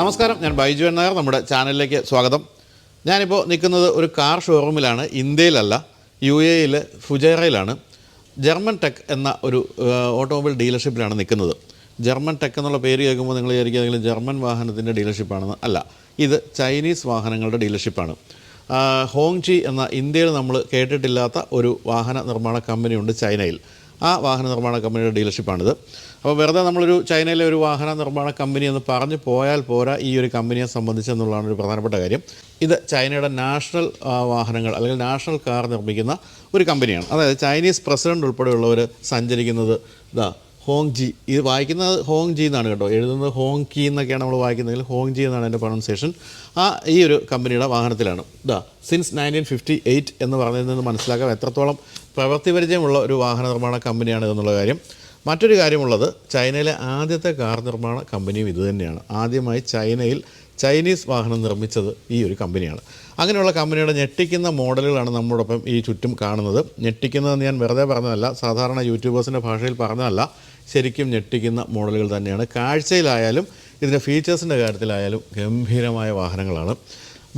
നമസ്കാരം, ഞാൻ ബൈജു നായർ. നമ്മുടെ ചാനലിലേക്ക് സ്വാഗതം. ഞാനിപ്പോൾ നിൽക്കുന്നത് ഒരു കാർ ഷോറൂമിലാണ്. ഇന്ത്യയിലല്ല, UAE ഫുജൈറയിലാണ്. ജർമ്മൻ ടെക് എന്ന ഒരു ഓട്ടോമൊബൈൽ ഡീലർഷിപ്പിലാണ് നിൽക്കുന്നത്. ജർമ്മൻ ടെക് എന്നുള്ള പേര് കേൾക്കുമ്പോൾ നിങ്ങൾ വിചാരിക്കുക ജർമ്മൻ വാഹനത്തിൻ്റെ ഡീലർഷിപ്പാണെന്ന്. അല്ല, ഇത് ചൈനീസ് വാഹനങ്ങളുടെ ഡീലർഷിപ്പാണ്. ഹോങ്ജി എന്ന ഇന്ത്യയിൽ നമ്മൾ കേട്ടിട്ടില്ലാത്ത ഒരു വാഹന നിർമ്മാണ കമ്പനിയുണ്ട് ചൈനയിൽ. ആ വാഹന നിർമ്മാണ കമ്പനിയുടെ ഡീലർഷിപ്പാണിത്. അപ്പോൾ വെറുതെ നമ്മളൊരു ചൈനയിലെ ഒരു വാഹന നിർമ്മാണ കമ്പനി എന്ന് പറഞ്ഞു പോയാൽ പോരാ ഈ ഒരു കമ്പനിയെ സംബന്ധിച്ചെന്നുള്ളതാണ് ഒരു പ്രധാനപ്പെട്ട കാര്യം. ഇത് ചൈനയുടെ നാഷണൽ വാഹനങ്ങൾ അല്ലെങ്കിൽ നാഷണൽ കാർ നിർമ്മിക്കുന്ന ഒരു കമ്പനിയാണ്. അതായത് ചൈനീസ് പ്രസിഡന്റ് ഉൾപ്പെടെയുള്ളവർ സഞ്ചരിക്കുന്നത് ഹോങ്ജി. ഇത് വായിക്കുന്നത് ഹോങ്ജി എന്നാണ് കേട്ടോ, എഴുതുന്നത് ഹോങ്കി എന്നൊക്കെയാണ് നമ്മൾ വായിക്കുന്നതെങ്കിൽ ഹോങ്ജി എന്നാണ് എൻ്റെ പ്രൊണൗൺസിയേഷൻ. ഈ ഒരു കമ്പനിയുടെ വാഹനത്തിലാണ്. സിൻസ് 1958 എന്ന് പറഞ്ഞതിൽ നിന്ന് മനസ്സിലാക്കാം എത്രത്തോളം പ്രവൃത്തി പരിചയമുള്ള ഒരു വാഹന നിർമ്മാണ കമ്പനിയാണ് ഇതെന്നുള്ള കാര്യം. മറ്റൊരു കാര്യമുള്ളത്, ചൈനയിലെ ആദ്യത്തെ കാർ നിർമ്മാണ കമ്പനിയും ഇതുതന്നെയാണ്. ആദ്യമായി ചൈനയിൽ ചൈനീസ് വാഹനം നിർമ്മിച്ചത് ഈ ഒരു കമ്പനിയാണ്. അങ്ങനെയുള്ള കമ്പനിയുടെ ഞെട്ടിക്കുന്ന മോഡലുകളാണ് നമ്മോടൊപ്പം ഈ ചുറ്റും കാണുന്നത്. ഞെട്ടിക്കുന്നതെന്ന് ഞാൻ വെറുതെ പറഞ്ഞതല്ല, സാധാരണ യൂട്യൂബേഴ്സിൻ്റെ ഭാഷയിൽ പറഞ്ഞതല്ല, ശരിക്കും ഞെട്ടിക്കുന്ന മോഡലുകൾ തന്നെയാണ്. കാഴ്ചയിലായാലും ഇതിൻ്റെ ഫീച്ചേഴ്സിൻ്റെ കാര്യത്തിലായാലും ഗംഭീരമായ വാഹനങ്ങളാണ്.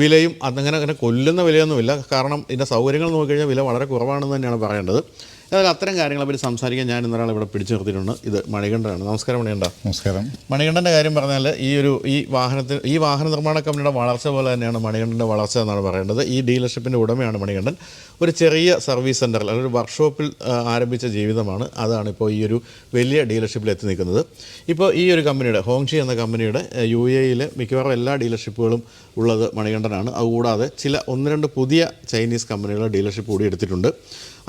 വിലയും അങ്ങനെ കൊല്ലുന്ന വിലയൊന്നുമില്ല, കാരണം ഇതിൻ്റെ സൗകര്യങ്ങൾ നോക്കിക്കഴിഞ്ഞാൽ വില വളരെ കുറവാണെന്ന് തന്നെയാണ് പറയേണ്ടത്. അതായത് അത്തരം കാര്യങ്ങളെപ്പറ്റി സംസാരിക്കാൻ ഞാൻ ഇന്നൊരാൾ ഇവിടെ പിടിച്ചു നിർത്തിയിട്ടുണ്ട്. ഇത് മണികണ്ഠനാണ്. നമസ്കാരം മണികണ്ഠ. നമസ്കാരം. മണികണ്ഠൻ്റെ കാര്യം പറഞ്ഞാൽ ഈ വാഹന നിർമ്മാണ കമ്പനിയുടെ വളർച്ച പോലെ തന്നെയാണ് മണികണ്ഠൻ്റെ വളർച്ച എന്നാണ് പറയേണ്ടത്. ഈ ഡീലർഷിപ്പിൻ്റെ ഉടമയാണ് മണികണ്ഠൻ. ഒരു ചെറിയ സർവീസ് സെൻറ്ററിൽ അല്ലെങ്കിൽ ഒരു വർക്ക്ഷോപ്പിൽ ആരംഭിച്ച ജീവിതമാണ്. അതാണ് ഇപ്പോൾ ഈ ഒരു വലിയ ഡീലർഷിപ്പിൽ എത്തി നിൽക്കുന്നത്. ഇപ്പോൾ ഈ ഒരു കമ്പനിയുടെ ഹോങ്ജി എന്ന കമ്പനിയുടെ UAE മിക്കവാറും എല്ലാ ഡീലർഷിപ്പുകളും ഉള്ളത് മണികണ്ഠനാണ്. അതുകൂടാതെ ചില 1-2 പുതിയ ചൈനീസ് കമ്പനികളുടെ ഡീലർഷിപ്പ് കൂടി എടുത്തിട്ടുണ്ട്.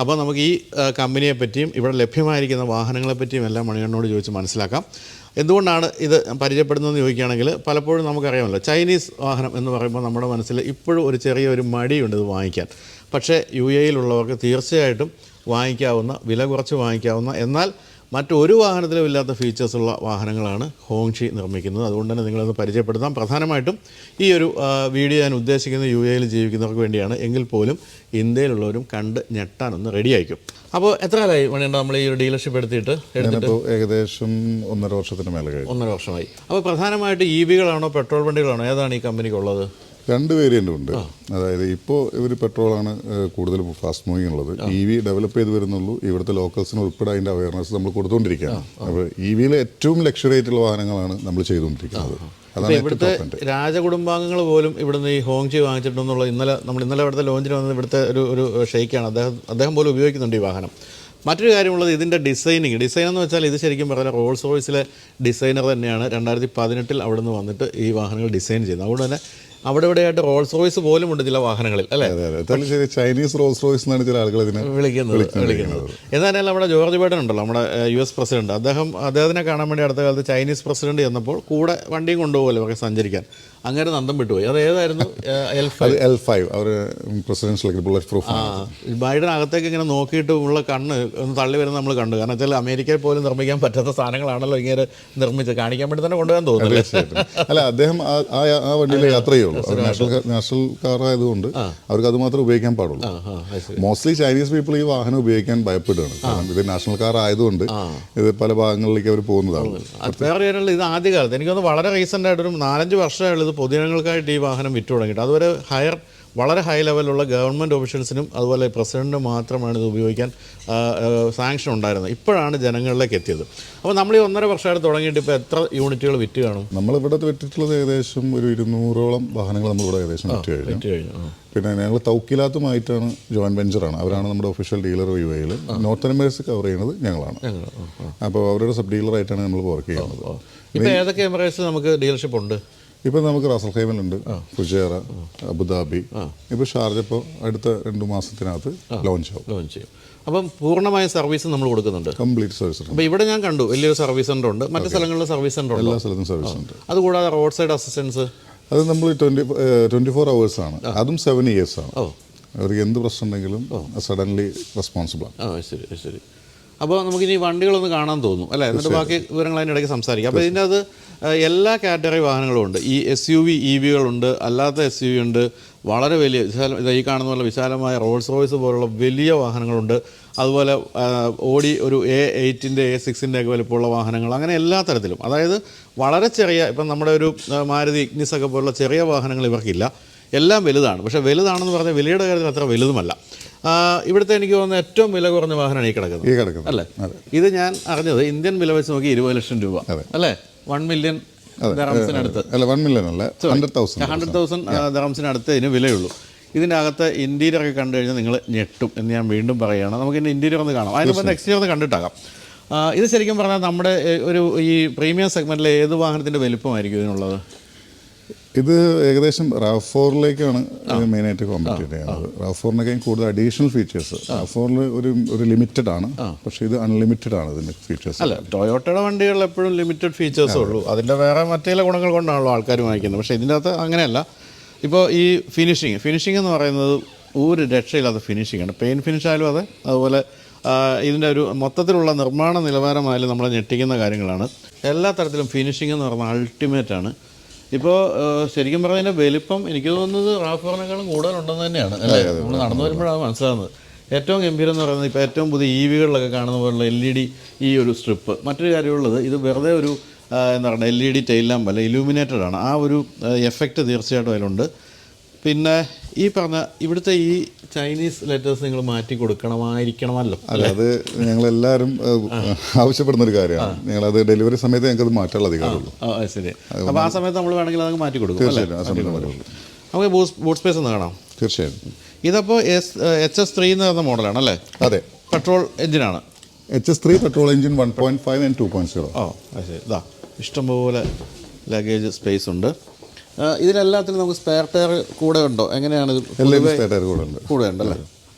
അപ്പോൾ നമുക്ക് ഈ കമ്പനിയെപ്പറ്റിയും ഇവിടെ ലഭ്യമായിരിക്കുന്ന വാഹനങ്ങളെപ്പറ്റിയും എല്ലാം മണികണ്ഠനോട് ചോദിച്ച് മനസ്സിലാക്കാം. എന്തുകൊണ്ടാണ് ഇത് പരിചയപ്പെടുന്നതെന്ന് ചോദിക്കുകയാണെങ്കിൽ, പലപ്പോഴും നമുക്കറിയാമല്ലോ ചൈനീസ് വാഹനം എന്ന് പറയുമ്പോൾ നമ്മുടെ മനസ്സിൽ ഇപ്പോഴും ഒരു ചെറിയൊരു മടിയുണ്ട് ഇത് വാങ്ങിക്കാൻ. പക്ഷേ UAE തീർച്ചയായിട്ടും വാങ്ങിക്കാവുന്ന, വില കുറച്ച് വാങ്ങിക്കാവുന്ന, എന്നാൽ മറ്റൊരു വാഹനത്തിലും ഇല്ലാത്ത ഫീച്ചേഴ്സുള്ള വാഹനങ്ങളാണ് ഹോങ്ജി നിർമ്മിക്കുന്നത്. അതുകൊണ്ട് തന്നെ നിങ്ങളൊന്ന് പരിചയപ്പെടുത്താം. പ്രധാനമായിട്ടും ഈ ഒരു വീഡിയോ ഞാൻ ഉദ്ദേശിക്കുന്നത് UAE ജീവിക്കുന്നവർക്ക് വേണ്ടിയാണ്. എങ്കിൽ പോലും ഇന്ത്യയിലുള്ളവരും കണ്ട് ഞെട്ടാനൊന്ന് റെഡി ആയിരിക്കും. അപ്പോൾ എത്ര കാലമായി മണിയുണ്ട് നമ്മൾ ഈ ഒരു ഡീലർഷിപ്പ് എടുത്തിട്ട്? ഏകദേശം 1.5 വർഷത്തിന് മേലെ കഴിഞ്ഞു. 1.5 വർഷമായി. അപ്പോൾ പ്രധാനമായിട്ട് EVകളാണോ പെട്രോൾ വണ്ടികളാണോ, ഏതാണ് ഈ കമ്പനിക്കുള്ളത്? 2 വേരിയൻ്റ് ഉണ്ട്. അതായത് ഇപ്പോൾ ഇവർ പെട്രോളാണ് കൂടുതൽ ഫാസ്റ്റ് മൂവിങ് ഉള്ളത്. EV ഡെവലപ്പ് ചെയ്ത് വരുന്നുള്ളൂ. ഇവിടുത്തെ ലോക്കൽസിന് ഉൾപ്പെടെ അതിൻ്റെ അവയർനെസ് നമ്മൾ കൊടുത്തുകൊണ്ടിരിക്കുകയാണ്. അപ്പോൾ EVയിലെ ഏറ്റവും ലക്ഷറി ആയിട്ടുള്ള വാഹനങ്ങളാണ് നമ്മൾ ചെയ്തുകൊണ്ടിരിക്കുന്നത്. ഇവിടുത്തെ രാജകുടുംബാംഗങ്ങൾ പോലും ഇവിടുന്ന് ഈ ഹോങ്ജി വാങ്ങിച്ചിട്ടുണ്ടെന്നുള്ള ഇന്നലെ ഇവിടുത്തെ ലോഞ്ചിന് വന്നത് ഇവിടുത്തെ ഒരു ഷെയ്ക്കാണ്. അദ്ദേഹം പോലും ഉപയോഗിക്കുന്നുണ്ട് ഈ വാഹനം. മറ്റൊരു കാര്യമുള്ളത് ഇതിൻ്റെ ഡിസൈൻ എന്ന് വെച്ചാൽ ഇത് ശരിക്കും പറഞ്ഞാൽ റോൾസ് റോയ്സിലെ ഡിസൈനർ തന്നെയാണ് 2018 അവിടെ നിന്ന് വന്നിട്ട് ഈ വാഹനങ്ങൾ ഡിസൈൻ ചെയ്യുന്നത്. അതുകൊണ്ട് തന്നെ അവിടെ ഇവിടെയായിട്ട് റോൾസ് റോയ്സ് പോലും ഉണ്ട് ചില വാഹനങ്ങളിൽ, അല്ലേ? ശരി, ചൈനീസ് റോൾസ് റോയ്സ് എന്നാണ് ചില ആളുകൾ ഇതിനെ വിളിക്കുന്നത്. എന്നാലും നമ്മുടെ ജോർജ് ബൈഡൻ ഉണ്ടല്ലോ, നമ്മുടെ US പ്രസിഡന്റ്, അദ്ദേഹത്തിനെ കാണാൻ വേണ്ടി അടുത്ത കാലത്ത് ചൈനീസ് പ്രസിഡന്റ് ചെന്നപ്പോൾ കൂടെ വണ്ടിയും കൊണ്ടുപോകുമല്ലോ അവർക്ക് സഞ്ചരിക്കാൻ. അങ്ങനെ നന്ദം വിട്ടുപോയി. അത് ഏതായിരുന്നു? L5 അവർ പ്രസിഡൻഷ്യൽ ബുള്ളറ്റ് പ്രൂഫ്. ബൈഡൻ അകത്തേക്ക് ഇങ്ങനെ നോക്കിയിട്ട് ഉള്ള കണ്ണ് ഒന്ന് തള്ളി വരുന്നത് നമ്മൾ കണ്ടു. കാരണം വെച്ചാൽ അമേരിക്കയിൽ പോലും നിർമ്മിക്കാൻ പറ്റാത്ത സാധനങ്ങളാണല്ലോ ഇങ്ങനെ നിർമ്മിച്ച് കാണിക്കാൻ വേണ്ടി തന്നെ കൊണ്ടുപോകാൻ തോന്നുന്നു. അല്ല, അദ്ദേഹം ആ വണ്ടിയിൽ യാത്ര ചെയ്യുള്ളൂ. നാഷണൽ കാർ ആയതുകൊണ്ട് അവർക്ക് അത് മാത്രമേ ഉപയോഗിക്കാൻ പാടുള്ളൂ. മോസ്റ്റ്ലി ചൈനീസ് പീപ്പിൾ ഈ വാഹനം ഉപയോഗിക്കാൻ ഭയപ്പെടുകയാണ്. കാരണം ഇത് നാഷണൽ കാർ ആയതുകൊണ്ട് ഇത് പല ഭാഗങ്ങളിലേക്ക് അവർ പോകുന്നതാണ്. വേറെ ഇത് ആദ്യകാലത്ത് എനിക്കൊന്ന് വളരെ റീസെൻ്റ് ആയിട്ടൊരു 4-5 വർഷമായുള്ളത് പൊതുജനങ്ങൾക്കായിട്ട് ഈ വാഹനം വിറ്റു തുടങ്ങിയിട്ട്. അതുവരെ വളരെ ഹൈ ലെവലുള്ള ഗവൺമെൻറ് ഒഫീഷ്യൽസിനും അതുപോലെ പ്രസിഡൻറ്റിനും മാത്രമാണ് ഇത് ഉപയോഗിക്കാൻ സാങ്ഷൻ ഉണ്ടായിരുന്നത്. ഇപ്പോഴാണ് ജനങ്ങളിലേക്ക് എത്തിയത്. അപ്പോൾ നമ്മൾ ഈ 1.5 വർഷമായിട്ട് തുടങ്ങിയിട്ട് ഇപ്പോൾ എത്ര യൂണിറ്റുകൾ വിറ്റ് കാണും? നമ്മളിവിടെ വിറ്റിട്ടുള്ളത് ഏകദേശം ഒരു 200ഓളം വാഹനങ്ങൾ നമ്മളിവിടെ ഏകദേശം വിറ്റ് കഴിഞ്ഞു. പിന്നെ ഞങ്ങൾ തൗക്കിലാത്തുമായിട്ടാണ് ജോയിൻറ്റ് വെഞ്ചറാണ്. അവരാണ് നമ്മുടെ official dealer UAE. North Emirates cover ചെയ്യുന്നത് ഞങ്ങളാണ്. അപ്പോൾ അവരുടെ സബ് ഡീലറായിട്ടാണ് നമ്മൾ വർക്ക് ചെയ്യുന്നത്. ഇപ്പോൾ ഏതൊക്കെ എമിറേറ്റ്സ് നമുക്ക് ഡീലർഷിപ്പ് ഉണ്ട്? ഇപ്പോൾ നമുക്ക് റാസൽ ഖൈമയിലുണ്ട്, ഫുജൈറ, അബുദാബി, ഇപ്പോൾ ഷാർജ ഇപ്പോൾ അടുത്ത 2 മാസത്തിനകത്ത് ലോഞ്ച് ചെയ്യും. അപ്പം പൂർണ്ണമായ സർവീസ് നമ്മൾ കൊടുക്കുന്നുണ്ട്, കംപ്ലീറ്റ് സർവീസ്. അപ്പോൾ ഇവിടെ ഞാൻ കണ്ടു വലിയൊരു സർവീസ് സെൻ്റർ ഉണ്ട്. മറ്റു സ്ഥലങ്ങളിലും സർവീസ് സെൻ്റർ ഉണ്ട്? എല്ലാ സ്ഥലത്തും സർവീസ് ഉണ്ട്. അതുകൂടാതെ റോഡ് സൈഡ് അസിസ്റ്റൻസ് അത് നമ്മൾ 24 hours ആണ്. അതും 7 years ആണ്. അവർക്ക് എന്ത് പ്രശ്നം ഉണ്ടെങ്കിലും സഡൻലി റെസ്പോൺസിബിളാണ്. ശരി. അപ്പോൾ നമുക്കിനി വണ്ടികളൊന്ന് കാണാൻ തോന്നും, അല്ലേ? എന്നിട്ട് ബാക്കി വിവരങ്ങൾ അതിൻ്റെ ഇടയ്ക്ക് സംസാരിക്കാം. അപ്പോൾ ഇതിൻ്റെ അത് എല്ലാ കാറ്റഗറി വാഹനങ്ങളും ഉണ്ട്. ഈ SUV EVകളുണ്ട്, അല്ലാത്ത SUV ഉണ്ട്, വളരെ വലിയ ഈ കാണുന്ന പോലെ വിശാലമായ റോൾസ് റോയ്സ് പോലുള്ള വലിയ വാഹനങ്ങളുണ്ട്. അതുപോലെ ഓടി ഒരു A8-ൻ്റെ A6-ൻ്റെ ഒക്കെ വലിപ്പമുള്ള വാഹനങ്ങൾ, അങ്ങനെ എല്ലാ തരത്തിലും. അതായത് വളരെ ചെറിയ, ഇപ്പം നമ്മുടെ ഒരു മാരുതി ഇഗ്നിസ് ഒക്കെ പോലുള്ള ചെറിയ വാഹനങ്ങൾ ഇവർക്കില്ല, എല്ലാം വലുതാണ്. പക്ഷേ വലുതാണെന്ന് പറഞ്ഞാൽ വിലയുടെ കാര്യത്തിൽ അത്ര വലുതുമല്ല. ഇവിടുത്തെ എനിക്ക് തോന്നുന്ന ഏറ്റവും വില കുറഞ്ഞ വാഹനമാണ് ഈ കിടക്കുന്നത് അല്ലേ? ഇത് ഞാൻ അറിഞ്ഞത് ഇന്ത്യൻ വില വെച്ച് നോക്കി 20 ലക്ഷം രൂപ അല്ലേ? 1 മില്യൺ ദറംസിനടുത്ത്, 1 മില്യൺ അല്ല, 100,000 ദറംസിനടുത്ത് ഇതിന് വിലയുള്ളൂ. ഇതിൻ്റെ അകത്ത് ഇൻറ്റീരിയറൊക്കെ കണ്ടു കഴിഞ്ഞാൽ നിങ്ങൾ ഞെട്ടും എന്ന് ഞാൻ വീണ്ടും പറയുകയാണ്. നമുക്ക് ഇതിൻ്റെ ഇൻറ്റീരിയർ ഒന്ന് കാണാം, അതിന് മുമ്പ് എക്സ്റ്റീരിയർ ഒന്ന് കണ്ടിട്ടാകാം. ഇത് ശരിക്കും പറഞ്ഞാൽ നമ്മുടെ ഒരു ഈ പ്രീമിയം സെഗ്മെൻറ്റിലെ ഏത് വാഹനത്തിൻ്റെ വലിപ്പമായിരിക്കും ഇതിനുള്ളത്? ഇത് ഏകദേശം RAV4-ലേക്കാണ് മെയിനായിട്ട് കോമ്പറ്റീറ്റ് ചെയ്യുന്നത്. RAV4-നേക്കാൾ കൂടുതൽ അഡീഷണൽ ഫീച്ചേഴ്സ്. RAV4-ൽ ഒരു ലിമിറ്റഡ് ആണ്, പക്ഷേ ഇത് അൺലിമിറ്റഡ് ആണ് ഇതിൻ്റെ ഫീച്ചേഴ്സ്. അല്ല, ടൊയോട്ടയുടെ വണ്ടികളിൽ എപ്പോഴും ലിമിറ്റഡ് ഫീച്ചേഴ്സേ ഉള്ളൂ, അതിൻ്റെ വേറെ മറ്റേ ഗുണങ്ങൾ കൊണ്ടാണല്ലോ ആൾക്കാർ വാങ്ങിക്കുന്നത്. പക്ഷേ ഇതിൻ്റെ അകത്ത് അങ്ങനെയല്ല. ഇപ്പോൾ ഈ ഫിനിഷിംഗ് എന്ന് പറയുന്നത് ഒരു രക്ഷയില്ലാത്ത ഫിനിഷിംഗാണ്. പെയിൻറ്റ് ഫിനിഷ് ആയാലും അതെ, അതുപോലെ ഇതിൻ്റെ ഒരു മൊത്തത്തിലുള്ള നിർമ്മാണ നിലവാരമായാലും നമ്മളെ ഞെട്ടിക്കുന്ന കാര്യങ്ങളാണ്. എല്ലാ തരത്തിലും ഫിനിഷിംഗ് എന്ന് പറഞ്ഞാൽ അൾട്ടിമേറ്റാണ്. ഇപ്പോൾ ശരിക്കും പറഞ്ഞാൽ ഇതിൻ്റെ വലിപ്പം എനിക്ക് തോന്നുന്നത് RAV4-നേക്കാളും കൂടുതലുണ്ടെന്ന് തന്നെയാണ് അല്ലേ? നമ്മൾ നടന്നു വരുമ്പോഴാണ് മനസ്സിലാകുന്നത്. ഏറ്റവും ഗംഭീരം എന്ന് പറയുന്നത് ഇപ്പോൾ ഏറ്റവും പുതിയ EV-കളിലൊക്കെ കാണുന്ന പോലുള്ള LED ഈ ഒരു സ്ട്രിപ്പ്. മറ്റൊരു കാര്യമുള്ളത്, ഇത് വെറുതെ ഒരു എന്താ പറയുക LED ടെയിൽ ലാമ്പ് അല്ല, ഇലൂമിനേറ്റഡ് ആണ്. ആ ഒരു എഫക്റ്റ് തീർച്ചയായിട്ടും അതിലുണ്ട്. പിന്നെ ഈ പറഞ്ഞ ഇവിടുത്തെ ഈ ചൈനീസ് ലെറ്റേഴ്സ് നിങ്ങൾ മാറ്റി കൊടുക്കണമായിരിക്കണമല്ലോ അല്ല? അത് ഞങ്ങളെല്ലാവരും ആവശ്യപ്പെടുന്ന ഒരു കാര്യമാണ്. ഞങ്ങളത് ഡെലിവറി സമയത്ത് ഞങ്ങൾക്ക് അത് മാറ്റാനുള്ള അധികാരമുള്ളൂ. ശരി. അപ്പോൾ ആ സമയത്ത് നമ്മൾ വേണമെങ്കിൽ അത് മാറ്റി കൊടുക്കും. തീർച്ചയായിട്ടും ആ സമയത്ത് മാറ്റുള്ളൂ. നമുക്ക് ബൂട്ട് സ്പേസ് ഒന്ന് കാണാം. തീർച്ചയായും. ഇതിപ്പോൾ HS3 എന്ന് പറയുന്ന മോഡലാണ് അല്ലേ? അതെ, പെട്രോൾ എഞ്ചിനാണ്. HS3 petrol engine 1.5 and 2.0. ശരി. ഇതാ ഇഷ്ടംപോലെ ലഗേജ് സ്പേസ് ഉണ്ട്. ഇതിലെല്ലാത്തിലും നമുക്ക് സ്പെയർ ടയർ കൂടെ ഉണ്ടോ? എങ്ങനെയാണ് ഇത്? കൂടെ ഉണ്ടല്ലേ?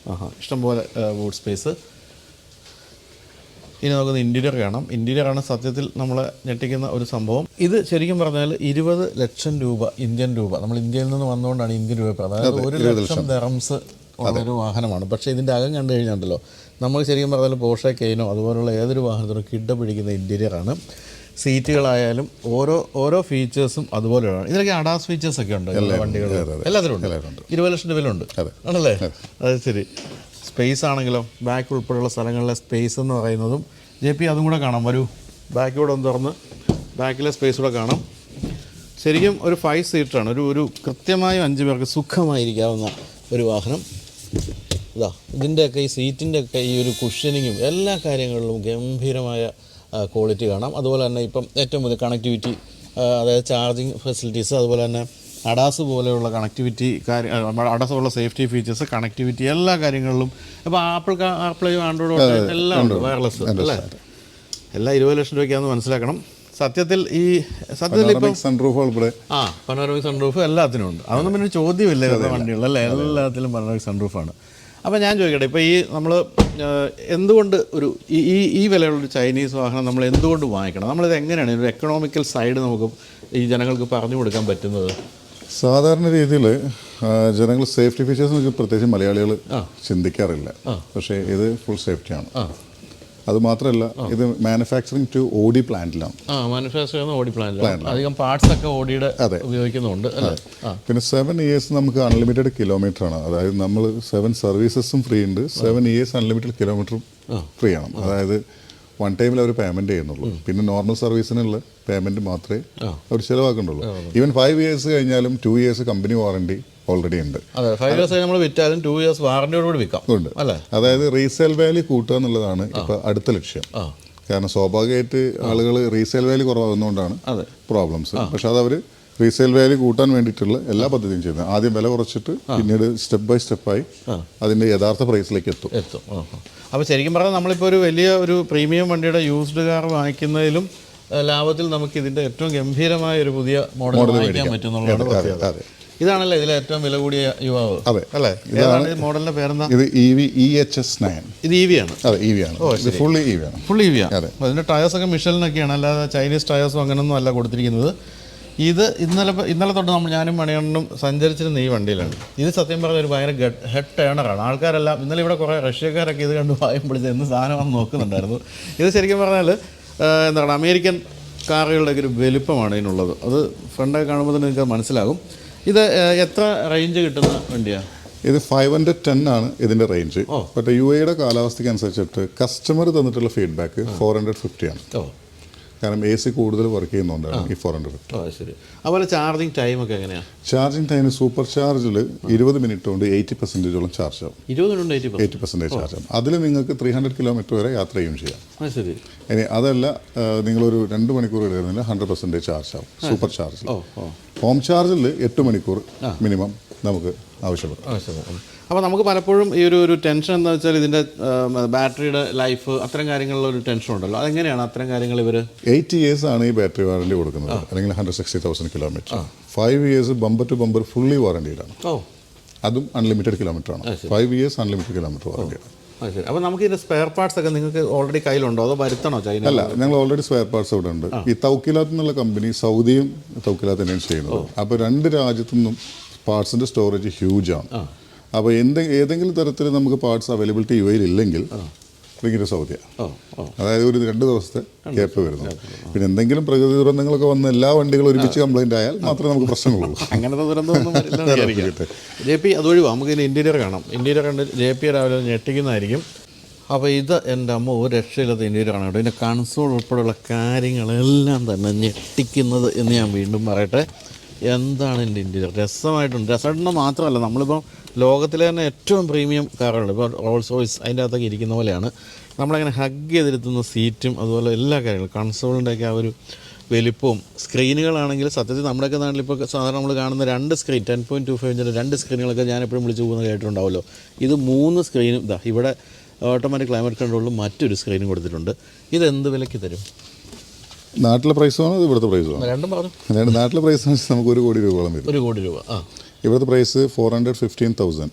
ഇഷ്ടംപോലെ ബൂട്ട് സ്പേസ്. ഇനി നമുക്കൊന്ന് ഇൻറ്റീരിയർ കാണാം. ഇൻറ്റീരിയറാണ് സത്യത്തിൽ നമ്മളെ ഞെട്ടിക്കുന്ന ഒരു സംഭവം. ഇത് ശരിക്കും പറഞ്ഞാൽ 20 ലക്ഷം രൂപ ഇന്ത്യൻ രൂപ, നമ്മൾ ഇന്ത്യയിൽ നിന്ന് വന്നുകൊണ്ടാണ് ഇന്ത്യൻ രൂപ, അതായത് 1 ലക്ഷം ദറംസ് ഉള്ളൊരു വാഹനമാണ്. പക്ഷേ ഇതിൻ്റെ അകം കണ്ടു കഴിഞ്ഞാണ്ടല്ലോ, നമുക്ക് ശരിക്കും പറഞ്ഞാൽ പോർഷെ കെയ്നോ അതുപോലുള്ള ഏതൊരു വാഹനത്തിനും കിട പിടിക്കുന്ന ഇൻറ്റീരിയറാണ്. സീറ്റുകളായാലും ഓരോ ഫീച്ചേഴ്സും അതുപോലെയാണ്. ഇതിലൊക്കെ അഡാസ് ഫീച്ചേഴ്സ് ഒക്കെ ഉണ്ട് വണ്ടികൾ, എല്ലാത്തിലും ഉണ്ട്. 20 ലക്ഷം രൂപയിലുണ്ട് ആണല്ലേ? അത് ശരി. സ്പേസ് ആണെങ്കിലോ, ബാക്ക് ഉൾപ്പെടെയുള്ള സ്ഥലങ്ങളിലെ സ്പേസ് എന്ന് പറയുന്നതും JP അതും കൂടെ കാണാം. വരൂ, ബാക്കിലൂടെ ഒന്ന് തുറന്ന് ബാക്കിലെ സ്പേസ് കൂടെ കാണാം. ശരിക്കും ഒരു 5 സീറ്ററാണ്. ഒരു കൃത്യമായും 5 പേർക്ക് സുഖമായിരിക്കാവുന്ന ഒരു വാഹനം. ഇതാ ഇതിൻ്റെയൊക്കെ ഈ സീറ്റിൻ്റെയൊക്കെ ഈ ഒരു കുഷ്യനിങ്ങും എല്ലാ കാര്യങ്ങളിലും ഗംഭീരമായ ക്വാളിറ്റി കാണാം. അതുപോലെ തന്നെ ഇപ്പം ഏറ്റവും പുതിയ കണക്ടിവിറ്റി, അതായത് ചാർജിങ് ഫെസിലിറ്റീസ്, അതുപോലെ തന്നെ അഡാസ് പോലെയുള്ള കണക്ടിവിറ്റി അഡാസ് പോലുള്ള സേഫ്റ്റി ഫീച്ചേഴ്സ്, കണക്ടിവിറ്റി, എല്ലാ കാര്യങ്ങളിലും. അപ്പോൾ ആപ്പിളും ആൻഡ്രോയിഡും എല്ലാം ഉണ്ട്, വയർലെസ് അല്ലേ? എല്ലാം 20 ലക്ഷം രൂപയ്ക്കാണെന്ന് മനസ്സിലാക്കണം. സത്യത്തിൽ ഇപ്പം സൺറൂഫ് ഉൾപ്പെടെ പനോരമിക് സൺറൂഫ് എല്ലാത്തിനും ഉണ്ട്. അതൊന്നും പിന്നെ ചോദ്യമില്ല ഇവരുടെ വണ്ടികൾ അല്ലേ? എല്ലാത്തിലും പനോരമിക് സൺറൂഫാണ്. അപ്പോൾ ഞാൻ ചോദിക്കട്ടെ, ഇപ്പോൾ ഈ നമ്മൾ എന്തുകൊണ്ട് ഈ വിലയുള്ളൊരു ചൈനീസ് വാഹനം നമ്മൾ എന്തുകൊണ്ട് വാങ്ങിക്കണം? നമ്മളിത് എങ്ങനെയാണ് ഒരു എക്കണോമിക്കൽ സൈഡ് നമുക്ക് ഈ ജനങ്ങൾക്ക് പറഞ്ഞു കൊടുക്കാൻ പറ്റുന്നത്? സാധാരണ രീതിയിൽ ജനങ്ങൾ സേഫ്റ്റി ഫീച്ചേഴ്സ് പ്രത്യേകിച്ച് മലയാളികൾ ചിന്തിക്കാറില്ല. പക്ഷേ ഇത് ഫുൾ സേഫ്റ്റിയാണ്. അതുമാത്രമല്ല, ഇത് മാനുഫാക്ചറിങ് ടു ഓഡി പ്ലാന്റിലാണ്. അധികം പാർട്സ് ഒക്കെ ഓഡിയുടെ ഉപയോഗിക്കുന്നുണ്ട്. പിന്നെ 7 ഇയേഴ്സ് നമുക്ക് അൺലിമിറ്റഡ് കിലോമീറ്റർ ആണ്. അതായത് നമ്മൾ 7 സർവീസസും ഫ്രീ ഉണ്ട്. 7 ഇയേഴ്സ് അൺലിമിറ്റഡ് കിലോമീറ്ററും ഫ്രീ ആണ്. അതായത് വൺ ടൈമിൽ അവർ പേയ്മെന്റ് ചെയ്യുന്നുള്ളൂ. പിന്നെ നോർമൽ സർവീസിനുള്ള പേയ്മെന്റ് മാത്രമേ അവർ ചിലവാക്കുന്നുള്ളൂ. ഈവൻ 5 ഇയേഴ്സ് കഴിഞ്ഞാലും 2 ഇയേഴ്സ് കമ്പനി വാറണ്ടി ഓൾറെഡി ഉണ്ട്. 5 ഇയേഴ്സ് നമ്മൾ വിറ്റാലും 2 ഇയേഴ്സ് വാറണ്ടിയോടുകൂടി വിൽക്കാം ഉണ്ട്. അതായത് റീസെയിൽ വാല്യൂ കൂട്ടുക എന്നുള്ളതാണ് ഇപ്പൊ അടുത്ത ലക്ഷ്യം. കാരണം സ്വാഭാവികമായിട്ട് ആളുകൾ റീസെയിൽ വാല്യൂ കുറവാകുന്നതുകൊണ്ടാണ് പ്രോബ്ലംസ്. പക്ഷെ അത് അവർ റീസെയിൽ വാല്യൂ കൂട്ടാൻ വേണ്ടിയിട്ടുള്ള എല്ലാ പദ്ധതിയും ചെയ്യുന്നത്. ആദ്യം വില കുറച്ചിട്ട് പിന്നീട് സ്റ്റെപ്പ് ബൈ സ്റ്റെപ്പായി അതിന്റെ യഥാർത്ഥ പ്രൈസിലേക്ക് എത്തും. അപ്പോൾ ശരിക്കും പറഞ്ഞാൽ നമ്മളിപ്പോൾ ഒരു വലിയ ഒരു പ്രീമിയം വണ്ടിയുടെ യൂസ്ഡ് കാർ വാങ്ങിക്കുന്നതിലും ലാഭത്തിൽ നമുക്ക് ഇതിന്റെ ഏറ്റവും ഗംഭീരമായ ഒരു പുതിയ മോഡൽ വാങ്ങിക്കാൻ പറ്റുന്നുള്ളതാണ്. ഇതാണല്ലേ ഇതിലെ ഏറ്റവും വില കൂടിയ യുവാവ് അല്ലേ? മോഡലിന്റെ പേരെന്താ? ഇത് EHS9. ഇത് EV ആണ്. അതെ, EV ആണ്. ഫുള്ളി EV ആണ്. ഫുൾ EV ആണ്. അതിന്റെ ടയേഴ്സ് ഒക്കെ മിഷലിനൊക്കെയാണ്, അല്ലാതെ ചൈനീസ് ടയേഴ്സും അങ്ങനെയൊന്നും അല്ല കൊടുത്തിരിക്കുന്നത്. ഇത് ഇന്നലെ തൊട്ട് ഞാനും മണിയണ്ണനും സഞ്ചരിച്ചിരുന്ന ഈ വണ്ടിയിലാണ്. ഇത് സത്യം പറഞ്ഞാൽ ഒരു ഭയങ്കര ഹെഡ് ടേണറാണ്. ആൾക്കാരെല്ലാം ഇന്നലെ ഇവിടെ കുറേ റഷ്യക്കാരൊക്കെ ഇത് കണ്ട് വായും പിടിച്ച് എന്ത് സാധനമാണെന്ന് നോക്കുന്നുണ്ടായിരുന്നു. ഇത് ശരിക്കും പറഞ്ഞാൽ എന്താണ് അമേരിക്കൻ കാറുകളുടെ ഒരു വലുപ്പമാണ് ഇതിനുള്ളത്. അത് ഫ്രണ്ടൊക്കെ കാണുമ്പോൾ തന്നെ നിങ്ങൾക്ക് മനസ്സിലാകും. ഇത് എത്ര റേഞ്ച് കിട്ടുന്ന വണ്ടിയാണ്? ഇത് 510 ആണ് ഇതിൻ്റെ റേഞ്ച്. ബട്ട് UAE കാലാവസ്ഥയ്ക്ക് അനുസരിച്ചിട്ട് കസ്റ്റമർ തന്നിട്ടുള്ള ഫീഡ്ബാക്ക് 450 ആണ്. കാരണം AC കൂടുതൽ വർക്ക് ചെയ്യുന്നതുകൊണ്ടാണ് ഈ 450. ശരി. അതുപോലെ ചാർജിങ് ടൈം ഒക്കെ എങ്ങനെയാണ്? ചാർജിങ് ടൈം സൂപ്പർ ചാർജിൽ 20 മിനിറ്റ് കൊണ്ട് 80% ചാർജ് ആവും. 80% ചാർജ് ആവും. അതിൽ നിങ്ങൾക്ക് 300 കിലോമീറ്റർ വരെ യാത്ര ചെയ്യുകയും ചെയ്യാം. ശരി. ഇനി അതല്ല, നിങ്ങളൊരു 2 മണിക്കൂർ എടുക്കുന്നില്ല 100% ചാർജ് ആവും സൂപ്പർ ചാർജിൽ. ഹോം ചാർജിൽ 8 മണിക്കൂർ മിനിമം നമുക്ക് ആവശ്യപ്പെടും. അപ്പോൾ നമുക്ക് പലപ്പോഴും ഈ ഒരു ടെൻഷൻ എന്താ വെച്ചാൽ ഇതിൻ്റെ ബാറ്ററിയുടെ ലൈഫ് അത്തരം കാര്യങ്ങളിലുള്ള ഒരു ടെൻഷൻ ഉണ്ടല്ലോ, അതെങ്ങനെയാണ് അത്തരം കാര്യങ്ങൾ ഇവർ? 8 years ആണ് ഈ ബാറ്ററി വാറണ്ടി കൊടുക്കുന്നത്, അല്ലെങ്കിൽ 160,000 kilometre. 5 years bumper to bumper fully വാറണ്ടിയിലാണ്. അതും അൺലിമിറ്റഡ് കിലോമീറ്റർ ആണ്. 5 years അൺലിമിറ്റഡ് കിലോമീറ്റർ വാറണ്ടിയാണ്. അപ്പോൾ നമുക്ക് ഇതിൻ്റെ സ്പെയർ പാർട്സ് ഒക്കെ നിങ്ങൾക്ക് ഓൾറെഡി കയ്യിലുണ്ടോ, അതോ വരുത്തണോ ചൈന? അല്ല, ഞങ്ങൾ ഓൾറെഡി സ്പെയർ പാർട്സ് ഇവിടെ ഉണ്ട്. ഈ തൗക്കിലാത്ത് എന്നുള്ള കമ്പനി സൗദിയും തൗക്കിലാത്ത് തന്നെയാണ് ചെയ്യുന്നത്. അപ്പോൾ 2 രാജ്യത്തു നിന്നും പാർട്സിൻ്റെ സ്റ്റോറേജ് ഹ്യൂജ് ആണ്. അപ്പോൾ ഏതെങ്കിലും തരത്തിൽ നമുക്ക് പാർട്സ് അവൈലബിലിറ്റി UAE ഇല്ലെങ്കിൽ ഭയങ്കര സൗദിയാണ്. അതായത് ഒരു 2 ദിവസത്തെ ഗ്യാപ്പ് വരുന്നു. പിന്നെ എന്തെങ്കിലും പ്രകൃതി ദുരന്തങ്ങളൊക്കെ വന്ന് എല്ലാ വണ്ടികളും ഒരുമിച്ച് കംപ്ലൈൻ്റ് ആയാൽ മാത്രമേ നമുക്ക് പ്രശ്നങ്ങളുള്ളൂ. അങ്ങനത്തെ ദുരന്തമൊന്നും JP അതുവഴി നമുക്ക് ഇതിന് ഇൻറ്റീരിയർ കാണാം. ഇൻറ്റീരിയർ കണ്ട് JP രാവിലെ ഞെട്ടിക്കുന്നതായിരിക്കും. അപ്പോൾ ഇത് എൻ്റെ അമ്മ ഒരു രക്ഷയില്ലാത്ത ഇൻറ്റീരിയർ ആണ് കേട്ടോ. ഇതിൻ്റെ കൺസോൾ ഉൾപ്പെടെയുള്ള കാര്യങ്ങളെല്ലാം തന്നെ ഞെട്ടിക്കുന്നത് എന്ന് ഞാൻ വീണ്ടും പറയട്ടെ. എന്താണ് എൻ്റെ ഇൻറ്റീരിയർ, രസമായിട്ടുണ്ട്. രസമായിട്ടെന്ന് മാത്രമല്ല, നമ്മളിപ്പോൾ ലോകത്തിലെ തന്നെ ഏറ്റവും പ്രീമിയം കാറുകൾ, ഇപ്പോൾ റോൾസ് റോയ്സ് അതിൻ്റെ അകത്തൊക്കെ ഇരിക്കുന്ന പോലെയാണ്. നമ്മളങ്ങനെ ഹഗ് ചെയ്തിരുത്തുന്ന സീറ്റും അതുപോലെ എല്ലാ കാര്യങ്ങളും, കൺസോളിൻ്റെയൊക്കെ ആ ഒരു വലിപ്പവും. സ്ക്രീനുകളാണെങ്കിൽ സത്യത്തിൽ നമ്മുടെയൊക്കെ നാട്ടിലിപ്പോൾ സാധാരണ നമ്മൾ കാണുന്ന 2 സ്ക്രീൻ 10.25 ഇഞ്ചിൻ്റെ 2 സ്ക്രീനുകളൊക്കെ ഞാൻ എപ്പോഴും വിളിച്ച് പോകുന്ന കേട്ടിട്ടുണ്ടാവുമല്ലോ. ഇത് 3 സ്ക്രീനും ഇവിടെ ഓട്ടോമാറ്റിക് ക്ലൈമറ്റ് കൺട്രോളിലും മറ്റൊരു സ്ക്രീനും കൊടുത്തിട്ടുണ്ട്. ഇത് എന്ത് വിലയ്ക്ക് തരും? നാട്ടിലെ പ്രൈസാണോ ഇവിടുത്തെ പ്രൈസാണോ? രണ്ടും പറഞ്ഞു. നാട്ടിലെ പ്രൈസ് നമുക്ക് 1 കോടി രൂപയോളം വരും. 1 കോടി രൂപ. ഇവിടുത്തെ പ്രൈസ് 415,000.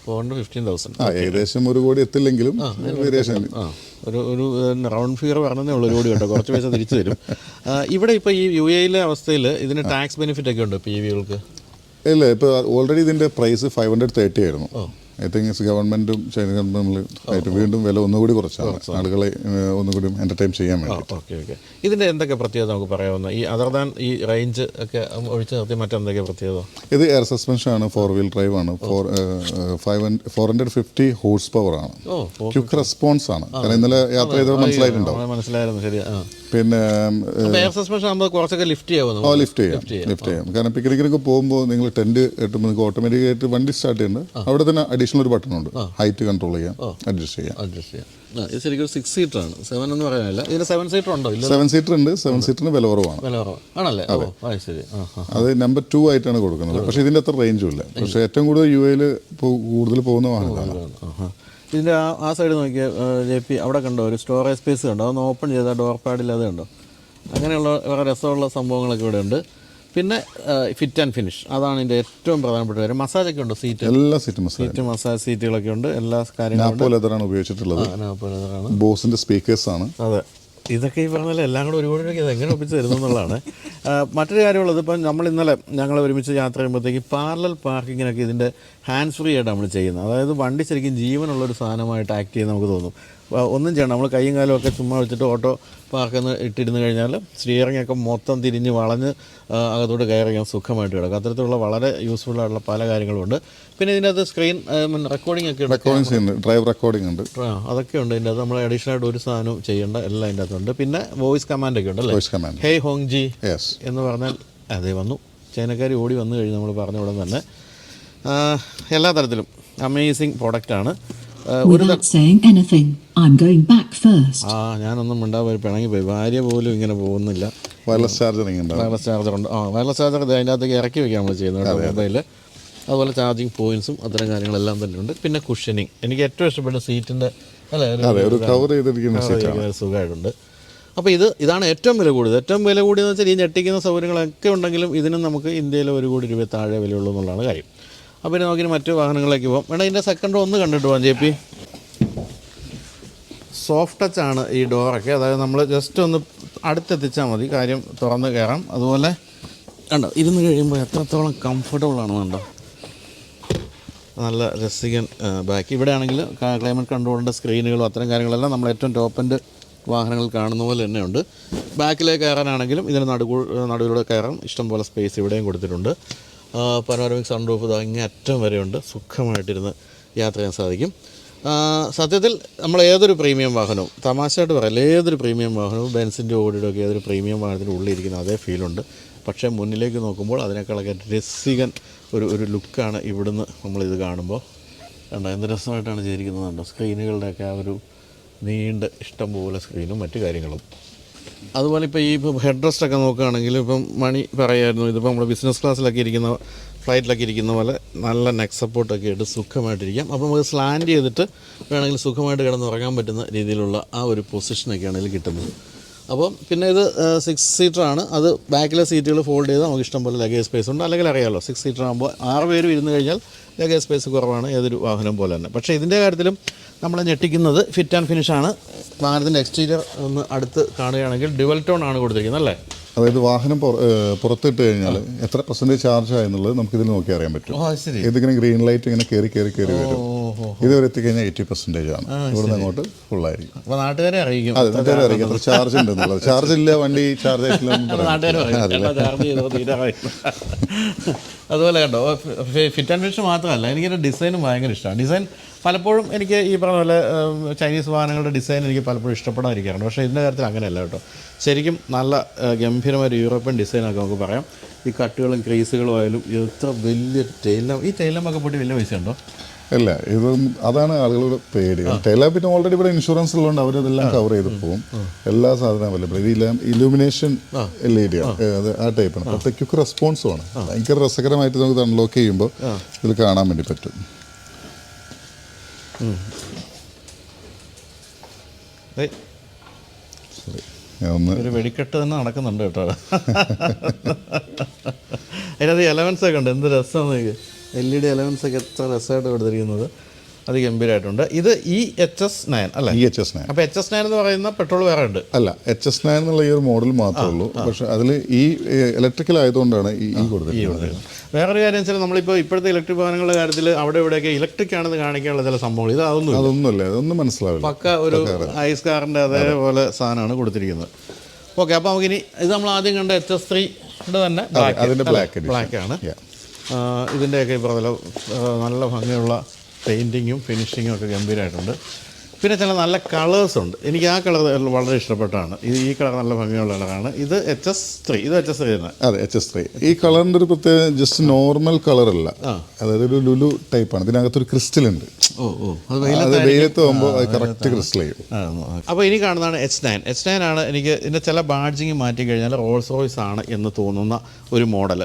415,000. ഏകദേശം 1 കോടി എത്തില്ലെങ്കിലും വേരിയേഷൻ. ഒരു റൗണ്ട് ഫിഗർ പറഞ്ഞതേ ഉള്ളൂ 1 കോടി കേട്ടോ, കുറച്ച് പൈസ തിരിച്ചു തരും. ഇവിടെ ഇപ്പോൾ ഈ UAE അവസ്ഥയിൽ ഇതിന് ടാക്സ് ബെനിഫിറ്റ് ഒക്കെ ഉണ്ട് PVകൾക്ക്? ഇല്ല, ഇപ്പോൾ ഓൾറെഡി ഇതിൻ്റെ പ്രൈസ് 530 ആയിരുന്നു. ഐ തിങ്ക് ഗവൺമെൻറ്റും ചൈന ഗവൺമെൻറ്റിൽ ആയിട്ട് വീണ്ടും വില ഒന്നുകൂടി കുറച്ചാണ്, ആളുകളെ ഒന്നുകൂടി എൻ്റർടൈൻ ചെയ്യാൻ വേണ്ടി. ഓക്കെ. ഇതിൻ്റെ എന്തൊക്കെ പ്രത്യേകത നമുക്ക് പറയാവുന്ന, ഈ അതർ ദാൻ ഈ റേഞ്ച് ഒക്കെ ഒഴിച്ച് നിർത്തി മറ്റെന്തൊക്കെ പ്രത്യേകത? ഇത് എയർ സസ്പെൻഷൻ ആണ്, 4-wheel ഡ്രൈവ് ആണ്, 450 ഹോഴ്സ് പവർ ആണ്, ക്വിക്ക് റെസ്പോൺസ് ആണ്. കാരണം ഇന്നലെ യാത്ര ചെയ്തപ്പോൾ മനസ്സിലായിരുന്നു. ശരി. പിന്നെ എയർ സസ്പെൻഷൻ ആകുമ്പോൾ കുറച്ചൊക്കെ ലിഫ്റ്റ് ചെയ്യാം. കാരണം പിക്നിക്കിനൊക്കെ പോകുമ്പോൾ നിങ്ങൾ ടെൻറ്റ് കെട്ടുമ്പോൾ നിങ്ങൾക്ക് ഓട്ടോമാറ്റിക്കായിട്ട് വണ്ടി സ്റ്റാർട്ട് ചെയ്യുന്നുണ്ട്. അവിടെ തന്നെ അഡീഷണൽ ഒരു ബട്ടൺ ഉണ്ട്, ഹൈറ്റ് കൺട്രോൾ ചെയ്യാം, അഡ്ജസ്റ്റ് ചെയ്യാം. ഇത് ശരിക്കും 6 സീറ്റർ ആണ്, 7 എന്ന് പറയാനില്ല. ഇതിന് 7 സീറ്റർ ഉണ്ടോ? 7 സീറ്റർ ഉണ്ട്. 7 സീറ്ററിന് വില കുറവാണ്. ആണല്ലേ? ശരി. അത് നമ്പർ 2 ആയിട്ടാണ് കൊടുക്കുന്നത്. പക്ഷേ ഇതിൻ്റെ അത്ര റേഞ്ചും ഇല്ല. പക്ഷേ ഏറ്റവും കൂടുതൽ UAE കൂടുതൽ പോകുന്ന വാഹനമാണ്. ഇതിൻ്റെ ആ സൈഡ് നോക്കിയാൽ JP അവിടെ കണ്ടോ ഒരു സ്റ്റോറേജ് സ്പേസ് കണ്ടോ? അതൊന്ന് ഓപ്പൺ ചെയ്താൽ ഡോർ പാഡില്ലാതെ കണ്ടോ? അങ്ങനെയുള്ള വേറെ രസമുള്ള സംഭവങ്ങളൊക്കെ ഇവിടെ ഉണ്ട്. പിന്നെ ഫിറ്റ് ആൻഡ് ഫിനിഷ്, അതാണ് ഇതിൻ്റെ ഏറ്റവും പ്രധാനപ്പെട്ട കാര്യം. മസാജൊക്കെ ഉണ്ട്, എല്ലാ സീറ്റ് മസാജ് സീറ്റുകളൊക്കെ ഉണ്ട്, എല്ലാ കാര്യങ്ങളും. നാപ്പോ ലെതറാണ് ഉപയോഗിച്ചിട്ടുള്ളത്. ബോസിൻ്റെ സ്പീക്കേഴ്സ് ആണ്. അതെ, ഇതൊക്കെ ഈ പറഞ്ഞാൽ എല്ലാം കൂടെ 1 കോടി രൂപയ്ക്ക് ഇത് എങ്ങനെ ഒപ്പിച്ച് തരുന്നു എന്നുള്ളതാണ്. മറ്റൊരു കാര്യമുള്ളത്, ഇപ്പം നമ്മൾ ഇന്നലെ ഞങ്ങൾ ഒരുമിച്ച് യാത്ര ചെയ്യുമ്പോഴത്തേക്ക് പാരലൽ പാർക്കിങ്ങിനൊക്കെ ഇതിൻ്റെ ഹാൻഡ്സ് ഫ്രീ ആയിട്ട് നമ്മൾ ചെയ്യുന്നത്. അതായത് വണ്ടി ശരിക്കും ജീവനുള്ളൊരു സാധനമായിട്ട് ആക്ട് ചെയ്യുന്ന നമുക്ക് തോന്നും. ഒന്നും ചെയ്യണം, നമ്മൾ കൈയും കാലും ഒക്കെ ചുമ്മാ വെച്ചിട്ട് ഓട്ടോ പാർക്കെന്ന് ഇട്ടിരുന്ന് കഴിഞ്ഞാൽ സ്റ്റിയറിംഗ് ഒക്കെ മൊത്തം തിരിഞ്ഞ് വളഞ്ഞ് അകത്തോട്ട് കയറിയാൽ സുഖമായിട്ട് കിടക്കും. അത്തരത്തിലുള്ള വളരെ യൂസ്ഫുൾ ആയിട്ടുള്ള പല കാര്യങ്ങളുമുണ്ട്. പിന്നെ ഇതിനകത്ത് സ്ക്രീൻ റെക്കോർഡിംഗ് ഒക്കെ ഉണ്ട്, ഡ്രൈവ് റെക്കോർഡിംഗ് ഉണ്ട്, അതൊക്കെ ഉണ്ട്. ഇതിൻ്റെ അകത്ത് നമ്മൾ അഡീഷണൽ ആയിട്ട് ഒരു സാധനവും ചെയ്യേണ്ട, എല്ലാം ഇതിൻ്റെ അകത്തുണ്ട്. പിന്നെ വോയിസ് കമാൻഡ് ഒക്കെ ഉണ്ട് അല്ലേ? ഹേയ് ഹോങ് ജി എന്ന് പറഞ്ഞാൽ അതേ വന്നു. ചൈനക്കാർ ഓടി വന്നു കഴിഞ്ഞ് നമ്മൾ പറഞ്ഞ ഉടൻ തന്നെ. എല്ലാ തരത്തിലും അമേസിങ് പ്രോഡക്റ്റാണ്. ഞാനൊന്നും മിണ്ടാൻ പിണങ്ങി പോയി. ഭാര്യ പോലും ഇങ്ങനെ പോകുന്നില്ല. വയർലെസ് ചാർജറിങ് ഉണ്ട്. വയർലെസ് ചാർജറുണ്ട്. വയർലെസ് ചാർജർ അതിൻ്റെ അകത്തേക്ക് ഇറക്കി വയ്ക്കാൻ നമ്മൾ ചെയ്യുന്നത് മൊബൈലിൽ. അതുപോലെ ചാർജിങ് പോയിൻറ്റ്സും അത്തരം കാര്യങ്ങളെല്ലാം തന്നെ ഉണ്ട്. പിന്നെ കുഷനിങ്, എനിക്ക് ഏറ്റവും ഇഷ്ടപ്പെട്ട സീറ്റിൻ്റെ സുഖമായിട്ടുണ്ട്. അപ്പോൾ ഇതാണ് ഏറ്റവും വില കൂടിയത്. ഏറ്റവും വില കൂടിയെന്ന് വെച്ചാൽ ഈ ഞെട്ടിക്കുന്ന സൗകര്യങ്ങളൊക്കെ ഉണ്ടെങ്കിലും ഇതിനും നമുക്ക് ഇന്ത്യയിൽ 1 കോടി രൂപ താഴെ വിലയുള്ളൂ എന്നുള്ളതാണ് കാര്യം. അപ്പോൾ ഇനി നമുക്കിനി മറ്റു വാഹനങ്ങളിലേക്ക് പോകാം. വേണം ഇതിൻ്റെ സെക്കൻഡ് ഒന്ന് കണ്ടിട്ട് പോകാം JP. സോഫ്റ്റ് ടച്ച് ആണ് ഈ ഡോറൊക്കെ, അതായത് നമ്മൾ ജസ്റ്റ് ഒന്ന് അടുത്തെത്തിച്ചാൽ മതി, കാര്യം തുറന്ന് കയറാം. അതുപോലെ കണ്ടോ, ഇരുന്ന് കഴിയുമ്പോൾ എത്രത്തോളം കംഫർട്ടബിൾ ആണെന്ന് കണ്ടോ, നല്ല രസികൻ ബാക്ക്. ഇവിടെ ആണെങ്കിൽ ക്ലൈമറ്റ് കൺട്രോളിൻ്റെ സ്ക്രീനുകളും അത്തരം കാര്യങ്ങളെല്ലാം നമ്മൾ ഏറ്റവും ടോപ്പ് എൻഡ് വാഹനങ്ങൾ കാണുന്ന പോലെ തന്നെയുണ്ട്. ബാക്കിലേക്ക് കയറാനാണെങ്കിലും ഇതിന് നടുവിലൂടെ കയറാൻ ഇഷ്ടംപോലെ സ്പേസ് ഇവിടെയും കൊടുത്തിട്ടുണ്ട്. പനോരമിക് സൺറൂഫ് ഇതാ ഇങ്ങനെ അറ്റം വരെയുണ്ട്. സുഖമായിട്ടിരുന്ന് യാത്ര ചെയ്യാൻ സാധിക്കും. സത്യത്തിൽ നമ്മൾ ഏതൊരു പ്രീമിയം വാഹനവും, തമാശയായിട്ട് പറയാം, ഏതൊരു പ്രീമിയം വാഹനവും ബെൻസിൻ്റെ ഓടിയുടെ ഒക്കെ ഏതൊരു പ്രീമിയം വാഹനത്തിൻ്റെ ഉള്ളിലിരിക്കുന്ന അതേ ഫീലുണ്ട്. പക്ഷേ മുന്നിലേക്ക് നോക്കുമ്പോൾ അതിനേക്കാളൊക്കെ രസികൻ ഒരു ലുക്കാണ് ഇവിടുന്ന് നമ്മളിത് കാണുമ്പോൾ. കണ്ടോ എന്ത് രസമായിട്ടാണ് ചെയ്തിരിക്കുന്നതുണ്ടോ. സ്ക്രീനുകളുടെയൊക്കെ ആ ഒരു നീണ്ട ഇഷ്ടം പോലെ സ്ക്രീനും മറ്റു കാര്യങ്ങളും. അതുപോലെ ഇപ്പോൾ ഈ ഹെഡ് റെസ്റ്റൊക്കെ നോക്കുകയാണെങ്കിൽ ഇപ്പം മണി പറയായിരുന്നു, ഇതിപ്പോൾ നമ്മുടെ ബിസിനസ് ക്ലാസ്സിലൊക്കെ ഇരിക്കുന്ന ഫ്ലൈറ്റിലൊക്കെ ഇരിക്കുന്ന പോലെ നല്ല നെക്ക് സപ്പോർട്ടൊക്കെ ഇട്ട് സുഖമായിട്ടിരിക്കാം. അപ്പോൾ നമുക്ക് സ്ലാൻഡ് ചെയ്തിട്ട് വേണമെങ്കിൽ സുഖമായിട്ട് കിടന്ന് ഉറങ്ങാൻ പറ്റുന്ന രീതിയിലുള്ള ആ ഒരു പൊസിഷനൊക്കെയാണ് ഇതിൽ കിട്ടുന്നത്. അപ്പോൾ പിന്നെ ഇത് 6 സീറ്ററാണ്. അത് ബാക്കിലെ സീറ്റുകൾ ഫോൾഡ് ചെയ്താൽ നമുക്ക് ഇഷ്ടംപോലെ ലഗേജ് സ്പേസ് ഉണ്ട്. അല്ലെങ്കിൽ അറിയാമല്ലോ 6 സീറ്റർ ആകുമ്പോൾ 6 പേര് ഇരുന്ന് കഴിഞ്ഞാൽ ലഗേജ് സ്പേസ് കുറവാണ് ഏതൊരു വാഹനം പോലെ തന്നെ. പക്ഷേ ഇതിൻ്റെ കാര്യത്തിലും നമ്മളെ ഞെട്ടിക്കുന്നത് ഫിറ്റ് ആൻഡ് ഫിനിഷാണ്. വാഹനത്തിൻ്റെ എക്സ്റ്റീരിയർ ഒന്ന് അടുത്ത് കാണുകയാണെങ്കിൽ ഡ്യുവൽ ടോൺ ആണ് കൊടുത്തിരിക്കുന്നത് അല്ലേ? അതായത് വാഹനം പുറത്തിട്ട് കഴിഞ്ഞാൽ എത്ര % ചാർജ് ആയെന്നുള്ളത് നമുക്ക് ഇതിൽ നോക്കി അറിയാൻ പറ്റും. ഇതിങ്ങനെ ഗ്രീൻ ലൈറ്റ് ഇങ്ങനെ കയറി വരും. ഇതുവരെ എത്തിക്കഴിഞ്ഞാൽ 80% ആണ്. ഇവിടുന്ന് അങ്ങോട്ട് ഫുള്ളായിരിക്കും. അപ്പോൾ നാട്ടുകാരെ അറിയിക്കും. അതെ, നാട്ടുകാരെ അറിയിക്കും എത്ര ചാർജ് ഉണ്ടെന്നുള്ളത്. ചാർജ് ഇല്ല, വണ്ടി ചാർജ് ആയിട്ടില്ല. അതുപോലെ കണ്ടോ ഫിറ്റ് ആൻഡ് ഫിനിഷ് മാത്രമല്ല, എനിക്കൊരു ഡിസൈനും ഭയങ്കര ഇഷ്ടമാണ്. ഡിസൈൻ പലപ്പോഴും എനിക്ക് ഈ പറഞ്ഞ പോലെ ചൈനീസ് വാഹനങ്ങളുടെ ഡിസൈൻ എനിക്ക് പലപ്പോഴും ഇഷ്ടപ്പെടാതിരിക്കാറുണ്ട്. പക്ഷേ ഇതിൻ്റെ കാര്യത്തിൽ അങ്ങനെയല്ല കേട്ടോ. ശരിക്കും നല്ല ഗംഭീരമായ യൂറോപ്യൻ ഡിസൈനൊക്കെ നമുക്ക് പറയാം. ഈ കട്ടുകളും ക്രീസുകളും ആയാലും എത്ര വലിയ ഈ ടൈലമൊക്കെ പൊട്ടി വലിയ പൈസ ഉണ്ടോ? അല്ല, അതാണ് ആളുകളുടെ പേടി. പിന്നെ ഓൾറെഡി ഇവിടെ ഇൻഷുറൻസ് ഉള്ളതുകൊണ്ട് അവരതെല്ലാം കവർ ചെയ്ത് പോകും. എല്ലാ സാധനവും അവൈലബിൾ. ഇതെല്ലാം ഇലുമിനേഷൻ LED അത് ആ ടൈപ്പാണ്. പക്ഷേ ക്വിക്ക് റെസ്പോൺസും ആണ്. ഭയങ്കര രസകരമായിട്ട് നമുക്ക് അൺലോക്ക് ചെയ്യുമ്പോൾ ഇതിൽ കാണാൻ വേണ്ടി പറ്റും. ഒരു വെടിക്കെട്ട് തന്നെ നടക്കുന്നുണ്ട് കേട്ടോ. അതിനകത്ത് എലവൻസ് ഒക്കെ ഉണ്ട്. എന്ത് രസമാണ് LED എലവൻസ് ഒക്കെ എത്ര രസമായിട്ട് കൊടുത്തിരിക്കുന്നത്. അത് ഗംഭീരമായിട്ടുണ്ട്. ഇത് EHS9 അല്ലേ? EHS9. അപ്പോൾ HS9 എന്ന് പറയുന്ന പെട്രോൾ വേറെ ഉണ്ട്? അല്ല, HS9 എന്നുള്ള ഈ ഒരു മോഡൽ മാത്രമേ ഉള്ളൂ. പക്ഷേ അതിൽ ഈ ഇലക്ട്രിക്കൽ ആയതുകൊണ്ടാണ് ഈ കൊടുത്തിരിക്കുന്നത്. വേറൊരു കാര്യം വെച്ചാൽ നമ്മളിപ്പോൾ ഇപ്പോഴത്തെ ഇലക്ട്രിക് വാഹനങ്ങളുടെ കാര്യത്തിൽ അവിടെ ഇവിടെയൊക്കെ ഇലക്ട്രിക് ആണെന്ന് കാണിക്കാനുള്ള ചില സംഭവങ്ങൾ അതൊന്നുമില്ല. അതൊന്നും മനസ്സിലാവില്ല. പക്ക ഒരു ഐസ് കാറിൻ്റെ അതേപോലെ സാധനമാണ് കൊടുത്തിരിക്കുന്നത്. ഓക്കെ, അപ്പോൾ നമുക്കിനി ഇത് നമ്മൾ ആദ്യം കണ്ട HS3 തന്നെ ബ്ലാക്കാണ്. ഇതിൻ്റെയൊക്കെ ഇപ്പോൾ നല്ല ഭംഗിയുള്ള പെയിൻറ്റിങ്ങും ഫിനിഷിങ്ങും ഒക്കെ ഗംഭീരമായിട്ടുണ്ട്. പിന്നെ ചില നല്ല കളേഴ്സ് ഉണ്ട്. എനിക്ക് ആ കളർ വളരെ ഇഷ്ടപ്പെട്ടാണ്. ഈ കളർ നല്ല ഭംഗിയുള്ള കളറാണ്. ഇത് HS3. ഇത് HS3 തന്നെ. അതെ, HS3. ഈ കളറിൻ്റെ ഒരു പ്രത്യേക ജസ്റ്റ് നോർമൽ കളറല്ല. അതായത് ഒരു ലുലു ടൈപ്പാണ്. ഇതിനകത്തൊരു ക്രിസ്റ്റൽ ഉണ്ട്. അത് വെയിലത്ത് പോകുമ്പോൾ അത് കറക്റ്റ് ക്രിസ്റ്റൽ ചെയ്യും. അപ്പോൾ ഇനി കാണുന്നതാണ് H9 ആണ്. എനിക്ക് ഇതിൻ്റെ ചില ബാഡ്ജിങ് മാറ്റി കഴിഞ്ഞാൽ റോൾസ് റോയ്സ് ആണ് എന്ന് തോന്നുന്ന ഒരു മോഡൽ.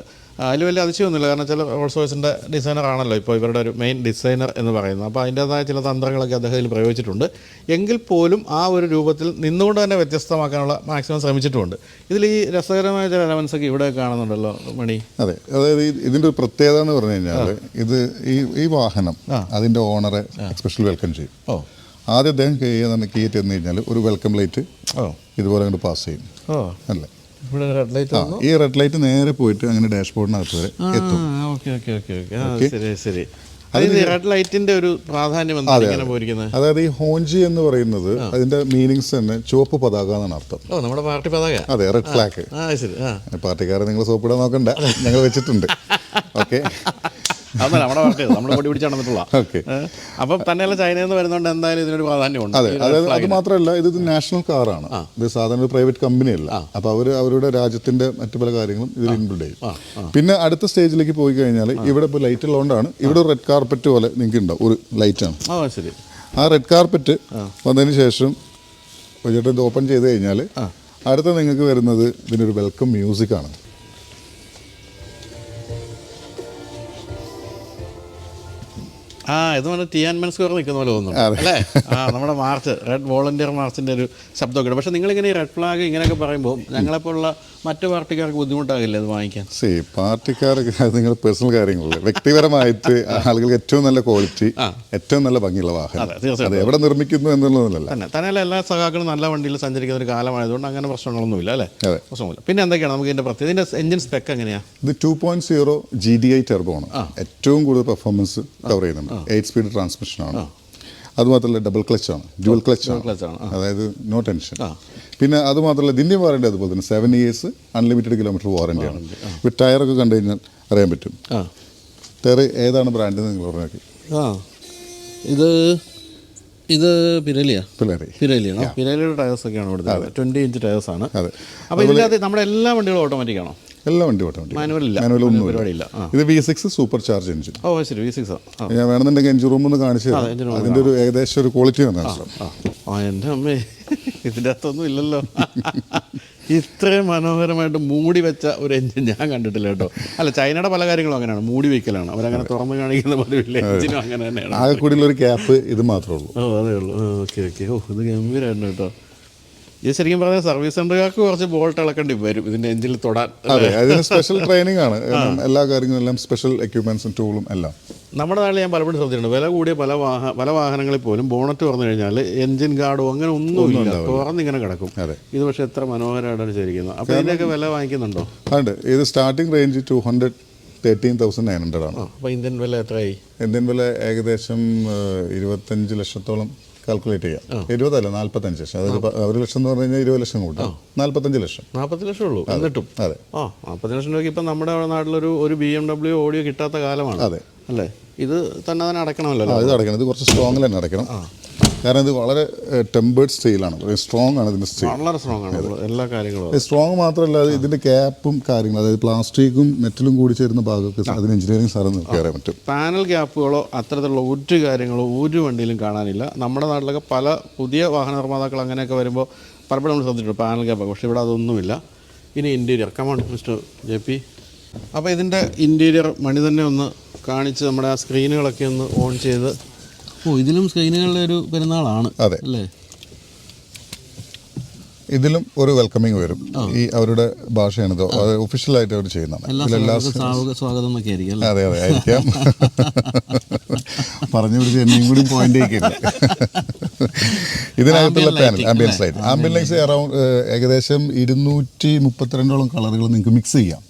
അതിൽ വലിയ അതിശയമൊന്നുമില്ല. കാരണം ചില റോൾസ് റോയ്സിൻ്റെ ഡിസൈനറാണല്ലോ ഇപ്പോൾ ഇവരുടെ ഒരു മെയിൻ ഡിസൈനർ എന്ന് പറയുന്നത്. അപ്പോൾ അതിൻ്റേതായ ചില തന്ത്രങ്ങളൊക്കെ അദ്ദേഹം ഇതിൽ പ്രയോഗിച്ചിട്ടുണ്ട്. എങ്കിൽ പോലും ആ ഒരു രൂപത്തിൽ നിന്നുകൊണ്ട് തന്നെ വ്യത്യസ്തമാക്കാനുള്ള മാക്സിമം ശ്രമിച്ചിട്ടുമുണ്ട്. ഇതിൽ ഈ രസകരമായ ചില എലമെൻസൊക്കെ ഇവിടെ കാണുന്നുണ്ടല്ലോ മണി. അതെ, അതായത് ഇതിൻ്റെ ഒരു പ്രത്യേകത എന്ന് പറഞ്ഞു കഴിഞ്ഞാൽ ഇത് ഈ വാഹനം അതിൻ്റെ ഓണറെ സ്പെഷ്യൽ വെൽക്കം ചെയ്യും. ആദ്യം അദ്ദേഹം കീറ്റ് എന്ന് കഴിഞ്ഞാൽ ഒരു വെൽക്കം ലൈറ്റ് ഇതുപോലെ അങ്ങോട്ട് പാസ് ചെയ്യും. അല്ലേ, ഈ റെഡ് ലൈറ്റ് നേരെ പോയിട്ട് അങ്ങനെ ഡാഷ്ബോർഡിനകത്ത് വരെ എത്തും. റെഡ് ലൈറ്റിന്റെ ഒരു പ്രാധാന്യം അതായത് ഈ ഹോഞ്ചി എന്ന് പറയുന്നത് അതിന്റെ മീനിങ്സ് തന്നെ ചുവപ്പ് പതാക എന്നാണ് അർത്ഥം. നമ്മുടെ പാർട്ടി പതാക. അതെ, റെഡ് ഫ്ലാഗ്. പാർട്ടിക്കാരെ നിങ്ങൾ സോപ്പിടാൻ നോക്കണ്ട, ഞങ്ങൾ വെച്ചിട്ടുണ്ട്. ഓക്കെ, അതല്ല നമ്മുടെ പാർട്ടി, നമ്മൾ പൊടി പിടിച്ച് നടന്നിട്ടുള്ള. അപ്പം തന്നെയല്ല ചൈനയിൽ നിന്ന് വരുന്നതുകൊണ്ട് എന്തായാലും ഇതിനൊരു പ്രാധാന്യമുണ്ട്. അതെ, അതായത് അത് മാത്രമല്ല ഇത് നാഷണൽ കാറാണ്. ഇത് സാധാരണ ഒരു പ്രൈവറ്റ് കമ്പനിയല്ല. അപ്പോൾ അവരുടെ രാജ്യത്തിന്റെ മറ്റു പല കാര്യങ്ങളും ഇതിൽ ഇൻക്ലൂഡ് ചെയ്യും. പിന്നെ അടുത്ത സ്റ്റേജിലേക്ക് പോയി കഴിഞ്ഞാൽ ഇവിടെ ഇപ്പോൾ ലൈറ്റ് ഉള്ളതുകൊണ്ടാണ് ഇവിടെ റെഡ് കാർപ്പറ്റ് പോലെ നിങ്ങൾക്ക് ഉണ്ടാവും. ഒരു ലൈറ്റാണ്. ആ റെഡ് കാർപ്പറ്റ് വന്നതിന് ശേഷം ചേട്ടൻ ഇത് ഓപ്പൺ ചെയ്ത് കഴിഞ്ഞാൽ അടുത്ത നിങ്ങൾക്ക് വരുന്നത് ഇതിനൊരു വെൽക്കം മ്യൂസിക്കാണ്. ഇത് നമ്മുടെ ടിയാൻമെൻ സ്ക്വയർ നിൽക്കുന്ന പോലെ തോന്നുന്നു അല്ലേ? നമ്മുടെ മാർച്ച്, റെഡ് വോളണ്ടിയർ മാർച്ചിൻ്റെ ഒരു ശബ്ദമൊക്കെ. പക്ഷേ നിങ്ങളിങ്ങനെ ഈ റെഡ് ഫ്ലാഗ് ഇങ്ങനെയൊക്കെ പറയുമ്പോൾ ഞങ്ങളെപ്പോലുള്ള മറ്റു പാർട്ടിക്കാർക്ക് ബുദ്ധിമുട്ടാകില്ലേ അത് വാങ്ങിക്കാൻ? പാർട്ടിക്കാർക്ക് നിങ്ങൾ പേഴ്സണൽ കാര്യങ്ങളിൽ വ്യക്തിപരമായിട്ട് ആളുകൾക്ക് ഏറ്റവും നല്ല ക്വാളിറ്റി, ഏറ്റവും നല്ല ഭംഗിയുള്ള വാഹനം അത് എവിടെ നിർമ്മിക്കുന്നു എന്നുള്ളതല്ല. തന്നെയല്ല, എല്ലാ സഖാക്കളും നല്ല വണ്ടിയിൽ സഞ്ചരിക്കുന്ന ഒരു കാലമായതുകൊണ്ട് അങ്ങനെ പ്രശ്നങ്ങളൊന്നുമില്ല അല്ലേ? പ്രശ്നമില്ല. പിന്നെ എന്തൊക്കെയാണ് നമുക്ക് ഇതിൻ്റെ പ്രത്യേകത? ഇതിൻ്റെ എഞ്ചിൻ സ്പെക്ക് എങ്ങനെയാണ്? ഇത് 2.0 GDI ടെർബോ ആണ്. ഏറ്റവും കൂടുതൽ പെർഫോമൻസ് കവർ ചെയ്യുന്നുണ്ട്. 8 സ്പീഡ് ട്രാൻസ്മിഷനാണ്. അതുമാത്രമല്ല ഡബിൾ ക്ലച്ചാണ്, ഡ്യുവൽ ക്ലച്ചാണ്, അതായത് നോ ടെൻഷൻ. പിന്നെ അതുമാത്രമല്ല ഇതിൻ്റെ വാറണ്ടി അതുപോലെ തന്നെ 7 years അൺലിമിറ്റഡ് കിലോമീറ്റർ വാറണ്ടിയാണ്. ഇപ്പോൾ ടയറൊക്കെ കണ്ടു കഴിഞ്ഞാൽ അറിയാൻ പറ്റും. ടയർ ഏതാണ് ബ്രാൻഡ് നിങ്ങൾ പറഞ്ഞാൽ? ഇത് പിരലിയാണ്. പിരലിയുടെ ടയേഴ്സ് ഒക്കെയാണ് കൊടുത്തത്. 20 inch ടയേഴ്സാണ്. അപ്പോൾ ഇതിനകത്ത് നമ്മുടെ എല്ലാ വണ്ടികളും ഓട്ടോമാറ്റിക് ആണോ? എല്ലാ വണ്ടി ഓട്ടോമാറ്റിക്, മാനുവലൊന്നും പരിപാടിയില്ല. ഇത് V6 സൂപ്പർ ചാർജ് എഞ്ചിൻ. ഓ ശരി, V6. ഞാൻ വേണമെന്നുണ്ടെങ്കിൽ എഞ്ചിൻ റൂം ഒന്ന് കാണിച്ചു തരാം. അതിൻ്റെ ഒരു ഏകദേശം ഒരു ക്വാളിറ്റി മനസ്സിലാവും. എൻ്റെ അമ്മേ, ഇതിൻ്റെ അകത്തൊന്നും ഇല്ലല്ലോ. ഇത്രയും മനോഹരമായിട്ട് മൂടി വെച്ച ഒരു എഞ്ചിൻ ഞാൻ കണ്ടിട്ടില്ല കേട്ടോ. അല്ല, ചൈനയുടെ പല കാര്യങ്ങളും അങ്ങനെയാണ്, മൂടി വയ്ക്കലാണ്. അവരങ്ങനെ തുറന്ന് കാണിക്കുന്ന പതിവില്ല. എഞ്ചിനും അങ്ങനെ തന്നെയാണ്. ആകെ കൂടിയുള്ളൊരു ക്യാപ്പ് ഇത് മാത്രമേ ഉള്ളൂ. അതേ ഉള്ളൂ. ഓക്കെ. ഇത് ഗംഭീരമായിരുന്നു കേട്ടോ. ഇത് ശരിക്കും പറഞ്ഞാൽ സർവീസ് സെൻ്ററുകാർക്ക് കുറച്ച് ബോൾട്ട് ഇളക്കേണ്ടി വരും ഇതിൻ്റെ എഞ്ചിനിൽ തൊടാൻ. അതെ, അതിന് സ്പെഷ്യൽ ട്രെയിനിങ് ആണ്. എല്ലാ കാര്യങ്ങളും എല്ലാം സ്പെഷ്യൽ എക്യുപ്മെന്റ്സും ടൂളും എല്ലാം. നമ്മുടെ നാട്ടിൽ ഞാൻ പലപ്പോഴും ശ്രദ്ധിച്ചിട്ടുണ്ട്, വില കൂടിയ പല വാഹനങ്ങളിൽ പോലും ബോണറ്റ് തുറന്നു കഴിഞ്ഞാൽ എഞ്ചിൻ ഗാർഡോ അങ്ങനെ ഒന്നുമില്ല, തുറന്നിങ്ങനെ കിടക്കും. ഇത് പക്ഷേ എത്ര മനോഹരമായിട്ടാണ് ശരിക്കുന്നത്. അപ്പോൾ ഇതിൻ്റെയൊക്കെ വില വാങ്ങിക്കുന്നുണ്ടോ? ഉണ്ട്. ഇത് സ്റ്റാർട്ടിംഗ് റേഞ്ച് 213,900 ആണ്. അപ്പോൾ ഇന്ത്യൻ വില എത്രയായി? ഇന്ത്യൻ വില ഏകദേശം 25 ലക്ഷത്തോളം കാൽക്കുലേറ്റ് ചെയ്യാം. 20 അല്ല, 45 ലക്ഷം. അതായത് 1 ലക്ഷം എന്ന് പറഞ്ഞു കഴിഞ്ഞാൽ 20 ലക്ഷം കൂട്ടാം. 45 ലക്ഷം. 40 ലക്ഷം ഉള്ളൂ എന്നിട്ടും? അതെ. 40 ലക്ഷം രൂപയ്ക്ക് ഇപ്പം നമ്മുടെ നാട്ടിലൊരു BMW ഓഡിയോ കിട്ടാത്ത കാലമാണ്. അതെ അല്ലേ? ഇത് തന്നെ അടക്കണമല്ലോ. ഇത് അടക്കണം. ഇത് കുറച്ച് സ്ട്രോങ്ങിൽ തന്നെ അടക്കണം. കാരണം ഇത് വളരെ ടെമ്പേർഡ് സ്റ്റീലാണ്, സ്ട്രോങ് ആണ്. ഇതിൻ്റെ സ്റ്റീൽ വളരെ സ്ട്രോങ് ആണ്. എല്ലാ കാര്യങ്ങളും സ്ട്രോങ് മാത്രമല്ല, ഇതിൻ്റെ ക്യാപ്പും കാര്യങ്ങളും, അതായത് പ്ലാസ്റ്റിക്കും മെറ്റലും കൂടി ചേരുന്ന ഭാഗമൊക്കെ അതിന് എഞ്ചിനീയറിംഗ് സാറ് നോക്കി അറിയാൻ പറ്റും. പാനൽ ഗ്യാപ്പുകളോ അത്തരത്തിലുള്ള ഒരു കാര്യങ്ങളോ ഒരു വണ്ടിയിലും കാണാനില്ല. നമ്മുടെ നാട്ടിലൊക്കെ പല പുതിയ വാഹന നിർമ്മാതാക്കൾ അങ്ങനെയൊക്കെ വരുമ്പോൾ പലപ്പോഴും നമ്മൾ ശ്രദ്ധിച്ചിട്ടുണ്ട് പാനൽ ഗ്യാപ്പൊക്കെ. പക്ഷേ ഇവിടെ അതൊന്നുമില്ല. ഇനി ഇൻറ്റീരിയർ, കമോൺ മിസ്റ്റർ JP. അപ്പോൾ ഇതിൻ്റെ ഇൻറ്റീരിയർ മണി തന്നെ ഒന്ന് കാണിച്ച് നമ്മുടെ ആ സ്ക്രീനുകളൊക്കെ ഒന്ന് ഓൺ ചെയ്ത്. ഇതിലും സ്ക്രീനുകളുടെ ഒരു പെരുന്നാളാണ്. അതെ അല്ലേ? ഇതിലും ഒരു വെൽക്കമിങ് വരും. ഈ അവരുടെ ഭാഷയാണ് ഇത്, അത് ഒഫീഷ്യലായിട്ട് അവർ ചെയ്യുന്നതാണ്. സ്വാഗതം എന്നൊക്കെ ആയിരിക്കും. അതെ ആയിരിക്കാം. പറഞ്ഞു പിടിച്ച് എന്നെയും കൂടി പോയിന്റ് ആക്കിയില്ല. ഇതിനകത്തുള്ള panel ambience light, ambient lights around ഏകദേശം 232ഓളം കളറുകൾ നിങ്ങൾക്ക് മിക്സ് ചെയ്യാം.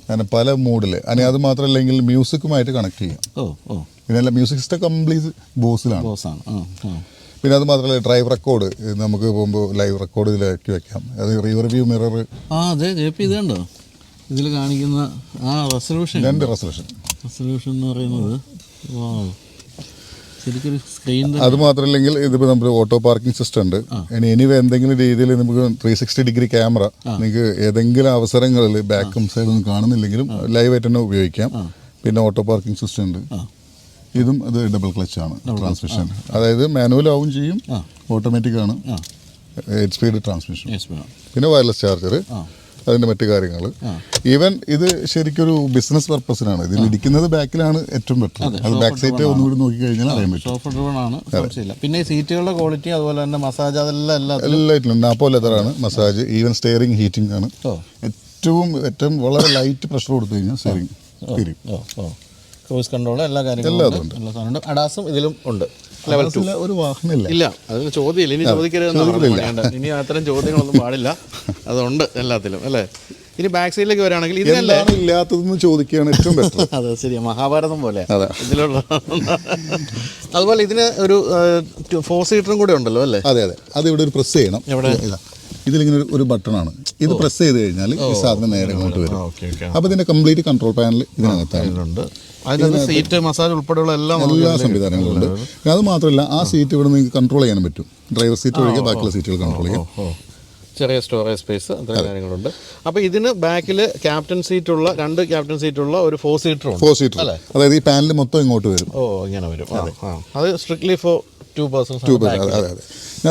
കാരണം പല മൂഡിൽ. അല്ലെങ്കിൽ അത് മാത്രമല്ലെങ്കിൽ മ്യൂസിക്കുമായിട്ട് കണക്ട് ചെയ്യാം. പിന്നെ മ്യൂസിക് സിസ്റ്റം കംപ്ലീറ്റ് ബോസിലാണ്. പിന്നെ അത് മാത്രമല്ല ഡ്രൈവ് റെക്കോർഡ് നമുക്ക് പോകുമ്പോൾ ലൈവ് റെക്കോർഡ് ഇതിലാക്കി വെക്കാം. അത് റിയർ വ്യൂ മിറർ. അതെ JP, ഇത് കണ്ടോ ഇതിൽ കാണിക്കുന്ന റെസൊല്യൂഷൻ. 2 റെസൊല്യൂഷൻ എന്ന് പറയുന്നത് ശരിക്കൊരു സ്ക്രീൻ. അത് മാത്രമല്ലെങ്കിൽ ഇതിപ്പോൾ നമുക്ക് ഓട്ടോ പാർക്കിംഗ് സിസ്റ്റം ഉണ്ട്. ഇനി എനിവേ എന്തെങ്കിലും രീതിയിൽ നമുക്ക് 360 ഡിഗ്രി ക്യാമറ നിങ്ങൾക്ക് ഏതെങ്കിലും അവസരങ്ങളിൽ ബാക്കും സൈഡൊന്നും കാണുന്നില്ലെങ്കിലും ലൈവായിട്ട് തന്നെ ഉപയോഗിക്കാം. പിന്നെ ഓട്ടോ പാർക്കിംഗ് സിസ്റ്റം ഉണ്ട്. ഇതും അത് ഡബിൾ ക്ലച്ച് ആണ് ട്രാൻസ്മിഷൻ. അതായത് മാനുവൽ ആവും ചെയ്യും, ഓട്ടോമാറ്റിക് ആണ്, 8 സ്പീഡ് ട്രാൻസ്മിഷൻ. പിന്നെ വയർലെസ് ചാർജർ, അതിൻ്റെ മറ്റു കാര്യങ്ങൾ. ഈവൻ ഇത് ശരിക്കൊരു ബിസിനസ് പർപ്പസിനാണ്. ഇതിൽ ഇരിക്കുന്നത് ബാക്കിലാണ് ഏറ്റവും ബെറ്റർ. അത് ബാക്ക് സൈറ്റ് ഒന്നുകൂടി നോക്കി കഴിഞ്ഞാൽ അറിയാൻ പറ്റും. പിന്നെ സീറ്റുകളുടെ ക്വാളിറ്റി അതുപോലെ തന്നെ മസാജ് അതെല്ലാം എല്ലാറ്റിലും നാപ്പോ ലെതറാണ് മസാജ്. ഈവൻ സ്റ്റിയറിംഗ് ഹീറ്റിംഗ് ആണ്. ഏറ്റവും വളരെ ലൈറ്റ് പ്രഷർ കൊടുത്തു കഴിഞ്ഞാൽ സ്റ്റിയറിംഗ് തിരിയും. ക്രൂസ് കൺട്രോൾ എല്ലാ കാര്യങ്ങളും അഡാസും ഇതിലും ഉണ്ട്. ലെവൽ 2 ഒരു വാഹനമില്ല. ഇല്ല, അതിന് ചോദ്യമില്ല. ഇനി ചോദിക്കരുതെന്ന്. ഇനി അത്തരം ചോദ്യങ്ങളൊന്നും പാടില്ല. അതുണ്ട് എല്ലാത്തിലും അല്ലേ? ഇനി ബാക്ക് സൈഡിലേക്ക് വരികയാണെങ്കിൽ ഇതിനെല്ലാം ഇല്ലാത്തതെന്ന് ചോദിക്കുകയാണ് ഏറ്റവും ബെറ്റർ. അതെ ശരിയാ, മഹാഭാരതം പോലെ ഇതിലുള്ള. അതുപോലെ ഇതിന് ഒരു 4 സീറ്ററും കൂടെ ഉണ്ടല്ലോ അല്ലേ? അതെ. അത് ഇവിടെ ഒരു പ്രസ് ചെയ്യണം. എവിടെ? ഇതിലിങ്ങനെ ഒരു ബട്ടണാണ്. ഇത് പ്രസ് ചെയ്ത് കഴിഞ്ഞാൽ ഈ സാധനം നേരെ ഇങ്ങോട്ട് വരും. അപ്പോൾ ഇതിന്റെ കംപ്ലീറ്റ് കൺട്രോൾ പാനൽ ഇതിനകത്താണ്. സീറ്റ് മസാജ് ഉൾപ്പെടെയുള്ള എല്ലാ സംവിധാനങ്ങളും ഉണ്ട്. അത് മാത്രമല്ല, ആ സീറ്റ് ഇവിടെ നിങ്ങൾക്ക് കൺട്രോൾ ചെയ്യാൻ പറ്റും. ഡ്രൈവർ സീറ്റ് ഒഴികെ ബാക്കിയുള്ള സീറ്റുകൾ കൺട്രോൾ ചെയ്യാം. ചെറിയ സ്റ്റോറേജ് സ്പേസ് അത്രയും കാര്യങ്ങളുണ്ട്. അപ്പോൾ ഇതിന് ബാക്കിൽ ക്യാപ്റ്റൻ സീറ്റുള്ള 2 ക്യാപ്റ്റൻ സീറ്റുള്ള ഒരു 4 സീറ്റർ അല്ലേ? അതായത് ഈ പാനൽ മൊത്തം ഇങ്ങോട്ട് വരും. ഇങ്ങനെ വരും. അത് സ്ട്രിക്ട്ലി ഫോർ 2 persons. അതെ.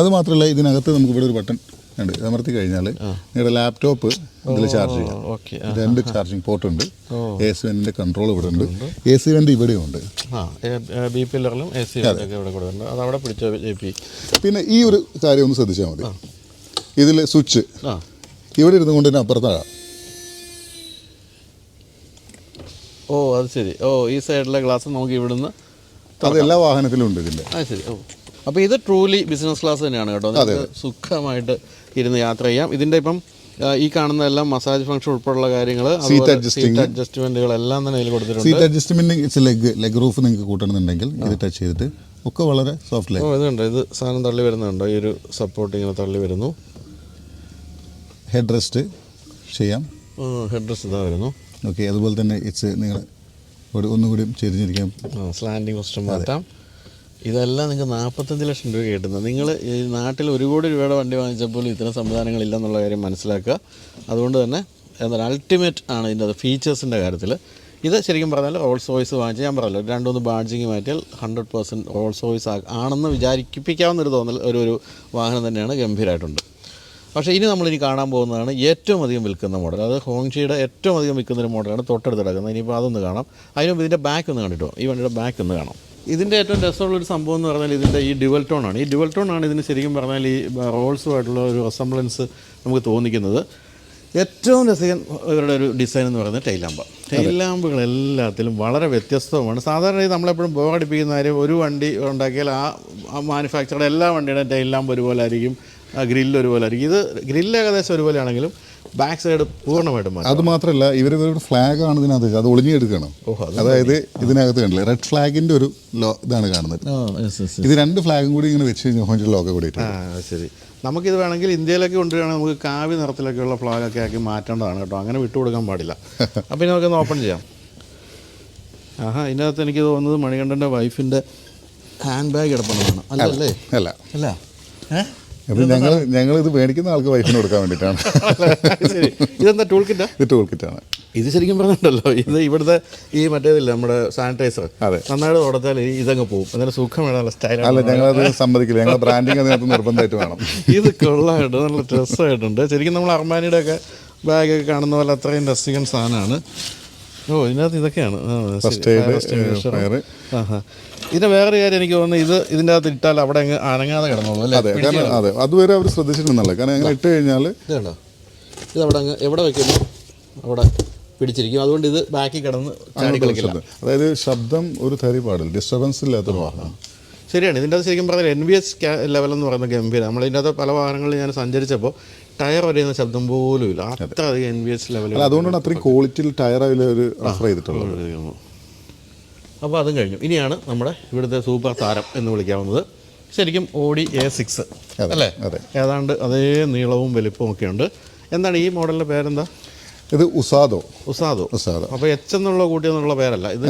അത് മാത്രമല്ല, ഇതിനകത്ത് നമുക്ക് ഇവിടെ ഒരു ബട്ടൺ ഉണ്ട്. അമർത്തി കഴിഞ്ഞാൽ നിങ്ങളുടെ ലാപ്ടോപ്പ് ഇതിൽ ചാർജ് ചെയ്യാം. 2 ചാർജിങ് പോർട്ട് ഉണ്ട്. AC വെന്റിന്റെ കൺട്രോൾ ഇവിടെ ഉണ്ട്. AC വെന്റ് ഇവിടെയും ഉണ്ട്. ബി പില്ലറിലും AC വെന്റൊക്കെ ഇവിടെ കൂടെ ഉണ്ട്. അത് അവിടെ പിടിച്ചോ JP. പിന്നെ ഈ ഒരു കാര്യം ഒന്ന് ശ്രദ്ധിച്ചാൽ മതി. ഇതിൽ സ്വിച്ച് ഇവിടെ ഇരുന്നു കൊണ്ട് തന്നെ അപ്പുറത്താണ്. അത് ശരി. ഈ സൈഡിലെ ഗ്ലാസ് നമുക്ക് ഇവിടുന്ന്. അത് എല്ലാ വാഹനത്തിലും ഉണ്ട് ഇതിൻ്റെ. ശരി. അപ്പോൾ ഇത് ട്രൂലി ബിസിനസ് ക്ലാസ് തന്നെയാണ് കേട്ടോ. സുഖമായിട്ട് ഇരുന്ന് യാത്ര ചെയ്യാം. ഇതിൻ്റെ ഇപ്പം ഈ കാണുന്നതെല്ലാം മസാജ് ഫംഗ്ഷൻ ഉൾപ്പെടെയുള്ള കാര്യങ്ങൾ, സീറ്റ് അഡ്ജസ്റ്റ്മെന്റുകൾ എല്ലാം തന്നെ ഇതിൽ കൊടുത്തിട്ടുണ്ട്. സീറ്റ് അഡ്ജസ്റ്റ്മെന്റ് ലെഗ് റൂഫ് നിങ്ങൾക്ക് കൂട്ടണമെന്നുണ്ടെങ്കിൽ ഇത് ടച്ച് ചെയ്തിട്ട് ഒക്കെ വളരെ സോഫ്റ്റ് ലൈൻ. ഇതുണ്ട്, ഇത് സാധനം തള്ളി വരുന്നുണ്ടോ, ഈ ഒരു സപ്പോർട്ട് ഇങ്ങനെ തള്ളി വരുന്നു. ഹെഡ് റെസ്റ്റ് ചെയ്യാം. ഹെഡ് റെസ്റ്റ് ഇതാ വരുന്നു. ഓക്കെ, അതുപോലെ തന്നെ നിങ്ങൾ ഒന്നുകൂടി ചെരിഞ്ഞിരിക്കാം. സ്ലാൻഡിങ് സിസ്റ്റം മാറ്റാം. ഇതെല്ലാം നിങ്ങൾക്ക് 45 ലക്ഷം രൂപ കിട്ടുന്നത്. നിങ്ങൾ ഈ നാട്ടിൽ 1 കോടി രൂപയുടെ വണ്ടി വാങ്ങിച്ചപ്പോൾ ഇത്തരം സംവിധാനങ്ങളില്ലെന്നുള്ള കാര്യം മനസ്സിലാക്കുക. അതുകൊണ്ട് തന്നെ എന്താണ് അൾട്ടിമേറ്റ് ആണ് ഇതിൻ്റെ അത് ഫീച്ചേഴ്സിൻ്റെ കാര്യത്തിൽ. ഇത് ശരിക്കും പറഞ്ഞാൽ റോൾസ് റോയ്സ് വാങ്ങിച്ച് ഞാൻ പറഞ്ഞല്ലോ 2-3 ബാഡ്ജിങ് മാറ്റിയാൽ 100% റോൾസ് റോയ്സ് ആണെന്ന് വിചാരിപ്പിക്കാവുന്നൊരു തോന്നൽ ഒരു വാഹനം തന്നെയാണ്, ഗംഭീരമായിട്ടുണ്ട്. പക്ഷേ ഇനി നമ്മളിനി കാണാൻ പോകുന്നതാണ് ഏറ്റവും അധികം വിൽക്കുന്ന മോഡൽ. അത് ഹോങ്ഷിയുടെ ഏറ്റവും അധികം വിൽക്കുന്നൊരു മോഡലാണ് തൊട്ടടുത്ത് കിടക്കുന്നത്. ഇനിയിപ്പോൾ അതൊന്ന് കാണാം. അതിനുമുമ്പ് ഇതിൻ്റെ ബാക്ക് ഒന്ന് കണ്ടിട്ടോ, ഈ വണ്ടിയുടെ ബാക്ക് ഒന്ന് കാണാം. ഇതിൻ്റെ ഏറ്റവും രസമുള്ളൊരു സംഭവം എന്ന് പറഞ്ഞാൽ ഇതിൻ്റെ ഈ ഡ്യുവൽ ടോൺ ആണ്. ഈ ഡ്യുവൽ ടോൺ ആണ് ഇതിന് ശരിക്കും പറഞ്ഞാൽ ഈ റോൾസുമായിട്ടുള്ള ഒരു റെസംബ്ലൻസ് നമുക്ക് തോന്നിക്കുന്നത്. ഏറ്റവും രസകരം ഇവരുടെ ഒരു ഡിസൈൻ എന്ന് പറയുന്നത് ടൈൽ ലാമ്പ്. ടൈൽ ലാമ്പുകളെല്ലാത്തിലും വളരെ വ്യത്യസ്തവുമാണ്. സാധാരണ നമ്മളെപ്പോഴും ബോറടിപ്പിക്കുന്ന കാര്യം, ഒരു വണ്ടി ഉണ്ടാക്കിയാൽ ആ മാനുഫാക്ചറുടെ എല്ലാ വണ്ടിയുടെയും ടൈൽ ലാമ്പ് ഒരുപോലെ ആയിരിക്കും, ഗ്രില്ല് ഒരുപോലെ ആയിരിക്കും. ഇത് ഗ്രില്ല് ഏകദേശം ഒരുപോലെയാണെങ്കിലും ബാക്ക് സൈഡ് പൂർണ്ണമായിട്ടും മാറും. അത് മാത്രമല്ല ഇവരുടെ ഫ്ലാഗ് ആണ് ഇതിനകത്ത്, അത് ഒളിഞ്ഞെടുക്കണം. അതായത് ഇതിനകത്ത് കണ്ടില്ല, റെഡ് ഫ്ലാഗിന്റെ ഒരു ഇതാണ് കാണുന്നത്. ഇത് 2 ഫ്ലാഗും കൂടി ഇങ്ങനെ വെച്ച് കഴിഞ്ഞാൽ ലോഗോ കൂടി. ശരി, നമുക്കിത് വേണമെങ്കിൽ ഇന്ത്യയിലൊക്കെ കൊണ്ടുവരികയാണെങ്കിൽ നമുക്ക് കാവ്യ നിറത്തിലൊക്കെയുള്ള ഫ്ലാഗൊക്കെ ആക്കി മാറ്റേണ്ടതാണ് കേട്ടോ. അങ്ങനെ വിട്ടുകൊടുക്കാൻ പാടില്ല. അപ്പോൾ ഇനി നമുക്കൊന്ന് ഓപ്പൺ ചെയ്യാം. ഇതിനകത്ത് എനിക്ക് തോന്നുന്നത് മണികണ്ഠൻ്റെ വൈഫിൻ്റെ ഹാൻഡ് ബാഗ് കിടപ്പുള്ളതാണ്. അല്ലേ? അല്ല അല്ല, അത് ഞങ്ങൾ ഇത് മേടിക്കുന്ന ആൾക്ക് വൈഫിന് കൊടുക്കാൻ വേണ്ടിയിട്ടാണ്. ശരി, ഇതെന്താ ടൂൾ കിറ്റാ? ഇത് ടൂൾ കിറ്റാണ്. ഇത് ശരിക്കും പറഞ്ഞിട്ടുണ്ടല്ലോ, ഇത് ഇവിടുത്തെ ഈ മറ്റേതില്ല നമ്മുടെ സാനിറ്റൈസർ, അതെ, നന്നായിട്ട് തുടച്ചാൽ ഇതങ്ങ് പോകും. അതിന് സുഖം വേണം, നല്ല സ്റ്റൈൽ. അല്ല, ഞങ്ങളത് സമ്മതിക്കില്ല. ഞങ്ങൾ ബ്രാൻഡിങ് അതിനകത്ത് നിർബന്ധമായിട്ട് വേണം. ഇത് കൊള്ളായിട്ട് നല്ല ഡ്രസ്സായിട്ടുണ്ട്. ശരിക്കും നമ്മൾ അർമാനിയുടെ ഒക്കെ ബാഗൊക്കെ കാണുന്ന പോലെ അത്രയും രസികൻ സാധനമാണ്. ഇതിനകത്ത് ഇതൊക്കെയാണ് ഇതിൻ്റെ വേറൊരു കാര്യം എനിക്ക് തോന്നുന്നത്, ഇതിൻ്റെ അകത്ത് ഇട്ടാൽ അവിടെ അങ്ങ് അനങ്ങാതെ കിടന്നോളൂ അല്ലേ? അതെ, കാരണം അതെ, അതുവരെ അവർ ശ്രദ്ധിച്ചിട്ടുണ്ടല്ലോ. കാരണം അങ്ങനെ ഇട്ട് കഴിഞ്ഞാൽ ഇതുണ്ടോ, ഇത് അവിടെ അങ്ങ് എവിടെ വെക്കുന്നു അവിടെ പിടിച്ചിരിക്കും. അതുകൊണ്ട് ഇത് ബാക്കി കിടന്ന് ചാടി കളിക്കില്ല. അതായത് ശബ്ദം ഒരു തരി പാടില്ല, ഡിസ്റ്റർബൻസ് ഇല്ലാത്തൊരു വാഹനം. ശരിയാണ്. ഇതിൻ്റെ അത് ശരിക്കും പറഞ്ഞാൽ NVH ലെവൽ എന്ന് പറയുന്ന ഗംഭീരം. നമ്മളിതിൻ്റെ അകത്ത് പല വാഹനങ്ങളിൽ ഞാൻ സഞ്ചരിച്ചപ്പോൾ ടയർ വരെയുന്ന ശബ്ദം പോലും ഇല്ല, അത്ര അധികം NVH ലെവൽ. അതുകൊണ്ടാണ് അത്രയും ക്വാളിറ്റിയിൽ ടയർ അതിൽ ഒരു റഫർ ചെയ്തിട്ടുള്ളത്. അപ്പോൾ അതും കഴിഞ്ഞു. ഇനിയാണ് നമ്മുടെ ഇവിടുത്തെ സൂപ്പർ താരം എന്ന് വിളിക്കാവുന്നത് ശരിക്കും Audi A6 അല്ലേ? ഏതാണ്ട് അതേ നീളവും വലിപ്പവും ഒക്കെ ഉണ്ട്. എന്താണ് ഈ മോഡലിൻ്റെ പേരെന്താ? ഇത് ഉസാദോ. അപ്പോൾ എച്ച് എന്നുള്ള കൂട്ടിയെന്നുള്ള പേരല്ല ഇത്.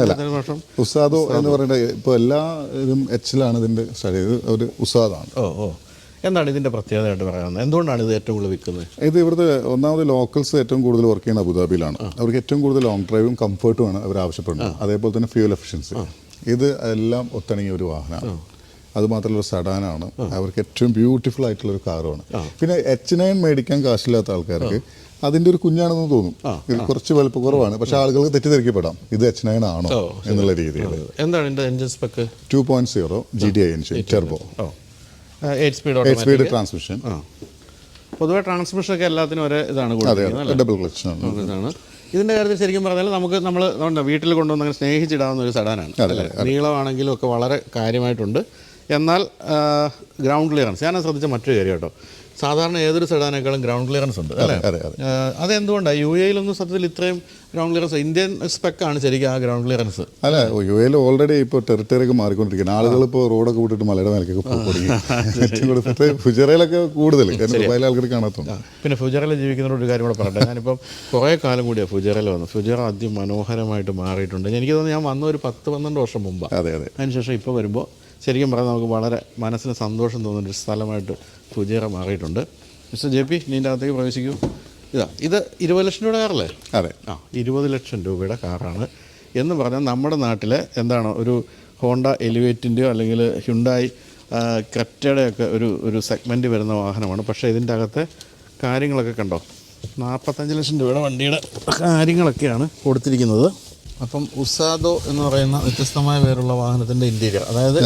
ഉസാദോ എന്ന് പറയുന്നത് ഇപ്പോൾ എല്ലാ ഇതും എച്ചിലാണ് ഇതിൻ്റെ സ്റ്റഡി. ഇത് ഒരു ഉസാദാണ്. എന്താണ് ഇതിൻ്റെ പ്രത്യേകതയായിട്ട് പറയുന്നത്? എന്തുകൊണ്ടാണ് ഇത് ഏറ്റവും കൂടുതൽ വിൽക്കുന്നത്? ഇത് ഇവിടുത്തെ ഒന്നാമത് ലോക്കൽസ് ഏറ്റവും കൂടുതൽ വർക്ക് ചെയ്യുന്ന അബുദാബിയിലാണ്. അവർക്ക് ഏറ്റവും കൂടുതൽ ലോങ് ഡ്രൈവും കംഫർട്ടുമാണ് അവർ ആവശ്യപ്പെടുന്നത്. അതേപോലെ തന്നെ ഫ്യൂൽ എഫിഷ്യൻസി, ഇത് എല്ലാം ഒത്തിണങ്ങിയ ഒരു വാഹനമാണ്. അതുമാത്രമല്ല ഒരു സഡാനാണ്. അവർക്ക് ഏറ്റവും ബ്യൂട്ടിഫുൾ ആയിട്ടുള്ളൊരു കാറുമാണ്. പിന്നെ H9 മേടിക്കാൻ കാശില്ലാത്ത ആൾക്കാർക്ക് അതിൻ്റെ ഒരു കുഞ്ഞാണെന്ന് തോന്നും. ഇത് കുറച്ച് വലുപ്പം കുറവാണ്, പക്ഷേ ആളുകൾക്ക് തെറ്റിദ്ധരിക്കപ്പെടാം ഇത് H9 ആണോ എന്നുള്ള രീതിയിൽ. എന്താണ് ഇതിൻ്റെ engine spec? 2.0 GDI engine, Turbo, 8 speed transmission. പൊതുവെ ട്രാൻസ്മിഷനൊക്കെ എല്ലാത്തിനും ഒരേ ഇതാണ് കൊടുക്കുന്നത്, ഡബിൾ ക്ലച്ച് ആണ്. ഇതിൻ്റെ കാര്യത്തിൽ ശരിക്കും പറഞ്ഞാൽ നമ്മൾ വീട്ടിൽ കൊണ്ടുവന്ന് അങ്ങനെ സ്നേഹിച്ചിടാവുന്ന ഒരു സഡാനാണ്. നീളമാണെങ്കിലും ഒക്കെ വളരെ കാര്യമായിട്ടുണ്ട്. എന്നാൽ ഗ്രൗണ്ട് ക്ലിയറൻസ് ഞാൻ ശ്രദ്ധിച്ച മറ്റൊരു കാര്യം കേട്ടോ, സാധാരണ ഏതൊരു സെഡാനേക്കാളും ഗ്രൗണ്ട് ക്ലിയറൻസ് ഉണ്ട് അല്ലേ? അതെന്തുകൊണ്ടാണ് UAE-ലൊന്നും സത്യത്തിൽ ഇത്രയും ഗ്രൗണ്ട് ക്ലിയറൻസ്? ഇന്ത്യൻ സ്പെക്കാണ് ശരിക്കും ആ ഗ്രൗണ്ട് ക്ലിയറൻസ്. അല്ല, UAE-ൽ ഓൾറെഡി ഇപ്പോൾ ടെറിട്ടറിയൊക്കെ മാറിക്കൊണ്ടിരിക്കുകയാണ്. ആളുകൾ ഇപ്പോൾ റോഡൊക്കെ വിട്ടിട്ട് മലയുടെ മേലേക്കൊക്കെ തുടങ്ങി. ഫുജറയിലൊക്കെ കൂടുതൽ ദുബായിലെ ആൾക്കാർ കാണാത്തുണ്ട്. പിന്നെ ഫുജറയിൽ ജീവിക്കുന്നവരോട് ഒരു കാര്യം കൂടെ പറയട്ടെ. ഞാനിപ്പം കുറേ കാലം കൂടിയാണ് ഫുജറയിൽ വന്നു. ഫുജറ അതിമനോഹരമായിട്ട് മാറിയിട്ടുണ്ട്. എനിക്ക് തോന്നുന്നു ഞാൻ വന്ന ഒരു 10-12 വർഷം മുമ്പ്. അതിനുശേഷം ഇപ്പോൾ വരുമ്പോൾ ശരിക്കും പറഞ്ഞാൽ നമുക്ക് വളരെ മനസ്സിന് സന്തോഷം തോന്നുന്നൊരു സ്ഥലമായിട്ട് ഫുജേറ മാറിയിട്ടുണ്ട്. മിസ്റ്റർ JP, ഇതിൻ്റെ അകത്തേക്ക് പ്രവേശിക്കൂ. ഇത് 20 ലക്ഷം രൂപയുടെ കാറല്ലേ? 20 ലക്ഷം രൂപയുടെ കാറാണ് എന്ന് പറഞ്ഞാൽ നമ്മുടെ നാട്ടിലെ എന്താണ് ഒരു ഹോണ്ട എലിവേറ്റിൻ്റെയോ അല്ലെങ്കിൽ ഹ്യുണ്ടായി ക്രെറ്റയുടെയൊക്കെ ഒരു സെഗ്മെൻറ്റ് വരുന്ന വാഹനമാണ്. പക്ഷേ ഇതിൻ്റെ അകത്തെ കാര്യങ്ങളൊക്കെ കണ്ടോ, 45 ലക്ഷം രൂപയുടെ വണ്ടിയുടെ കാര്യങ്ങളൊക്കെയാണ് കൊടുത്തിരിക്കുന്നത്. അപ്പം ഉസാദോ എന്ന് പറയുന്ന വ്യത്യസ്തമായ പേരുള്ള വാഹനത്തിൻ്റെ ഇൻറ്റീരിയർ, അതായത്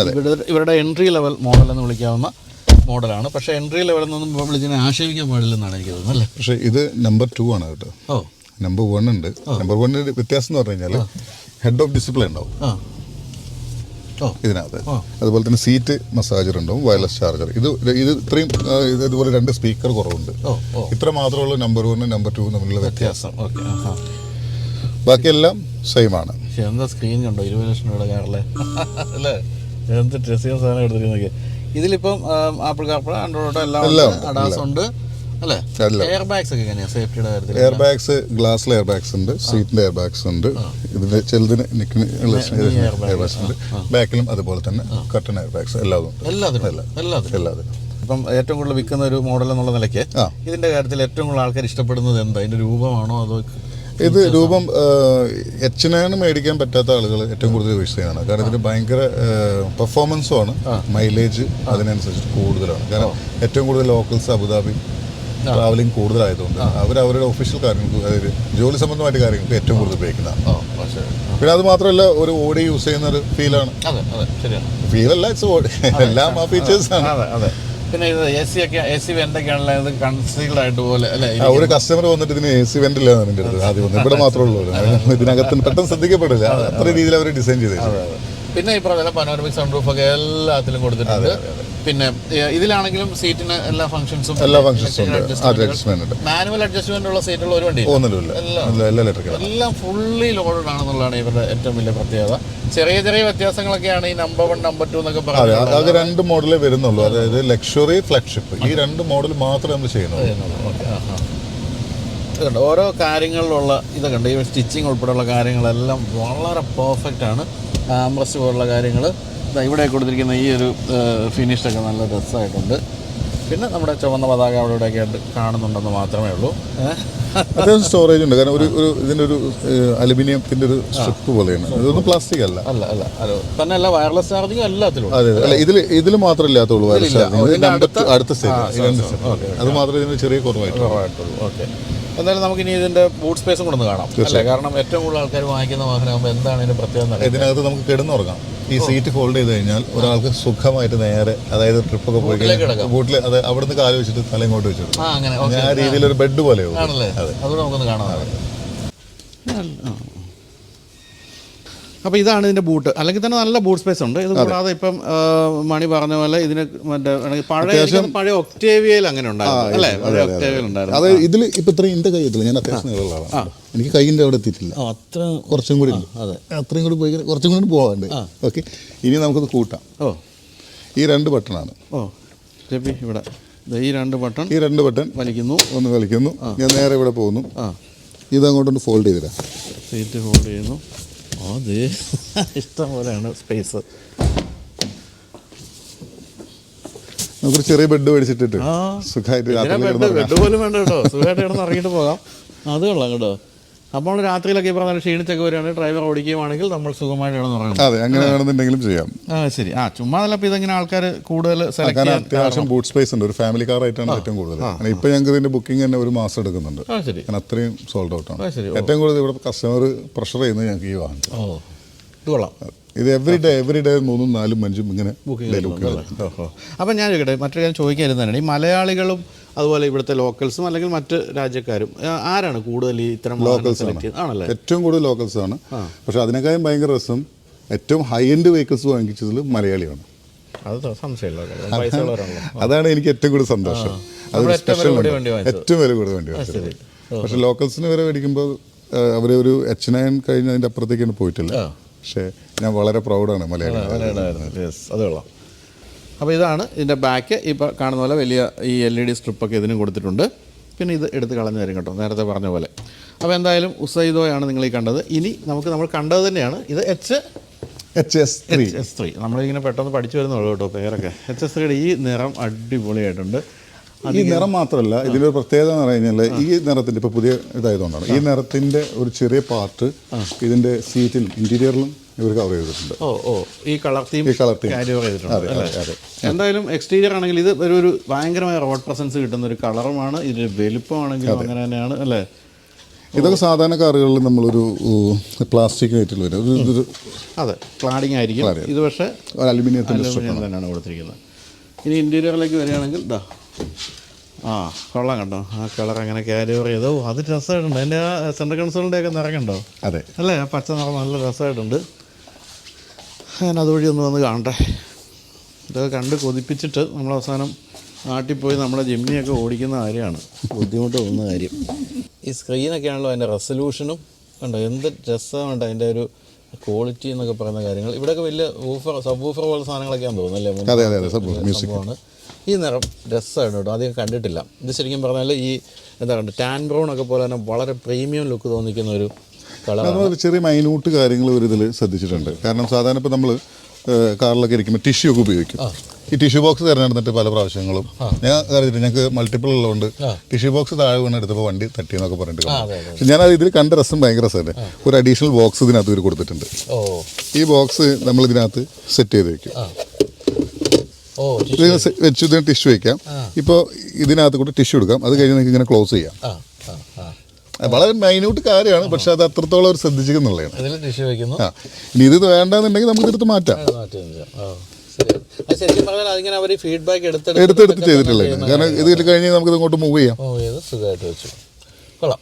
ഇവരുടെ എൻട്രി ലെവൽ മോഡൽ എന്ന് വിളിക്കാവുന്ന മോഡലാണ്. പക്ഷേ എൻട്രി ലെവലിൽ നിന്നും വിളിച്ചിനെ ആക്ഷേപിക്കാൻ പാടില്ലെന്നാണ് എനിക്ക് തോന്നുന്നത് അല്ലേ? പക്ഷേ ഇത് നമ്പർ 2 ആണ് കേട്ടോ. നമ്പർ 1 ഉണ്ട്. നമ്പർ 1 വ്യത്യാസം എന്ന് പറഞ്ഞു കഴിഞ്ഞാൽ ഹെഡ് ഓഫ് ഡിസിപ്ലിൻ ഉണ്ടാവും ഇതിനകത്ത്. അതുപോലെ തന്നെ സീറ്റ് മസാജർ ഉണ്ടാവും, വയർലെസ് ചാർജർ. ഇത് ഇത്രയും ഇതുപോലെ 2 സ്പീക്കർ കുറവുണ്ട്. ഇത്ര മാത്രമേ ഉള്ളൂ നമ്പർ 1 നമ്പർ 2 തമ്മിലുള്ള വ്യത്യാസം. ബാക്കിയെല്ലാം സെയിം ആണ്. എന്താ സ്ക്രീൻ കണ്ടോ 20 ലക്ഷം രൂപയുടെ കാറിലെ അല്ലേ? എന്ത് രസീയ സാധനം എടുത്തിരിക്കുന്നൊക്കെ. ഇതിലിപ്പം ആപ്പിൾ കാർപ്ലേ, ആൻഡ്രോയിഡ് ഓട്ടോ എല്ലാം അഡാസ് ഉണ്ട് അല്ലേ? എയർ ബാഗ്സ് ഒക്കെ എങ്ങനെയാണ് സേഫ്റ്റിയുടെ കാര്യത്തിൽ? എയർ ബാഗ്സ്, ഗ്ലാസ്സിലെ എയർ ബാഗ്സ് ഉണ്ട്, സീറ്റിന്റെ എയർ ബാഗ്സ് ഉണ്ട്, ഇതിന്റെ ചെറുതിന് എയർ ബാഗ്സ് ഉണ്ട്, ബാക്കിലും അതുപോലെ തന്നെ കട്ടൺ എയർ ബാഗ്സ് എല്ലാതും. ഇപ്പം ഏറ്റവും കൂടുതൽ വിൽക്കുന്ന ഒരു മോഡൽ എന്നുള്ള നിലയ്ക്ക് ഇതിന്റെ കാര്യത്തിൽ ഏറ്റവും കൂടുതൽ ആൾക്കാർ ഇഷ്ടപ്പെടുന്നത് എന്താ? ഇതിന്റെ രൂപമാണോ അതോ? ഇത് രൂപം H9 മേടിക്കാൻ പറ്റാത്ത ആളുകൾ ഏറ്റവും കൂടുതൽ യൂസ് ചെയ്യാണ്. കാരണം ഇതിന് ഭയങ്കര പെർഫോമൻസും ആണ്, മൈലേജ് അതിനനുസരിച്ച് കൂടുതലാണ്. കാരണം ഏറ്റവും കൂടുതൽ ലോക്കൽസ് അബുദാബി ട്രാവലിംഗ് കൂടുതലായതുകൊണ്ട് അവരുടെ ഒഫീഷ്യൽ കാര്യങ്ങൾക്ക്, അതായത് ജോലി സംബന്ധമായിട്ട് കാര്യങ്ങൾക്ക് ഏറ്റവും കൂടുതൽ ഉപയോഗിക്കുന്നതാണ്. പിന്നെ അത് മാത്രമല്ല ഒരു ഓടി യൂസ് ചെയ്യുന്ന ഒരു ഫീലാണ്. ഫീലല്ല, ഇറ്റ്സ് ഓടി, എല്ലാം ആ ഫീച്ചേഴ്സ് ആണ്. പിന്നെ ഇത് AC വെന്റൊക്കെയാണല്ലോ ഇത് കൺസീൽഡ് ആയിട്ട് പോലെ അല്ലേ? ഒരു കസ്റ്റമർ വന്നിട്ട് ഇതിന് AC വെന്റ് ഇല്ല എൻ്റെ അടുത്ത് ആദ്യം വന്നത്. ഇവിടെ മാത്രമേ ഉള്ളൂ, ഇതിനകത്ത് പെട്ടെന്ന് ശ്രദ്ധിക്കപ്പെടില്ല, അത്ര രീതിയിൽ അവർ ഡിസൈൻ ചെയ്തത്. പിന്നെ ഈ പറഞ്ഞ പനോരമിക് സൗണ്ട് പ്രൂഫ് ഒക്കെ എല്ലാത്തിലും കൊടുത്തിട്ടുണ്ട്. പിന്നെ ഇതിലാണെങ്കിലും സീറ്റിന് എല്ലാ ഫംഗ്ഷൻസും മാനുവൽ അഡ്ജസ്റ്റ്മെന്റ് ഉള്ള സീറ്റുള്ള ഒരു വണ്ടി എല്ലാം ഫുള്ളി ലോഡഡ് ആണെന്നുള്ളതാണ് ഇവരുടെ ഏറ്റവും വലിയ പ്രത്യേകത. ചെറിയ ചെറിയ വ്യത്യാസങ്ങളൊക്കെയാണ് ഈ നമ്പർ 1 നമ്പർ 2 എന്നൊക്കെ പറയുന്നത്. അത് 2 മോഡലേ വരുന്നുള്ളൂ, അതായത് ലക്ഷറി, ഫ്ലാഗ്ഷിപ്പ്, ഈ 2 മോഡൽ മാത്രമേ നമ്മൾ ചെയ്യുന്നുള്ളൂ. ഇതുണ്ട് ഓരോ കാര്യങ്ങളിലുള്ള ഇതൊക്കെ ഉണ്ട്. ഈ സ്റ്റിച്ചിങ് ഉൾപ്പെടെയുള്ള കാര്യങ്ങളെല്ലാം വളരെ പെർഫെക്റ്റ് ആണ്. ആംബ്രസ്റ്റ് പോലുള്ള കാര്യങ്ങൾ ഇവിടെ കൊടുത്തിരിക്കുന്ന ഈ ഒരു ഫിനിഷൊക്കെ നല്ല രസമായിട്ടുണ്ട്. പിന്നെ നമ്മുടെ ചുവന്ന പതാക അവിടെ ഇവിടെയൊക്കെ ആയിട്ട് കാണുന്നുണ്ടെന്ന് മാത്രമേ ഉള്ളൂ. അത്യാവശ്യം സ്റ്റോറേജ് ഉണ്ട്. കാരണം ഇതിൻ്റെ ഒരു അലുമിനിയത്തിൻ്റെ ഒരു സ്ട്രിപ്പ് പോലെയാണ്, ഇതൊന്നും പ്ലാസ്റ്റിക് അല്ല. തന്നെ അല്ല, വയർലെസ് ചാർജിങ് എല്ലാത്തിലും. അതെ അല്ല, ഇതിൽ മാത്രമേ ഇല്ലാത്തുള്ളൂ വയർലെസ് ചാർജിങ്. അടുത്ത സ്റ്റേജ് അത് മാത്രമേ ഇതിന് ചെറിയ കുറവായിട്ടുള്ളൂ. ഓക്കെ, എന്തായാലും നമുക്കിനി ഇതിന്റെ ബൂട്ട് സ്പേസും കൂടെ ഒന്ന് കാണാം അല്ലേ? കാരണം ഏറ്റവും കൂടുതൽ ആൾക്കാർ വാങ്ങിക്കുന്ന വാഹനമാകുമ്പോൾ എന്താണ് ഇതിന്റെ പ്രത്യേകത? ഇതിനകത്ത് നമുക്ക് കിടന്നുറങ്ങാം. ഈ സീറ്റ് ഫോൾഡ് ചെയ്ത് കഴിഞ്ഞാൽ ഒരാൾക്ക് സുഖമായിട്ട് നേരെ, അതായത് ട്രിപ്പൊക്കെ പോയി കഴിഞ്ഞാൽ ബൂട്ടിൽ അത് അവിടുന്ന് കാല് വെച്ചിട്ട് തല ഇങ്ങോട്ട് വെച്ചിട്ട് ആ രീതിയിലൊരു ബെഡ് പോലെ ആണല്ലേ? അതുകൂടെ നമുക്കൊന്ന് കാണാം. അപ്പോൾ ഇതാണ് ഇതിൻ്റെ ബൂട്ട്. അല്ലെങ്കിൽ തന്നെ നല്ല ബൂട്ട് സ്പേസ് ഉണ്ട്. ഇത് കൂടാതെ ഇപ്പം മണി പറഞ്ഞ പോലെ ഇതിന് മറ്റേ പഴയ ഒക്ടേവിയയിൽ അങ്ങനെ ഉണ്ടായിരുന്നു അല്ലേ? പഴയ ഒക്ടേവിയൽ ഉണ്ടായിരുന്നു. അത് ഇതിൽ ഇപ്പം ഇത്രയും എൻ്റെ കയ്യെത്തില്ല, ഞാൻ അത്യാവശ്യം നീളമുള്ളതാണ്, എനിക്ക് കയ്യിൻ്റെ അവിടെ എത്തിയിട്ടില്ല. അത്ര കുറച്ചും കൂടി അത്രയും കൂടി പോയി, കുറച്ചും കൂടി പോകാണ്ട്. ഓക്കെ, ഇനി നമുക്കത് കൂട്ടാം. ഈ 2 ബട്ടണാണ്. ഇവിടെ ഈ 2 ബട്ടൺ വലിക്കുന്നു, ഒന്ന് വലിക്കുന്നു, ഞാൻ നേരെ ഇവിടെ പോകുന്നു. ഇതങ്ങോട്ടൊന്ന് ഫോൾഡ് ചെയ്തിടാം. സീറ്റ് ഫോൾഡ് ചെയ്യുന്നു. അത് ഇഷ്ടം പോലെയാണ് സ്പേസ്. നമുക്കൊരു ചെറിയ ബെഡ് മേടിച്ചിട്ടിട്ട് സുഖമായിട്ട് ബെഡ് പോലും വേണ്ട കേട്ടോ, സുഖമായിട്ട് കിടന്ന് ഇറങ്ങിയിട്ട് പോകാം. അത് കൊള്ളാം കേട്ടോ. അപ്പോൾ രാത്രിയിലൊക്കെ ഇപ്പോൾ നല്ല ക്ഷീണിച്ചൊക്കെ വരികയാണെങ്കിൽ ഡ്രൈവർ ഓടിക്കുകയാണെങ്കിൽ നമ്മൾ സുഖമായിട്ട് കിടന്നുറങ്ങും. അതെ, അങ്ങനെ വേണമെന്നുണ്ടെങ്കിലും ചെയ്യാം. ശരി. ചുമ്മാ അല്ല, ഇപ്പോൾ ഇതെങ്ങനെ ആൾക്കാർ കൂടുതൽ അത്യാവശ്യം ബൂട്ട് സ്പേസ് ഉണ്ട്. ഒരു ഫാമിലി കാർ ആയിട്ടാണ് ഏറ്റവും കൂടുതൽ. ഇപ്പം ഞങ്ങൾക്ക് ഇതിന്റെ ബുക്കിംഗ് തന്നെ 1 മാസം എടുക്കുന്നുണ്ട്. കാരണം അത്രയും സോൾഡ് ഔട്ട് ആണ്. ഏറ്റവും കൂടുതൽ ഇവിടെ കസ്റ്റമർ പ്രഷർ ചെയ്യുന്നത് ഞങ്ങൾക്ക് ഈ വാഹനം. ഇത് കൊള്ളാം. ഇത് എവറി ഡേ 3, 4, 5 ഇങ്ങനെ ബുക്ക്. അപ്പം ഞാൻ ചോദിക്കട്ടെ, മറ്റൊരു കാര്യം ചോദിക്കാതിരുന്നതാണ്, ഈ മലയാളികളും അതുപോലെ ഇവിടുത്തെ ലോക്കൽസും അല്ലെങ്കിൽ മറ്റ് രാജ്യക്കാരും ആരാണ് കൂടുതൽ ഈ ഇത്തരം ലോക്കൽസ് ആണല്ലേ? ഏറ്റവും കൂടുതൽ ലോക്കൽസ് ആണ്. പക്ഷെ അതിനേക്കാളും ഭയങ്കര രസം ഏറ്റവും ഹൈ എൻഡ് വെഹിക്കിൾസ് വാങ്ങിച്ചതിൽ മലയാളിയാണ്. അത് സംശയമില്ല. അതാണ് എനിക്ക് ഏറ്റവും കൂടുതൽ സന്തോഷം. അതൊരു സ്പെഷ്യൽ, ഏറ്റവും വില കൂടുതൽ വേണ്ടി വാങ്ങിച്ചത്. പക്ഷെ ലോക്കൽസിന് വരെ മേടിക്കുമ്പോൾ അവർ ഒരു H9 കഴിഞ്ഞ് അതിൻ്റെ അപ്പുറത്തേക്കാണ് പോയിട്ടില്ല. പക്ഷേ ഞാൻ വളരെ പ്രൗഡാണ് മലയാളി. അത് കൊള്ളാം. അപ്പോൾ ഇതാണ് ഇതിൻ്റെ ബാക്ക്. ഇപ്പോൾ കാണുന്ന പോലെ വലിയ ഈ LED സ്ട്രിപ്പൊക്കെ ഇതിനും കൊടുത്തിട്ടുണ്ട്. പിന്നെ ഇത് എടുത്ത് കളഞ്ഞു തരും കേട്ടോ, നേരത്തെ പറഞ്ഞ പോലെ. അപ്പോൾ എന്തായാലും ഉസൈദോയാണ് നിങ്ങൾ ഈ കണ്ടത്. ഇനി നമ്മൾ കണ്ടത് തന്നെയാണ്. ഇത് HS3. നമ്മളിങ്ങനെ പെട്ടെന്ന് പഠിച്ചു വരുന്നുള്ളൂ കേട്ടോ പേരൊക്കെ. HS3യുടെ ഈ നിറം അടിപൊളിയായിട്ടുണ്ട്. ഈ നിറം മാത്രമല്ല, ഇതിലൊരു പ്രത്യേകത എന്ന് പറഞ്ഞു കഴിഞ്ഞാൽ ഈ നിറത്തിൻ്റെ ഇപ്പോൾ പുതിയ ഇതായതുകൊണ്ടാണ് ഈ നിറത്തിൻ്റെ ഒരു ചെറിയ പാർട്ട് ഇതിൻ്റെ സീറ്റിലും ഇൻറ്റീരിയറിലും ഇവർ കവർ ചെയ്തിട്ടുണ്ട്. ഈ കളർ തീം ചെയ്തിട്ടുണ്ട്. എന്തായാലും എക്സ്റ്റീരിയർ ആണെങ്കിൽ ഇത് ഒരു ഭയങ്കരമായ റോഡ് പ്രസൻസ് കിട്ടുന്ന ഒരു കളറുമാണ്. ഇതിൻ്റെ വലുപ്പമാണെങ്കിലും അങ്ങനെ തന്നെയാണ് അല്ലേ? ഇതൊക്കെ സാധാരണ കാറുകളിൽ നമ്മളൊരു പ്ലാസ്റ്റിക് ആയിട്ടുള്ള വരും. അതെ, ക്ലാഡിങ് ആയിരിക്കും. ഇത് പക്ഷേ അലുമിനിയം തന്നെയാണ് കൊടുത്തിരിക്കുന്നത്. ഇനി ഇൻറ്റീരിയറിലേക്ക് വരികയാണെങ്കിൽ കൊള്ളാം കണ്ടോ, ആ കളർ അങ്ങനെ ക്യാരി ഓവർ ചെയ്തോ, അത് രസമായിട്ടുണ്ട്. അതിൻ്റെ ആ സെൻട്രൽ കൺസോളിൻ്റെ ഒക്കെ നിറങ്ങുണ്ടോ? അതെ അല്ലേ? ആ പച്ച നിറം നല്ല രസമായിട്ടുണ്ട്. ഞാൻ അതുവഴി ഒന്ന് വന്ന് കാണട്ടെ. ഇതൊക്കെ കണ്ട് കൊതിപ്പിച്ചിട്ട് നമ്മൾ അവസാനം നാട്ടിൽ പോയി നമ്മുടെ ജിമ്മിയൊക്കെ ഓടിക്കുന്ന കാര്യമാണ് ബുദ്ധിമുട്ട് തോന്നുന്ന കാര്യം. ഈ സ്ക്രീനൊക്കെ ആണല്ലോ അതിൻ്റെ റെസൊല്യൂഷനും കണ്ടോ, എന്ത് രസമുണ്ട് അതിൻ്റെ ഒരു ക്വാളിറ്റി എന്നൊക്കെ പറയുന്ന കാര്യങ്ങൾ ഇവിടെയൊക്കെ വലിയ സബ് വൂഫർ പോലുള്ള സാധനങ്ങളൊക്കെയാണെന്ന് തോന്നുന്നല്ലേ? അതെ അതെ അതെ മ്യൂസിക് സംഭവമാണ്. ഈ നിറം രസമാണ് കേട്ടോ, അധികം കണ്ടിട്ടില്ല. ഇത് ശരിക്കും പറഞ്ഞാൽ ഈ എന്താ പറയുക ടാൻ ബ്രൗൺ ഒക്കെ പോലെ തന്നെ വളരെ പ്രീമിയം ലുക്ക് തോന്നിക്കുന്ന ഒരു കളറാണ്. അതുപോലെ ചെറിയ മൈന്യൂട്ട് കാര്യങ്ങൾ ഒരു ഇതിൽ ശ്രദ്ധിച്ചിട്ടുണ്ട്. കാരണം സാധാരണ ഇപ്പോൾ നമ്മൾ കാറിലൊക്കെ ഇരിക്കുമ്പോൾ ടിഷ്യൂ ഒക്കെ ഉപയോഗിക്കും. ഈ ടിഷ്യൂ ബോക്സ് തിരഞ്ഞെടുത്തിട്ട് പല പ്രാവശ്യങ്ങളും ഞാൻ അറിയില്ല, ഞങ്ങൾക്ക് മൾട്ടിപ്പിൾ ഉള്ളതുകൊണ്ട് ടിഷ്യൂ ബോക്സ് താഴെ വീണ് എടുത്തപ്പോൾ വണ്ടി തട്ടിയെന്നൊക്കെ പറഞ്ഞിട്ട് പക്ഷെ ഞാനത് ഇതിൽ കണ്ട രസം ഭയങ്കര രസമല്ലേ. ഒരു അഡീഷണൽ ബോക്സ് ഇതിനകത്ത് ഇവർ കൊടുത്തിട്ടുണ്ട്. ഈ ബോക്സ് നമ്മൾ ഇതിനകത്ത് സെറ്റ് ചെയ്ത് വെക്കും. ഇത് വെച്ച് ഇതിന് ടിഷ്യൂ വയ്ക്കാം. ഇപ്പോൾ ഇതിനകത്ത് കൂടെ ടിഷ്യൂ എടുക്കാം. അത് കഴിഞ്ഞ് നിങ്ങൾക്ക് ഇങ്ങനെ ക്ലോസ് ചെയ്യാം. വളരെ മൈന്യൂട്ട് കാര്യമാണ്, പക്ഷെ അത് അത്രത്തോളം അവർ ശ്രദ്ധിച്ചിരിക്കുന്നുള്ളതാണ്. ഇനി ഇത് വേണ്ടെന്നുണ്ടെങ്കിൽ നമുക്ക് എടുത്ത് മാറ്റാം. എടുത്തെടുത്ത് ചെയ്തിട്ടുള്ളത്. കാരണം ഇത് കഴിഞ്ഞ് നമുക്ക് ഇങ്ങോട്ട് മൂവ് ചെയ്യാം. സുഖമായിട്ട് വെച്ചു. കൊള്ളാം.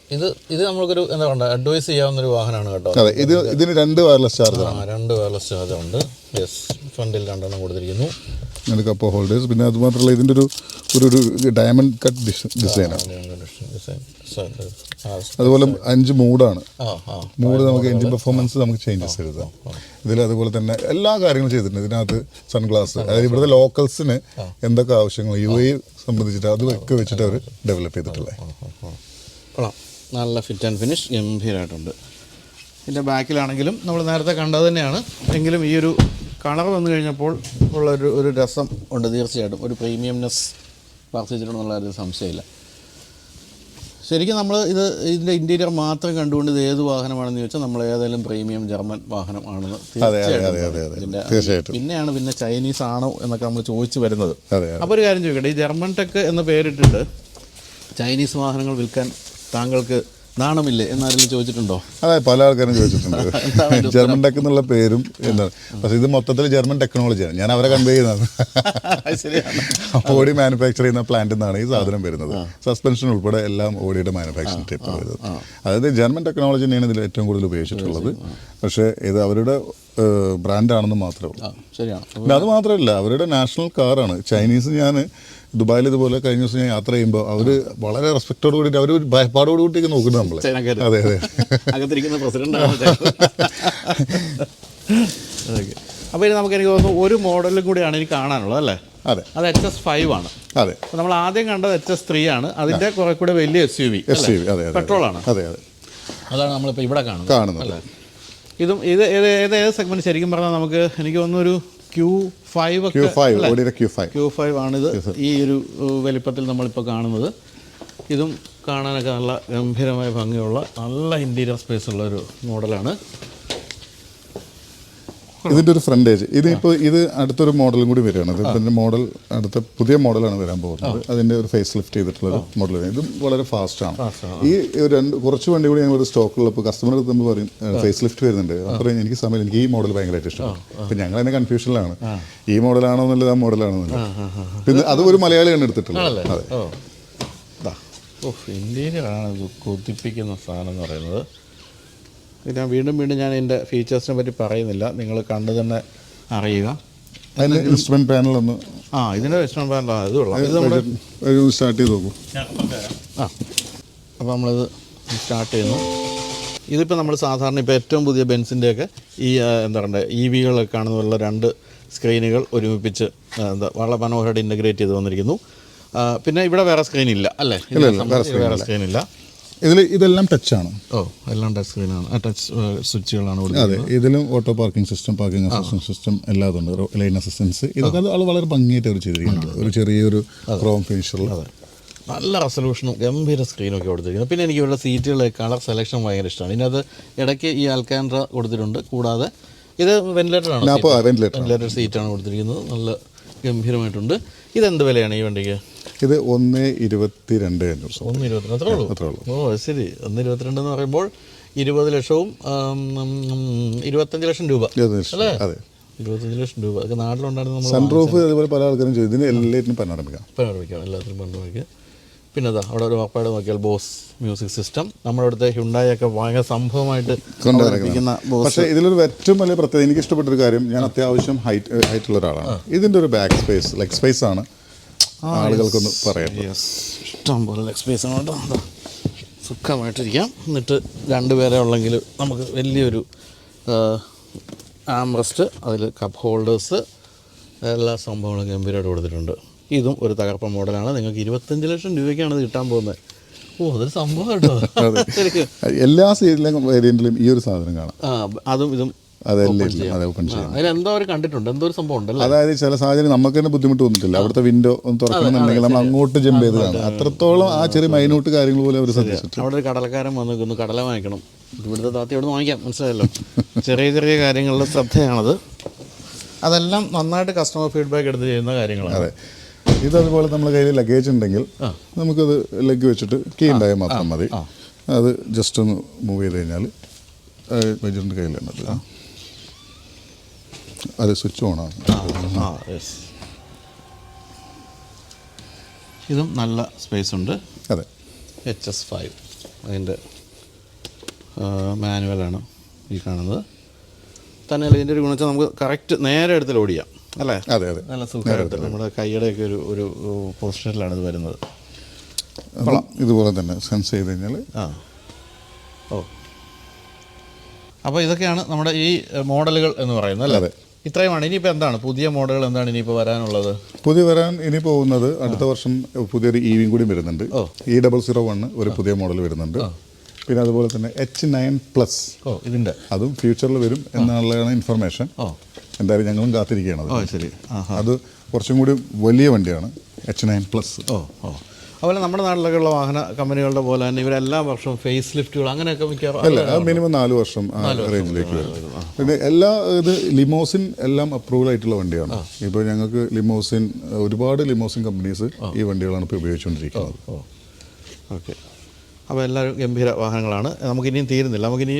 ഇത് നമുക്കൊരു എന്താ പറയുക, അഡ്വൈസ് ചെയ്യാവുന്ന ഒരു വാഹനമാണ് കേട്ടോ. അതെ, ഇതിന് 2 വയർലെസ് ചാർജറാണ്. 2 വയർലെസ് ചാർജർ ഉണ്ട്. യെസ്, ഫ്രണ്ടിൽ 2 കൊടുത്തിരിക്കുന്നു. Cup holders. പിന്നെ അത് മാത്രമല്ല ഇതിൻ്റെ ഒരു ഡയമണ്ട് കട്ട് ഡിസൈനാണ്. അതുപോലെ 5 മൂഡാണ്. മൂഡ് നമുക്ക് എൻജിൻ പെർഫോമൻസ് നമുക്ക് ചേഞ്ചസ് എഴുതാം ഇതിൽ. അതുപോലെ തന്നെ എല്ലാ കാര്യങ്ങളും ചെയ്തിട്ടുണ്ട് ഇതിനകത്ത്. സൺഗ്ലാസ്, അതായത് ഇവിടുത്തെ ലോക്കൽസിന് എന്തൊക്കെ ആവശ്യങ്ങൾ UAE സംബന്ധിച്ചിട്ട് അതൊക്കെ വെച്ചിട്ട് അവർ ഡെവലപ്പ് ചെയ്തിട്ടുള്ളത്. കൊള്ളാം, നല്ല ഫിറ്റ് ആൻഡ് ഫിനിഷ് ഗംഭീരമായിട്ടുണ്ട്. ഇതിൻ്റെ ബാക്കിലാണെങ്കിലും നമ്മൾ നേരത്തെ കണ്ടത് തന്നെയാണ്, എങ്കിലും ഈ ഒരു കളർ വന്നു കഴിഞ്ഞപ്പോൾ ഉള്ള ഒരു രസം ഉണ്ട്. തീർച്ചയായിട്ടും ഒരു പ്രീമിയംനെസ് വർദ്ധിച്ചിട്ടുണ്ടെന്നുള്ള കാര്യത്തിൽ സംശയമില്ല. ശരിക്കും നമ്മൾ ഇതിൻ്റെ ഇൻറ്റീരിയർ മാത്രം കണ്ടുകൊണ്ട് ഇത് ഏത് വാഹനമാണെന്ന് ചോദിച്ചാൽ നമ്മൾ ഏതെങ്കിലും പ്രീമിയം ജർമ്മൻ വാഹനം ആണെന്ന് തീർച്ചയായിട്ടും. പിന്നെ ചൈനീസ് ആണോ എന്നൊക്കെ നമ്മൾ ചോദിച്ചു വരുന്നത്. അപ്പോൾ ഒരു കാര്യം ചോദിക്കട്ടെ, ഈ ജർമ്മൻ ടെക് എന്ന് പേരിട്ടിട്ട് ചൈനീസ് വാഹനങ്ങൾ വിൽക്കാൻ താങ്കൾക്ക് നാണമില്ലേ എന്നാരെങ്കിലും ചോദിച്ചിട്ടുണ്ടോ? അതെ, പല ആൾക്കാരും ചോദിച്ചിട്ടുണ്ട്. ജർമ്മൻ ടെക് എന്നുള്ള പേരും എന്താണ്, പക്ഷേ ഇത് മൊത്തത്തിൽ ജർമ്മൻ ടെക്നോളജിയാണ്. ഞാൻ അവരെ കൺവേ ചെയ്യുന്നത്. ഓഡി മാനുഫാക്ചർ ചെയ്യുന്ന പ്ലാന്റിൽ നിന്നാണ് ഈ സാധനം വരുന്നത്. സസ്പെൻഷൻ ഉൾപ്പെടെ എല്ലാം ഓഡിയുടെ മാനുഫാക്ചറിംഗ് ടൈപ്പ് വരുന്നത്. അതായത് ജർമ്മൻ ടെക്നോളജി തന്നെയാണ് ഇതിൽ ഏറ്റവും കൂടുതൽ ഉപയോഗിച്ചിട്ടുള്ളത്. പക്ഷേ ഇത് അവരുടെ ബ്രാൻഡാണെന്ന് മാത്രമേ ഉള്ളൂ. ശരിയാണ്. പിന്നെ അത് മാത്രമല്ല, അവരുടെ നാഷണൽ കാറാണ്. ചൈനീസ് ഞാൻ ദുബായിൽ ഇതുപോലെ കഴിഞ്ഞ ദിവസം ഞാൻ യാത്ര ചെയ്യുമ്പോൾ അവർ വളരെ റെസ്പെക്റ്റോട് കൂടിയിട്ട് അവർ ഭയപ്പാടോട് കൂട്ടിയൊക്കെ നോക്കുന്നത് നമ്മൾ. അതെ അതെ, അകത്തിരിക്കുന്ന പ്രസിഡന്റാണ്. അപ്പോൾ ഇനി നമുക്ക് എനിക്ക് തോന്നുന്നു ഒരു മോഡലും കൂടിയാണ് എനിക്ക് കാണാനുള്ളത് അല്ലേ? അതെ, അത് HS5 ആണ്. അതെ, നമ്മൾ ആദ്യം കണ്ടത് HS3 ആണ്. അതിൻ്റെ കുറെ കൂടെ വലിയ SUV. അതെ, പെട്രോളാണ്. അതെ അതെ, അതാണ് നമ്മളിപ്പോൾ ഇവിടെ കാണുന്നത് അല്ലേ? ഇത് ഏത് സെഗ്മെന്റ് ശരിക്കും പറഞ്ഞാൽ നമുക്ക് എനിക്ക് തോന്നുന്നു ഒരു Q5 ആണിത്. ഈ ഒരു വലിപ്പത്തിൽ നമ്മളിപ്പോൾ കാണുന്നത്. ഇതും കാണാനൊക്കെ നല്ല ഗംഭീരമായ ഭംഗിയുള്ള നല്ല ഇൻറ്റീരിയർ സ്പേസ് ഉള്ള ഒരു മോഡലാണ്. ഇതിൻ്റെ ഒരു ഫ്രണ്ടേജ് ഇത് അടുത്തൊരു മോഡലും കൂടി വരികയാണ്. ഇതിൻ്റെ മോഡൽ അടുത്ത പുതിയ മോഡലാണ് വരാൻ പോകുന്നത്. അതിൻ്റെ ഒരു ഫേസ് ലിഫ്റ്റ് ചെയ്തിട്ടുള്ള മോഡൽ വരും. ഇതും വളരെ ഫാസ്റ്റാണ്. ഈ കുറച്ച് വണ്ടി കൂടി ഞങ്ങൾ സ്റ്റോക്കുള്ളപ്പോൾ കസ്റ്റമർ അടുത്ത് നമ്മൾ പറയും ഫേസ് ലിഫ്റ്റ് വരുന്നുണ്ട്. അപ്പോൾ എനിക്ക് സമയം എനിക്ക് ഈ മോഡൽ ഭയങ്കരമായിട്ട് ഇഷ്ടമാണ്. അപ്പം ഞങ്ങൾ തന്നെ കൺഫ്യൂഷനിലാണ്, ഈ മോഡലാണോ എന്നുള്ളത് ആ മോഡലാണോ എന്നുള്ളത്. പിന്നെ അത് ഒരു മലയാളിയാണ് എടുത്തിട്ടുള്ളത്. അതെ, ഇന്ത്യയിലാണ് കൊതിപ്പിക്കുന്ന സാധനം എന്ന് പറയുന്നത്. ഞാൻ വീണ്ടും ഞാൻ എൻ്റെ ഫീച്ചേഴ്സിനെ പറ്റി പറയുന്നില്ല, നിങ്ങൾ കണ്ടു തന്നെ അറിയുക. അതിൻ്റെ ഇൻസ്ട്രുമെൻറ്റ് പാനലൊന്ന് ഇതിൻ്റെ ഇൻസ്ട്രുമെൻറ്റ് പാനലാണ്. ഇത് കൊള്ളാം. ഇത് നമ്മൾ സ്റ്റാർട്ട് ചെയ്ത് നോക്കും. അപ്പോൾ നമ്മളിത് സ്റ്റാർട്ട് ചെയ്യുന്നു. ഇതിപ്പോൾ നമ്മൾ സാധാരണ ഇപ്പോൾ ഏറ്റവും പുതിയ ബെൻസിൻ്റെയൊക്കെ ഈ എന്താ പറയുക EVകളൊക്കെ കാണുന്ന പോലുള്ള 2 സ്ക്രീനുകൾ ഒരുമിപ്പിച്ച് വളരെ മനോഹരമായിട്ട് ഇൻ്റഗ്രേറ്റ് ചെയ്ത് വന്നിരിക്കുന്നു. പിന്നെ ഇവിടെ വേറെ സ്ക്രീൻ ഇല്ല അല്ലേ? വേറെ സ്ക്രീൻ ഇല്ല. ഇതെല്ലാം ടച്ചാണ്. എല്ലാം ടച്ച് സ്ക്രീനാണ്, ടച്ച് സ്വിച്ചുകളാണ്. അതെ, ഇതിലും auto parking system, parking assistance system എല്ലാം ഉണ്ട്. ലൈൻ അസിസ്റ്റൻസ്, ഇതൊക്കെ അത് വളരെ ഭംഗിയായിട്ട് അവർ ചെയ്തിരിക്കുന്നത്. ഒരു ചെറിയൊരു ക്രോം ഫിനിഷുള്ള നല്ല റെസൊല്യൂഷനും ഗംഭീര സ്ക്രീനൊക്കെ കൊടുത്തിരിക്കുന്നത്. പിന്നെ എനിക്ക് ഇവരുടെ സീറ്റുകളുടെ കളർ സെലക്ഷൻ ഭയങ്കര ഇഷ്ടമാണ്. ഇതിനകത്ത് ഇടയ്ക്ക് ഈ ആൽക്കാൻഡ്ര കൊടുത്തിട്ടുണ്ട്. കൂടാതെ ഇത് വെന്റിലേറ്റർ സീറ്റാണ് കൊടുത്തിരിക്കുന്നത്. നല്ല ഗംഭീരമായിട്ടുണ്ട്. ഇതെന്ത് വിലയാണ് ഈ വണ്ടിക്ക്? ഇത് 1,22,500. 1,22 അത്രേ ഉള്ളൂ. ശരി. 1,22 എന്ന് പറയുമ്പോൾ 20 ലക്ഷവും 25 ലക്ഷം രൂപ അല്ലേ? 25 ലക്ഷം രൂപ. അതൊക്കെ നാട്ടിലുണ്ടായിരുന്നു. സൺറൂഫ് അതുപോലെ പല ആൾക്കാരും ചെയ്തു. ഇതിന് എല്ലാത്തിനും പനോരമിക്കാം, എല്ലാത്തിനും പനോരമിക്ക്. പിന്നെ അവിടെ ഒരു വാപ്പാട് നോക്കിയാൽ ബോസ് മ്യൂസിക് സിസ്റ്റം. നമ്മുടെ അടുത്ത് ഹ്യുണ്ടായൊക്കെ ഭയങ്കര സംഭവമായിട്ട് കൊണ്ടുവരിക്കുന്ന. പക്ഷേ ഇതിലൊരു ഏറ്റവും വലിയ പ്രത്യേകത എനിക്ക് ഇഷ്ടപ്പെട്ടൊരു കാര്യം, ഞാൻ അത്യാവശ്യം ഹൈറ്റുള്ള ഒരാളാണ്. ഇതിൻ്റെ ഒരു ബാക്ക് സ്പേസ്, ലെഗ് സ്പേസ് ആണ് ആളുകൾക്കൊന്ന് പറയാം. ഇഷ്ടം പോലെ ലെഗ് സ്പേസ് ആണ് കേട്ടോ. സുഖമായിട്ടിരിക്കാം. എന്നിട്ട് 2 പേരെ ഉള്ളെങ്കിൽ നമുക്ക് വലിയൊരു ആംറസ്റ്റ്, അതിൽ കപ്പ് ഹോൾഡേഴ്സ്, എല്ലാ സംഭവങ്ങളും ഗംഭീരമായിട്ട് കൊടുത്തിട്ടുണ്ട്. ഇതും ഒരു തകർപ്പൻ മോഡലാണ്. നിങ്ങൾക്ക് 25 ലക്ഷം രൂപയ്ക്കാണ് ഇത് കിട്ടാൻ പോകുന്നത്. ഓ, അതൊരു സംഭവം കേട്ടോ. ശരിക്കും എല്ലാ സീരിയലും വേരിയന്റിലും ഈ ഒരു സാധനം കാണാം. അതും ഇതും ഓപ്പൺ ചെയ്യാം. അതിലെന്തോ അവർ കണ്ടിട്ടുണ്ട്, എന്തോ ഒരു സംഭവം ഉണ്ടല്ലോ. അതായത് ചില സാഹചര്യം നമുക്ക് തന്നെ ബുദ്ധിമുട്ട് തോന്നിട്ടില്ല. അവിടുത്തെ വിൻഡോ ഒന്ന് തുറക്കണമെന്നുണ്ടെങ്കിൽ നമ്മൾ അങ്ങോട്ട് ജമ്പ് ചെയ്ത് കാണാം. അത്രത്തോളം ആ ചെറിയ മൈന്യൂട്ട് കാര്യങ്ങൾ പോലും അവർ ശ്രദ്ധിച്ചിട്ടുണ്ട്. അവിടെ ഒരു കടലക്കാരൻ വന്ന് നിൽക്കുന്നു, കടല വാങ്ങിക്കണം, ഇവിടുത്തെ താത്തി അവിടെ നിന്ന് വാങ്ങിക്കാം, മനസ്സിലായല്ലോ. ചെറിയ ചെറിയ കാര്യങ്ങളുടെ ശ്രദ്ധയാണത്. അതെല്ലാം നന്നായിട്ട് കസ്റ്റമർ ഫീഡ്ബാക്ക് എടുത്ത് ചെയ്യുന്ന കാര്യങ്ങളാണ്. അതെ, ഇതതുപോലെ നമ്മുടെ കയ്യിൽ ലഗേജ് ഉണ്ടെങ്കിൽ നമുക്കത് ലെഗ് വെച്ചിട്ട് കീ ഉണ്ടായാൽ മാത്രം മതി. അത് ജസ്റ്റ് ഒന്ന് മൂവ് ചെയ്ത് കഴിഞ്ഞാൽ വൈദ്യുതിൻ്റെ കയ്യിലുള്ളത് അത് സ്വിച്ച് ഓൺ ആണ്. ഇതും നല്ല സ്പേസ് ഉണ്ട്. അതെ, HS5 അതിൻ്റെ മാനുവലാണ് ഈ കാണുന്നത്. തന്നെയല്ല ഇതിൻ്റെ ഒരു ഗുണമെച്ചാൽ നമുക്ക് കറക്റ്റ് നേരെ എടുത്ത് ലോഡ് ചെയ്യാം അല്ലേ? അതെ അതെ, നല്ല സുഖമായിട്ട് നമ്മുടെ കൈയുടെയൊക്കെ ഒരു പൊസിഷനിലാണ് ഇത് വരുന്നത്. ഇതുപോലെ തന്നെ സെൻസ് ചെയ്ത് കഴിഞ്ഞാൽ ഓ, അപ്പോൾ ഇതൊക്കെയാണ് നമ്മുടെ ഈ മോഡലുകൾ എന്ന് പറയുന്നത് അല്ലേ? ഇത്രയുമാണ്. ഇനിയിപ്പോൾ എന്താണ് പുതിയ മോഡലുകൾ, എന്താണ് ഇനിയിപ്പോൾ വരാനുള്ളത്? പുതിയ വരാൻ ഇനി പോകുന്നത് അടുത്ത വർഷം പുതിയൊരു EV കൂടി വരുന്നുണ്ട്. E001 ഒരു പുതിയ മോഡൽ വരുന്നുണ്ട്. പിന്നെ അതുപോലെ തന്നെ H9+. ഇതിൻ്റെ അതും ഫ്യൂച്ചറിൽ വരും എന്നുള്ളതാണ് ഇൻഫർമേഷൻ. എന്തായാലും ഞങ്ങളും കാത്തിരിക്കുകയാണ്. ശരി. അത് കുറച്ചും കൂടി വലിയ വണ്ടിയാണ് H9+. അതുപോലെ നമ്മുടെ നാട്ടിലൊക്കെയുള്ള വാഹന കമ്പനികളുടെ പോലെ തന്നെ ഇവരെല്ലാ വർഷവും ഫേസ് ലിഫ്റ്റുകൾ അങ്ങനെയൊക്കെ മിക്കവാറും അല്ല, മിനിമം 4 വർഷം റേഞ്ചിലേക്ക് വരും. പിന്നെ എല്ലാ ഇത് ലിമോസിൻ എല്ലാം അപ്രൂവൽ ആയിട്ടുള്ള വണ്ടിയാണ്. ഇപ്പോൾ ഞങ്ങൾക്ക് ലിമോസിൻ ഒരുപാട് ലിമോസിൻ കമ്പനീസ് ഈ വണ്ടികളാണ് ഇപ്പോൾ ഉപയോഗിച്ചുകൊണ്ടിരിക്കുന്നത്. ഓക്കെ, അപ്പോൾ എല്ലാവരും ഗംഭീര വാഹനങ്ങളാണ്. നമുക്കിനിയും തീരുന്നില്ല, നമുക്കിനി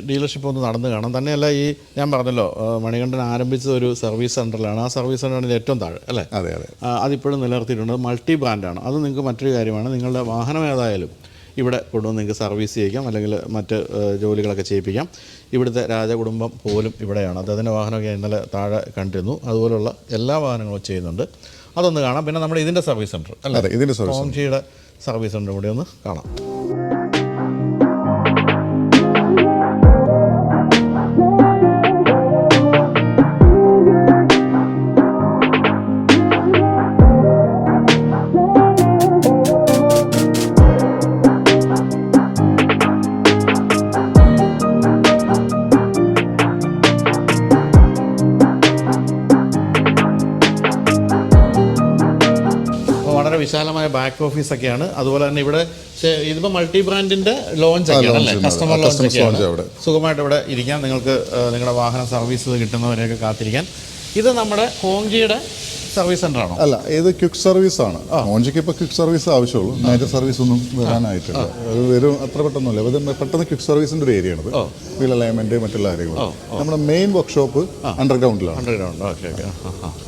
ഡീലർഷിപ്പ് ഒന്ന് നടന്നു കാണാം. തന്നെയല്ല, ഈ ഞാൻ പറഞ്ഞല്ലോ മണികണ്ഠൻ ആരംഭിച്ചത് ഒരു സർവീസ് സെൻ്ററിലാണ്. ആ സർവീസ് സെൻ്ററിൻ്റെ ഏറ്റവും താഴെ അല്ലേ? അതെ അതെ, അതിപ്പോഴും നിലനിർത്തിയിട്ടുണ്ട്. മൾട്ടി ബ്രാൻഡാണ്. അത് നിങ്ങൾക്ക് മറ്റൊരു കാര്യമാണ്. നിങ്ങളുടെ വാഹനം ഏതായാലും ഇവിടെ കൊണ്ടുവന്ന് നിങ്ങൾക്ക് സർവീസ് ചെയ്യിക്കാം, അല്ലെങ്കിൽ മറ്റ് ജോലികളൊക്കെ ചെയ്യിപ്പിക്കാം. ഇവിടുത്തെ രാജകുടുംബം പോലും ഇവിടെയാണ്. അദ്ദേഹത്തിൻ്റെ വാഹനമൊക്കെ ഇന്നലെ താഴെ കണ്ടിരുന്നു. അതുപോലുള്ള എല്ലാ വാഹനങ്ങളും ചെയ്യുന്നുണ്ട്. അതൊന്ന് കാണാം. പിന്നെ നമ്മുടെ ഇതിൻ്റെ സർവീസ് സെൻറ്റർ അല്ലേ? ഇതിൻ്റെ ഹോംജിയുടെ സർവീസ് സെൻ്റർ കൂടി ഒന്ന് കാണാം. വിശാലമായ ബാക്ക് ഓഫീസൊക്കെയാണ്. അതുപോലെ തന്നെ ഇവിടെ ഇതിപ്പോൾ മൾട്ടി ബ്രാൻഡിൻ്റെ ലോഞ്ച് ഒക്കെയാണ് അല്ലേ? കസ്റ്റമർ ലോഞ്ച് ഒക്കെയാണ്. സുഖമായിട്ട് ഇവിടെ ഇരിക്കാം. നിങ്ങൾക്ക് നിങ്ങളുടെ വാഹന സർവീസ് കിട്ടുന്നവരെയൊക്കെ കാത്തിരിക്കാൻ. ഇത് നമ്മുടെ ഹോംജിയുടെ സർവീസ് സെൻ്റർ ആണോ? അല്ല, ഇത് ക്വിക്ക് സർവീസ് ആണ്. ഹോംജിക്ക് ഇപ്പോൾ ക്വിക്ക് സർവീസ് ആവശ്യമുള്ളൂ, മേജർ സർവീസ് ഒന്നും വരാനായിട്ടില്ല. അത് വരും അത്ര പെട്ടെന്നല്ല. ഇത് പെട്ടെന്ന് ക്വിക്ക് സർവീസിൻ്റെ ഒരു ഏരിയ ആണ്. വീൽ അലൈൻമെൻറ്റ് മറ്റുള്ള കാര്യങ്ങളും. നമ്മുടെ മെയിൻ വർക്ക്ഷോപ്പ് അണ്ടർഗ്രൗണ്ടിലാണ്. അണ്ടർഗ്രൗണ്ട്. Okay okay.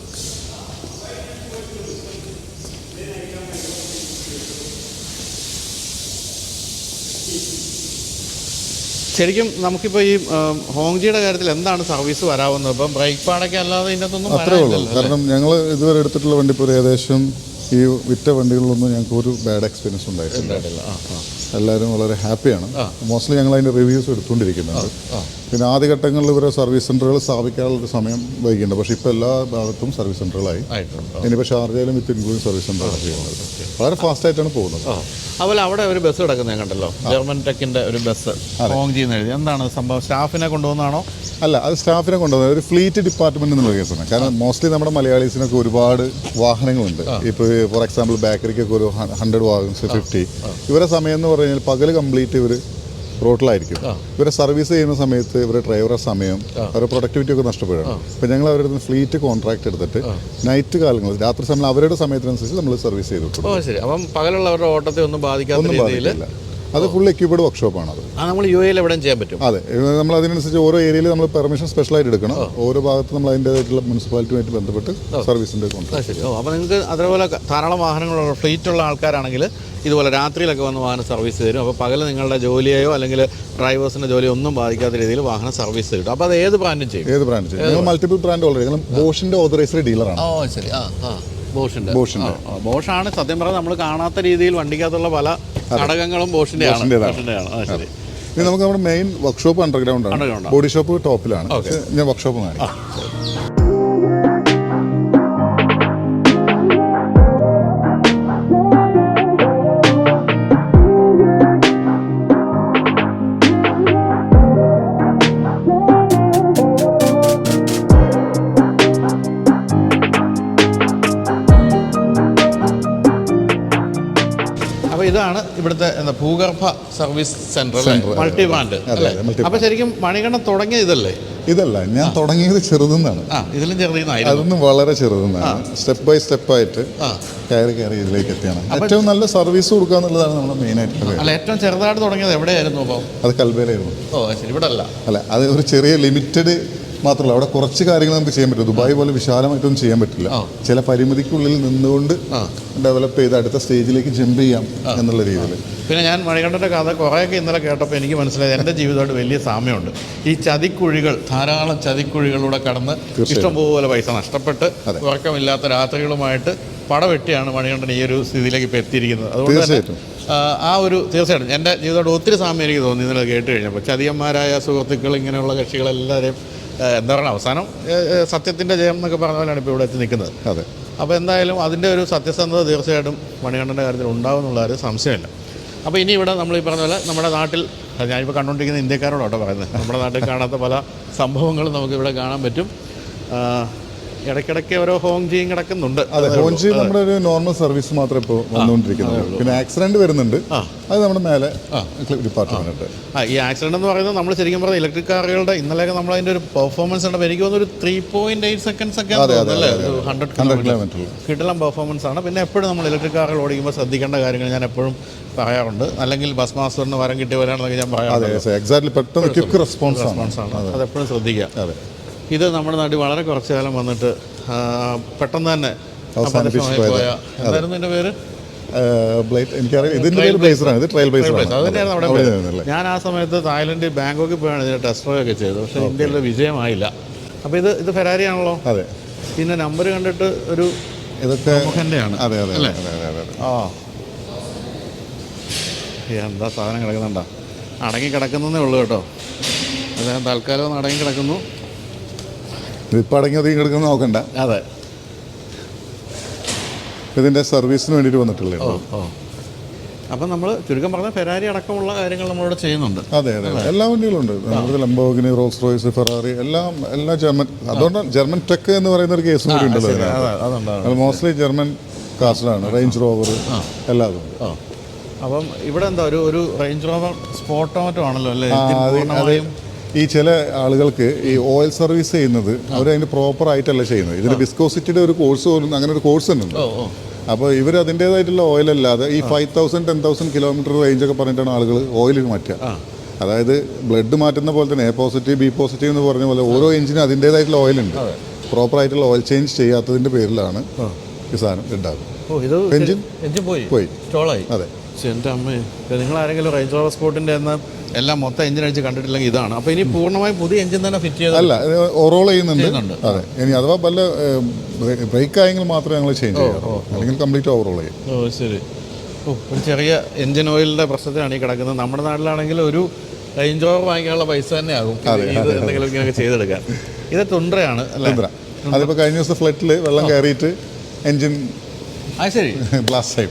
ശരിക്കും നമുക്കിപ്പോൾ ഈ ഹോംജിയുടെ കാര്യത്തിൽ എന്താണ് സർവീസ് വരാവുന്നത്? ഇപ്പം ബ്രേക്ക് പാടൊക്കെ അല്ലാതെ ഇതിൻ്റെ അകത്തൊന്നും അത്രേ ഉള്ളൂ. കാരണം ഞങ്ങൾ ഇതുവരെ എടുത്തിട്ടുള്ള വണ്ടി ഇപ്പോൾ ഏകദേശം ഈ വിറ്റ വണ്ടികളിലൊന്നും ഞങ്ങൾക്ക് ഒരു ബാഡ് എക്സ്പീരിയൻസ് ഉണ്ടായിട്ടില്ല. എല്ലാവരും വളരെ ഹാപ്പിയാണ്. മോസ്റ്റ്ലി ഞങ്ങൾ അതിൻ്റെ റിവ്യൂസ് എടുത്തുകൊണ്ടിരിക്കുന്നുണ്ട്. പിന്നെ ആദ്യഘട്ടങ്ങളിൽ ഇവരെ സർവീസ് സെൻ്ററുകൾ സ്ഥാപിക്കാനുള്ള സമയം വൈകിട്ടുണ്ട്. പക്ഷേ ഇപ്പോൾ എല്ലാ ഭാഗത്തും സർവീസ് സെൻ്ററുകളായി. ഇനിയിപ്പോൾ ഷാർജയിലും വിത്ത് ഇൻക്ലൂഡിംഗ് സർവീസ് സെൻ്ററാണ് ചെയ്യുന്നത്. വളരെ ഫാസ്റ്റായിട്ടാണ് പോകുന്നത്. അതുപോലെ അവിടെ ഒരു ബസ് കിടക്കുന്നത് കണ്ടല്ലോ, ജർമ്മൻ ടെക്കിൻ്റെ ഒരു ബസ് ഹോംജി എന്ന് എഴുതി. എന്താണ് സംഭവം? സ്റ്റാഫിനെ കൊണ്ടുപോകുന്നതാണോ? അല്ല, അത് സ്റ്റാഫിനെ കൊണ്ടുപോകുന്നത് ഒരു ഫ്ലീറ്റ് ഡിപ്പാർട്ട്മെൻറ്റ് എന്നുള്ള കേസാണ്. കാരണം മോസ്റ്റ്ലി നമ്മുടെ മലയാളീസിനൊക്കെ ഒരുപാട് വാഹനങ്ങളുണ്ട്. ഇപ്പോൾ ഫോർ എക്സാമ്പിൾ ബേക്കറിക്കൊക്കെ ഒരു 100 വാഹനസ് 50. ഇവരെ സമയം എന്ന് പറഞ്ഞു കഴിഞ്ഞാൽ പകൽ കംപ്ലീറ്റ് ഇവർ റോട്ടിലായിരിക്കും. ഇവരെ സർവീസ് ചെയ്യുന്ന സമയത്ത് ഇവരുടെ ഡ്രൈവറുടെ സമയം, അവരുടെ പ്രൊഡക്ടിവിറ്റി ഒക്കെ നഷ്ടപ്പെടുകയാണ്. അപ്പോൾ ഞങ്ങൾ അവരുടെ അടുത്ത് ഫ്ലീറ്റ് കോൺട്രാക്ട് എടുത്തിട്ട് നൈറ്റ് കാലങ്ങളിൽ രാത്രി സമയം അവരുടെ സമയത്തിനനുസരിച്ച് നമ്മൾ സർവീസ് ചെയ്ത് കൊടുക്കും. ശരി. അപ്പം പകലുള്ളവരുടെ ഓട്ടത്തെ ഒന്നും ബാധിക്കാത്ത അത് ഫുൾ എക്യുപ്ഡ് വർക്ക്ഷോപ്പാണ്. അത് നമ്മൾ UAE എവിടെയും ചെയ്യാൻ പറ്റും. അതെ, നമ്മൾ അതിനനുസരിച്ച് ഓരോ ഏരിയയിൽ നമ്മൾ പെർമിഷൻ സ്പെഷ്യലായിട്ട് എടുക്കണം. ഓരോ ഭാഗത്ത് നമ്മൾ അതിൻ്റേതായിട്ടുള്ള മുനിസിപ്പാലിറ്റിയുമായിട്ട് ബന്ധപ്പെട്ട് സർവീസിൻ്റെ കോൺട്രാക്ട്. ശരി. അപ്പോൾ നിങ്ങൾക്ക് അതേപോലെ ധാരാളം വാഹനങ്ങളുള്ള ഫ്ലീറ്റുള്ള ആൾക്കാരാണെങ്കിൽ ഇതുപോലെ രാത്രിയിലൊക്കെ വന്ന് വാഹനം സർവീസ് തരും. അപ്പോൾ പകൽ നിങ്ങളുടെ ജോലിയെയോ അല്ലെങ്കിൽ ഡ്രൈവേഴ്സിൻ്റെ ജോലിയോ ഒന്നും ബാധിക്കാത്ത രീതിയിൽ വാഹനം സർവീസ് തരും. അപ്പോൾ അത് ഏത് ബ്രാൻഡും ചെയ്യും? ഏത് ബ്രാൻഡ് ചെയ്യും? ഞങ്ങൾ മൾട്ടിപ്പിൾ ബ്രാൻഡ് ഓൾറെഡി. ഞങ്ങൾ ബോഷിൻ്റെ ഓതറൈസ്ഡ് ഡീലറാണ്. ശരി. ബോഷാണ് സത്യം പറഞ്ഞാൽ നമ്മൾ കാണാത്ത രീതിയിൽ വണ്ടിക്കകത്തുള്ള പല ഘടകങ്ങളും ബോഷിൻ്റെയാണ്. ശരി. ഇനി നമുക്ക് നമ്മുടെ മെയിൻ വർക്ക്ഷോപ്പ് അണ്ടർഗ്രൗണ്ട് ആണ്, Underground ബോഡി ഷോപ്പ് ടോപ്പിലാണ്. പക്ഷേ ഞാൻ വർക്ക്ഷോപ്പ് കാണിക്കാം. അപ്പോൾ ഇതാണ് ഇവിടുത്തെ എന്താ ഭൂഗർഭ സർവീസ് സെന്റർ അല്ലേ, മൾട്ടി ബ്രാൻഡ് അല്ലേ? അപ്പോൾ ശരിക്കും മണികണ്ഠൻ തുടങ്ങിയ ഇതല്ലേ? ഇതല്ല, ഞാൻ തുടങ്ങിയത് ചെറുതെന്നാണ്. ഇതിലും ചെറുതായിരുന്നു. അതൊന്നും വളരെ ചെറുതെന്നാണ്. സ്റ്റെപ്പ് ബൈ സ്റ്റെപ്പായിട്ട് കയറി ഇതിലേക്ക് എത്തിയാണ്. ഏറ്റവും നല്ല സർവീസ് കൊടുക്കുക എന്നുള്ളതാണ് നമ്മുടെ മെയിൻ ആയിട്ടുള്ള. അല്ല, ഏറ്റവും ചെറുതായിട്ട് തുടങ്ങിയത് എവിടെയായിരുന്നു അപ്പോൾ? അത് കൽബയിലായിരുന്നു. ശരി, ഇവിടെ അല്ല, അത് ഒരു ചെറിയ ലിമിറ്റഡ് മാത്രമല്ല, അവിടെ കുറച്ച് കാര്യങ്ങൾ നമുക്ക് ചെയ്യാൻ പറ്റും. ദുബായ് പോലെ വിശാലമായിട്ടൊന്നും ചെയ്യാൻ പറ്റില്ല. ചില പരിമിതിക്കുള്ളിൽ നിന്നുകൊണ്ട് ഡെവലപ്പ് ചെയ്ത് അടുത്ത സ്റ്റേജിലേക്ക് ജമ്പ് ചെയ്യാം എന്നുള്ള രീതിയിൽ. പിന്നെ ഞാൻ മണികണ്ഠൻ്റെ കഥ കുറേയൊക്കെ ഇന്നലെ കേട്ടപ്പോൾ എനിക്ക് മനസ്സിലായത് എൻ്റെ ജീവിതമായിട്ട് വലിയ സാമ്യമുണ്ട്. ഈ ചതിക്കുഴികൾ, ധാരാളം ചതിക്കുഴികളിലൂടെ കടന്ന് ഇഷ്ടംപോലെ പൈസ നഷ്ടപ്പെട്ട് ഉറക്കമില്ലാത്ത രാത്രികളുമായിട്ട് പടവെട്ടിയാണ് മണികണ്ഠൻ ഈ ഒരു സ്ഥിതിയിലേക്ക് ഇപ്പോൾ എത്തിയിരിക്കുന്നത്. അതുകൊണ്ട് തന്നെ തീർച്ചയായിട്ടും എൻ്റെ ജീവിതത്തോട് ഒത്തിരി സാമ്യം എനിക്ക് തോന്നി ഇന്നലെ കേട്ട് കഴിഞ്ഞപ്പോൾ. ചതിയന്മാരായ സുഹൃത്തുക്കൾ, ഇങ്ങനെയുള്ള കക്ഷികളെല്ലാവരെയും എന്താ പറയുക, അവസാനം സത്യത്തിൻ്റെ ജയം എന്നൊക്കെ പറഞ്ഞ പോലെയാണ് ഇപ്പോൾ ഇവിടെ എത്തി നിൽക്കുന്നത്. അതെ. അപ്പോൾ എന്തായാലും അതിൻ്റെ ഒരു സത്യസന്ധത തീർച്ചയായിട്ടും മണികണ്ഠൻ്റെ കാര്യത്തിൽ ഉണ്ടാവും എന്നുള്ള ഒരു സംശയമില്ല. അപ്പോൾ ഇനി ഇവിടെ നമ്മൾ ഈ പറഞ്ഞ പോലെ നമ്മുടെ നാട്ടിൽ, ഞാനിപ്പോൾ കണ്ടുകൊണ്ടിരിക്കുന്ന ഇന്ത്യക്കാരോടാട്ടോ പറയുന്നത്, നമ്മുടെ നാട്ടിൽ കാണാത്ത പല സംഭവങ്ങളും നമുക്കിവിടെ കാണാൻ പറ്റും. ഇടയ്ക്കിടയ്ക്ക് ഓരോ ഹോങ്ജിയും കിടക്കുന്നുണ്ട്. അതെ, ഹോങ്ജി നമ്മുടെ ഒരു നോർമൽ സർവീസ് മാത്രമേ ഇപ്പോൾ വന്നുകൊണ്ടിരിക്കുന്നത്. പിന്നെ ആക്സിഡന്റ് വരുന്നുണ്ട്, അത് നമ്മുടെ മേലെ ഡിപ്പാർട്ട്മെന്റ്. ഈ ആക്സിഡന്റ് എന്ന് പറയുന്നത് നമ്മൾ ശരിക്കും പറഞ്ഞാൽ ഇലക്ട്രിക് കാറുകളുടെ ഇന്നലെയൊക്കെ നമ്മൾ അതിൻ്റെ ഒരു പെർഫോമൻസ് ഉണ്ട്. എനിക്ക് തോന്നുന്നു ഒരു 3.8 സെക്കൻഡ്സ് ഒക്കെ അല്ലേ, 100 കിലോമീറ്റർ കിട്ടലും പെർഫോമൻസ് ആണ്. പിന്നെ എപ്പോഴും നമ്മൾ ഇലക്ട്രിക് കാറുകൾ ഓടിക്കുമ്പോൾ ശ്രദ്ധിക്കേണ്ട കാര്യങ്ങൾ ഞാൻ എപ്പോഴും പറയാറുണ്ട്. അല്ലെങ്കിൽ ബസ് മാസ്റ്ററിന് വരം കിട്ടിയ വരാണെന്നൊക്കെ ഞാൻ പറയാറുണ്ട്. റെസ്പോൺസ് ആണ്, അതെപ്പോഴും ശ്രദ്ധിക്കുക. അതെ, ഇത് നമ്മുടെ നാട്ടിൽ വളരെ കുറച്ച് കാലം വന്നിട്ട് പെട്ടെന്ന് തന്നെ എന്തായിരുന്നു എൻ്റെ പേര്? ഞാൻ ആ സമയത്ത് തായ്ലൻഡ് ബാങ്കോക്കിൽ പോയാണ് ഇതിൻ്റെ ടെസ്റ്റ് ഡ്രൈവ് ഒക്കെ ചെയ്തത്. പക്ഷേ ഇന്ത്യയിൽ വിജയമായില്ല. അപ്പോൾ ഇത് ഫെരാരി ആണല്ലോ. അതെ. പിന്നെ നമ്പർ കണ്ടിട്ട് ഒരു ഇതൊക്കെ ആണ് അല്ലേ? എന്താ സാധനം കിടക്കുന്നുണ്ടോ? അടങ്ങി കിടക്കുന്നതേ ഉള്ളൂ കേട്ടോ. അദ്ദേഹം തൽക്കാലം ഒന്ന് അടങ്ങി കിടക്കുന്നു. ഇപ്പം അടങ്ങി ഒതുങ്ങി കിടക്കുന്ന നോക്കണ്ട. അതെ, ഇതിൻ്റെ സർവീസിന് വേണ്ടിയിട്ട് വന്നിട്ടുള്ളത്. അപ്പം നമ്മൾ ചുരുക്കം പറഞ്ഞാൽ ഫെരാരി അടക്കമുള്ള കാര്യങ്ങൾ നമ്മളിവിടെ ചെയ്യുന്നുണ്ട്. അതെ അതെ, എല്ലാ വണ്ടികളുണ്ട്. നമ്മുടെ ലംബോർഗിനി, റോൾസ് റോയ്സ്, ഫെറാറി, എല്ലാ ജർമ്മൻ. അതുകൊണ്ട് ജർമ്മൻ ടെക് എന്ന് പറയുന്ന ഒരു കേസും കൂടി ഉണ്ടല്ലോ. മോസ്റ്റ്ലി ജർമ്മൻ കാസ്റ്റിലാണ്. റേഞ്ച് റോവർ എല്ലാതും. അപ്പം ഇവിടെ എന്താ ഒരു റേഞ്ച് റോവർ സ്പോട്ടോമറ്റോ ആണല്ലോ അല്ലേ? ഈ ചില ആളുകൾക്ക് ഈ ഓയിൽ സർവീസ് ചെയ്യുന്നത് അവരതിന് പ്രോപ്പർ ആയിട്ടല്ല ചെയ്യുന്നത്. ഇതിന് വിസ്കോസിറ്റിയുടെ ഒരു കോഴ്സ് പോലും, അങ്ങനെ ഒരു കോഴ്സ് തന്നെ ഉണ്ട്. അപ്പോൾ ഇവർ അതിൻ്റേതായിട്ടുള്ള ഓയിൽ അല്ലാതെ ഈ 5,000 10,000 കിലോമീറ്റർ റേഞ്ചൊക്കെ പറഞ്ഞിട്ടാണ് ആളുകൾ ഓയിൽ മാറ്റുക. അതായത് ബ്ലഡ് മാറ്റുന്ന പോലെ തന്നെ എ പോസിറ്റീവ് ബി പോസിറ്റീവ് എന്ന് പറഞ്ഞ പോലെ ഓരോ എഞ്ചിനും അതിൻ്റേതായിട്ടുള്ള ഓയിലുണ്ട്. പ്രോപ്പർ ആയിട്ടുള്ള ഓയിൽ ചേഞ്ച് ചെയ്യാത്തതിൻ്റെ പേരിലാണ് ഈ സാധനം ഉണ്ടാകുന്നത്. എഞ്ചിൻ പോയി. അതെ. എൻ്റെ അമ്മേ, നിങ്ങൾ ആരെങ്കിലും റേഞ്ച് റോവർ സ്പോർട്ടിൻ്റെ എന്ന് എല്ലാം മൊത്തം എഞ്ചിൻ അടിച്ച് കണ്ടിട്ടില്ലെങ്കിൽ ഇതാണ്. അപ്പോൾ ഇനി പൂർണ്ണമായും പുതിയ എഞ്ചിൻ തന്നെ ഫിറ്റ് ചെയ്ത് അല്ല, ഓവറോൾ ചെയ്യുന്നുണ്ട്. അതെ, ഇനി അഥവാ വല്ല ബ്രേക്ക് ആയെങ്കിൽ മാത്രമേ ഞങ്ങൾ ചേഞ്ച് ചെയ്യാറുള്ളൂ, അല്ലെങ്കിൽ കംപ്ലീറ്റ് ഓവറോൾ ചെയ്യും. ശരി. ഒരു ചെറിയ എഞ്ചിൻ ഓയിലിൻ്റെ പ്രശ്നത്തിലാണ് ഈ കിടക്കുന്നത്. നമ്മുടെ നാട്ടിലാണെങ്കിൽ ഒരു റേഞ്ച് റോവർ വാങ്ങിക്കാനുള്ള പൈസ തന്നെ ആകും ഇത് എന്തെങ്കിലും ഇങ്ങനെയൊക്കെ ചെയ്തെടുക്കാൻ. ഇത് തുണ്ട്രയാണ് അല്ലേ? അതിപ്പോൾ കഴിഞ്ഞ ദിവസം ഫ്ലറ്റിൽ വെള്ളം കയറിയിട്ട് എഞ്ചിൻ ശരി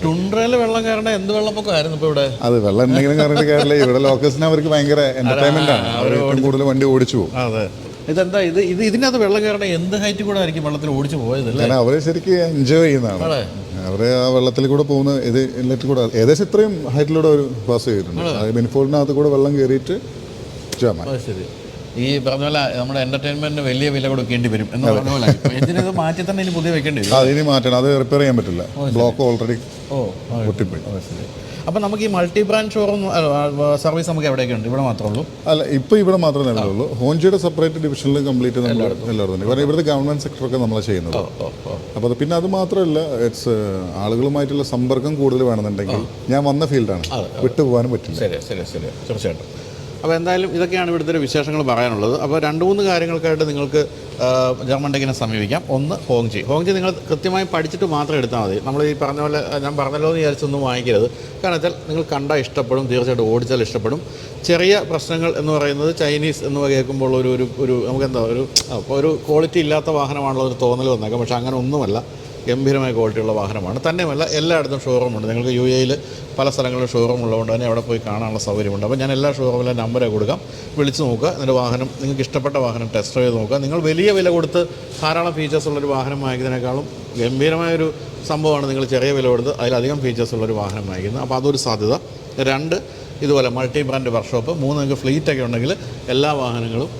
ടുണ്ട്രയിൽ വെള്ളം കയറേണ്ട എന്ത് വെള്ളപ്പൊക്കമായിരുന്നു ഇപ്പോൾ ഇവിടെ? അത് വെള്ളം എന്തെങ്കിലും കയറിയിട്ട് കയറില്ല. ഇവിടെ ലോക്കൽസിന് അവർക്ക് ഭയങ്കര എന്റർടൈൻമെന്റ് ആണ്, അവർ കൂടുതൽ വണ്ടി ഓടിച്ചു പോകും. അതെ. ഇതെന്താ ഇതിനകത്ത് വെള്ളം കയറേണ്ട എന്ത് ഹൈറ്റ് കൂടെ ആയിരിക്കും വെള്ളത്തിൽ ഓടിച്ചു പോയത്? കാരണം അവര് ശരിക്കും എൻജോയ് ചെയ്യുന്നതാണ്. അവര് ആ വെള്ളത്തിൽ കൂടെ പോകുന്ന ഇത് ഇല്ലത്തിൽ കൂടെ ഏകദേശം ഇത്രയും ഹൈറ്റിലൂടെ ഒരു പാസ് ചെയ്തിട്ടുണ്ട്. ബെനിഫോളിനകത്ത് കൂടെ വെള്ളം കയറിയിട്ട് ശരി. ഈ പറഞ്ഞ പോലെ നമ്മുടെ എന്റർടൈൻമെന്റിന് വലിയ വില കൊടുക്കേണ്ടി വരും എന്ന് പറഞ്ഞ പോലെ എഞ്ചിനത് മാറ്റി തന്നെ ഇനി പുതിയ വെക്കേണ്ടി വരും. അതിന് മാറ്റണം, അത് റിപ്പയർ ചെയ്യാൻ പറ്റില്ല. ബ്ലോക്ക് ഓൾറെഡി പൊട്ടിപ്പോയി. അപ്പം നമുക്ക് ഈ മൾട്ടി ബ്രാൻഡ് ഷോറൂം സർവീസ് നമുക്ക് എവിടെയൊക്കെ ഉണ്ട്? ഇവിടെ മാത്രമേ ഉള്ളൂ? അല്ല, ഇപ്പോൾ ഇവിടെ മാത്രമേ നിലവിലുള്ളൂ. ഹോഞ്ചിയുടെ സെപ്പറേറ്റ് ഡിവിഷനിൽ കംപ്ലീറ്റ് നമ്മൾ എല്ലായിടത്തും ഉണ്ട്. കാരണം ഇവിടുത്തെ ഗവൺമെന്റ് സെക്ടറൊക്കെ നമ്മൾ ചെയ്യുന്നത്. അപ്പോൾ അത് പിന്നെ അത് മാത്രമല്ല, ഇറ്റ്സ് ആളുകളുമായിട്ടുള്ള സമ്പർക്കം കൂടുതൽ വേണമെന്നുണ്ടെങ്കിൽ ഞാൻ വന്ന ഫീൽഡാണ്, വിട്ടുപോകാനും പറ്റില്ല. ശരി ശരി ശരി, തീർച്ചയായിട്ടും. അപ്പോൾ എന്തായാലും ഇതൊക്കെയാണ് ഇവിടുത്തെ ഒരു വിശേഷങ്ങൾ പറയാനുള്ളത്. അപ്പോൾ 2-3 കാര്യങ്ങൾക്കായിട്ട് നിങ്ങൾക്ക് ജർമ്മൻ ടെക്കിനെ സമീപിക്കാം. ഒന്ന് ഹോങ്ജി നിങ്ങൾ കൃത്യമായി പഠിച്ചിട്ട് മാത്രം എടുത്താൽ മതി. നമ്മൾ ഈ പറഞ്ഞ പോലെ ഞാൻ പറഞ്ഞല്ലോ എന്ന് വിചാരിച്ചൊന്നും വാങ്ങിക്കരുത്. കാരണം വെച്ചാൽ നിങ്ങൾ കണ്ടാൽ ഇഷ്ടപ്പെടും, തീർച്ചയായിട്ടും ഓടിച്ചാൽ ഇഷ്ടപ്പെടും. ചെറിയ പ്രശ്നങ്ങൾ എന്ന് പറയുന്നത് ചൈനീസ് എന്ന് കേൾക്കുമ്പോൾ ഒരു നമുക്കെന്താ ഒരു ക്വാളിറ്റി ഇല്ലാത്ത വാഹനമാണല്ലോ ഒരു തോന്നൽ വന്നേക്കാം. പക്ഷേ അങ്ങനെ ഒന്നുമല്ല, ഗംഭീരമായ ക്വാളിറ്റിയുള്ള വാഹനമാണ്. തന്നെയുമല്ല എല്ലായിടത്തും ഷോറൂമുണ്ട്. നിങ്ങൾക്ക് UAE പല സ്ഥലങ്ങളിലും ഷോറൂം ഉള്ളതുകൊണ്ട് തന്നെ അവിടെ പോയി കാണാനുള്ള സൗകര്യമുണ്ട്. അപ്പോൾ ഞാൻ എല്ലാ ഷോറൂമിലെ നമ്പറെ കൊടുക്കാം, വിളിച്ച് നോക്കുക. എന്നിട്ട് വാഹനം നിങ്ങൾക്ക് ഇഷ്ടപ്പെട്ട വാഹനം ടെസ്റ്റ് ഡ്രൈവ് ചെയ്ത് നോക്കുക. നിങ്ങൾ വലിയ വില കൊടുത്ത് ധാരാളം ഫീച്ചേഴ്സ് ഉള്ളൊരു വാഹനം വാങ്ങിക്കുന്നതിനേക്കാളും ഗംഭീരമായൊരു സംഭവമാണ് നിങ്ങൾ ചെറിയ വില കൊടുത്ത് അതിലധികം ഫീച്ചേഴ്സ് ഉള്ളൊരു വാഹനം വാങ്ങിക്കുന്നത്. അപ്പോൾ അതൊരു സാധ്യത. 2 ഇതുപോലെ മൾട്ടി ബ്രാൻഡ് വർക്ക്ഷോപ്പ്. 3 നിങ്ങൾക്ക് ഫ്ലീറ്റൊക്കെ ഉണ്ടെങ്കിൽ എല്ലാ വാഹനങ്ങളും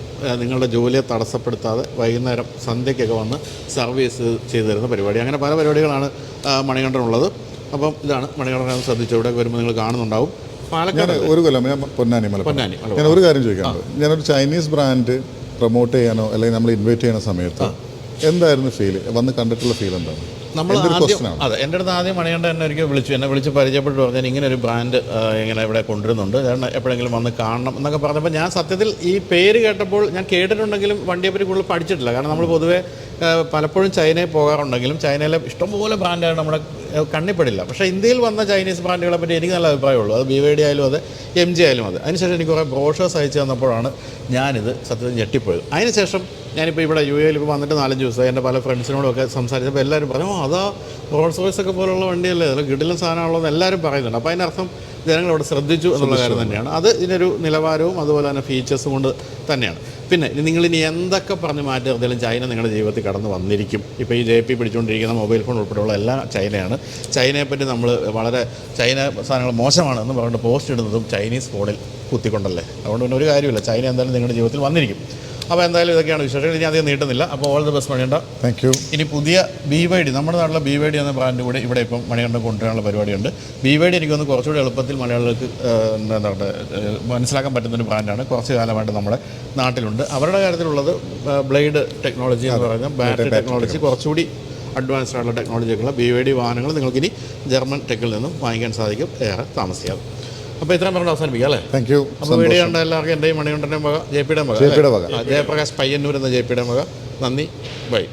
നിങ്ങളുടെ ജോലിയെ തടസ്സപ്പെടുത്താതെ വൈകുന്നേരം സന്ധ്യയ്ക്കൊക്കെ വന്ന് സർവീസ് ചെയ്തു തരുന്ന പരിപാടി. അങ്ങനെ പല പരിപാടികളാണ് മണികണ്ഠനുള്ളത്. അപ്പം ഇതാണ് മണികണ്ഠൻ. ശ്രദ്ധിച്ചു, ഇവിടെ വരുമ്പോൾ നിങ്ങൾ കാണുന്നുണ്ടാവും. പാലക്കാട് ഒരു കൊല്ലം ഞാൻ പൊന്നാനി. ഞാൻ ഒരു കാര്യം ചോദിക്കാറുണ്ട്. ഞാനൊരു ചൈനീസ് ബ്രാൻഡ് പ്രൊമോട്ട് ചെയ്യാനോ അല്ലെങ്കിൽ നമ്മൾ ഇൻവൈറ്റ് ചെയ്യുന്ന സമയത്ത് എന്തായിരുന്നു ഫീൽ, വന്ന് കണ്ടിട്ടുള്ള ഫീൽ എന്താണ്? നമ്മൾ ആദ്യം എൻ്റെ അടുത്ത് ആദ്യം മണികണ്ഠൻ എന്നെ വിളിച്ച് പരിചയപ്പെട്ട് പറഞ്ഞാൽ ഇങ്ങനെ ഒരു ബ്രാൻഡ് ഇങ്ങനെ ഇവിടെ കൊണ്ടുവരുന്നുണ്ട്, എപ്പോഴെങ്കിലും വന്ന് കാണണം എന്നൊക്കെ പറഞ്ഞപ്പോൾ ഞാൻ സത്യത്തിൽ ഈ പേര് കേട്ടപ്പോൾ ഞാൻ കേട്ടിട്ടുണ്ടെങ്കിലും വണ്ടിയെപ്പറ്റി കൂടുതൽ പഠിച്ചിട്ടില്ല. കാരണം നമ്മൾ പൊതുവേ പലപ്പോഴും ചൈനയിൽ പോകാറുണ്ടെങ്കിലും ചൈനയിലെ ഇഷ്ടംപോലെ ബ്രാൻഡാണ് നമ്മുടെ കണ്ണിപ്പെടില്ല. പക്ഷേ ഇന്ത്യയിൽ വന്ന ചൈനീസ് ബ്രാൻഡുകളെ പറ്റി എനിക്ക് നല്ല അഭിപ്രായമുള്ളൂ. അത് BYD ആയാലും അത് MG ആയാലും അത്. അതിനുശേഷം എനിക്ക് കുറേ ബ്രോഷേഴ്സ് അയച്ചു തന്നപ്പോഴാണ് ഞാനിത് സത്യത്തിൽ ഞെട്ടിപ്പോയത്. അതിനുശേഷം ഞാനിപ്പോൾ ഇവിടെ UAE വന്നിട്ട് 4-5 ദിവസമായി. എൻ്റെ പല ഫ്രണ്ട്സിനോടൊക്കെ സംസാരിച്ചപ്പോൾ എല്ലാവരും പറഞ്ഞു, അതാ റോൾസ് റോയ്സ് ഒക്കെ പോലുള്ള വണ്ടിയല്ലേ, അതിൽ കിടിലൻ സാധനമാണുള്ളതെന്ന് എല്ലാവരും പറയുന്നുണ്ട്. അപ്പോൾ അതിനർത്ഥം ജനങ്ങൾ അവിടെ ശ്രദ്ധിച്ചു എന്നുള്ള കാര്യം തന്നെയാണ്. അത് ഇതിനൊരു നിലവാരവും അതുപോലെ തന്നെ ഫീച്ചേഴ്സും കൊണ്ട് തന്നെയാണ്. പിന്നെ നിങ്ങളിനി എന്തൊക്കെ പറഞ്ഞ് മാറ്റി നിർത്തിയാലും ചൈന നിങ്ങളുടെ ജീവിതത്തിൽ കടന്ന് വന്നിരിക്കും. ഇപ്പോൾ ഈ JP പിടിച്ചുകൊണ്ടിരിക്കുന്ന മൊബൈൽ ഫോൺ ഉൾപ്പെടെയുള്ള എല്ലാം ചൈനയാണ്. ചൈനയെപ്പറ്റി നമ്മൾ വളരെ ചൈന സാധനങ്ങൾ മോശമാണ് എന്ന് പറഞ്ഞിട്ട് പോസ്റ്റ് ഇടുന്നതും ചൈനീസ് ഫോണിൽ കുത്തിക്കൊണ്ടല്ലേ. അതുകൊണ്ട് പിന്നെ ഒരു കാര്യമില്ല, ചൈന എന്തായാലും നിങ്ങളുടെ ജീവിതത്തിൽ വന്നിരിക്കും. അപ്പോൾ എന്തായാലും ഇതൊക്കെയാണ് വിശേഷങ്ങൾ. ഇനി അധികം നീട്ടുന്നില്ല. അപ്പോൾ all the best Manikanta. Thank you. ഇനി പുതിയ BYD, നമ്മുടെ നാട്ടിലെ BYD എന്ന ബ്രാൻഡ് കൂടി ഇവിടെ ഇപ്പം മണികണ്ഠൻ കൊണ്ടുവരാനുള്ള പരിപാടിയുണ്ട്. BYD എനിക്കൊന്ന് കുറച്ചുകൂടി എളുപ്പത്തിൽ മലയാളികൾക്ക് എന്താണ് മനസ്സിലാക്കാൻ പറ്റുന്നൊരു ബ്രാൻഡാണ്. കുറച്ച് കാലമായിട്ട് നമ്മുടെ നാട്ടിലുണ്ട്. അവരുടെ കാര്യത്തിലുള്ളത് ബ്ലേഡ് ടെക്നോളജി എന്ന് പറയുന്ന ബാറ്ററി ടെക്നോളജി കുറച്ചുകൂടി അഡ്വാൻസ്ഡ് ആയിട്ടുള്ള ടെക്നോളജിയൊക്കെയുള്ള BYD വാഹനങ്ങൾ നിങ്ങൾക്കിനി ജർമ്മൻ ടെക്കിൽ നിന്നും വാങ്ങിക്കാൻ സാധിക്കും, ഏറെ താമസിക്കാതെ. അപ്പോൾ ഇത്രയും പറഞ്ഞ് അവസാനിപ്പിക്കാം അല്ലേ? Thank you. അപ്പോൾ വീഡിയോ കണ്ട എല്ലാവർക്കും എൻ്റെയും മണികണ്ഠൻ്റെയും വക, JP യുടെ വക, ജയപ്രകാശ് പയ്യന്നൂർ എന്ന JP യുടെ വക നന്ദി. ബൈ.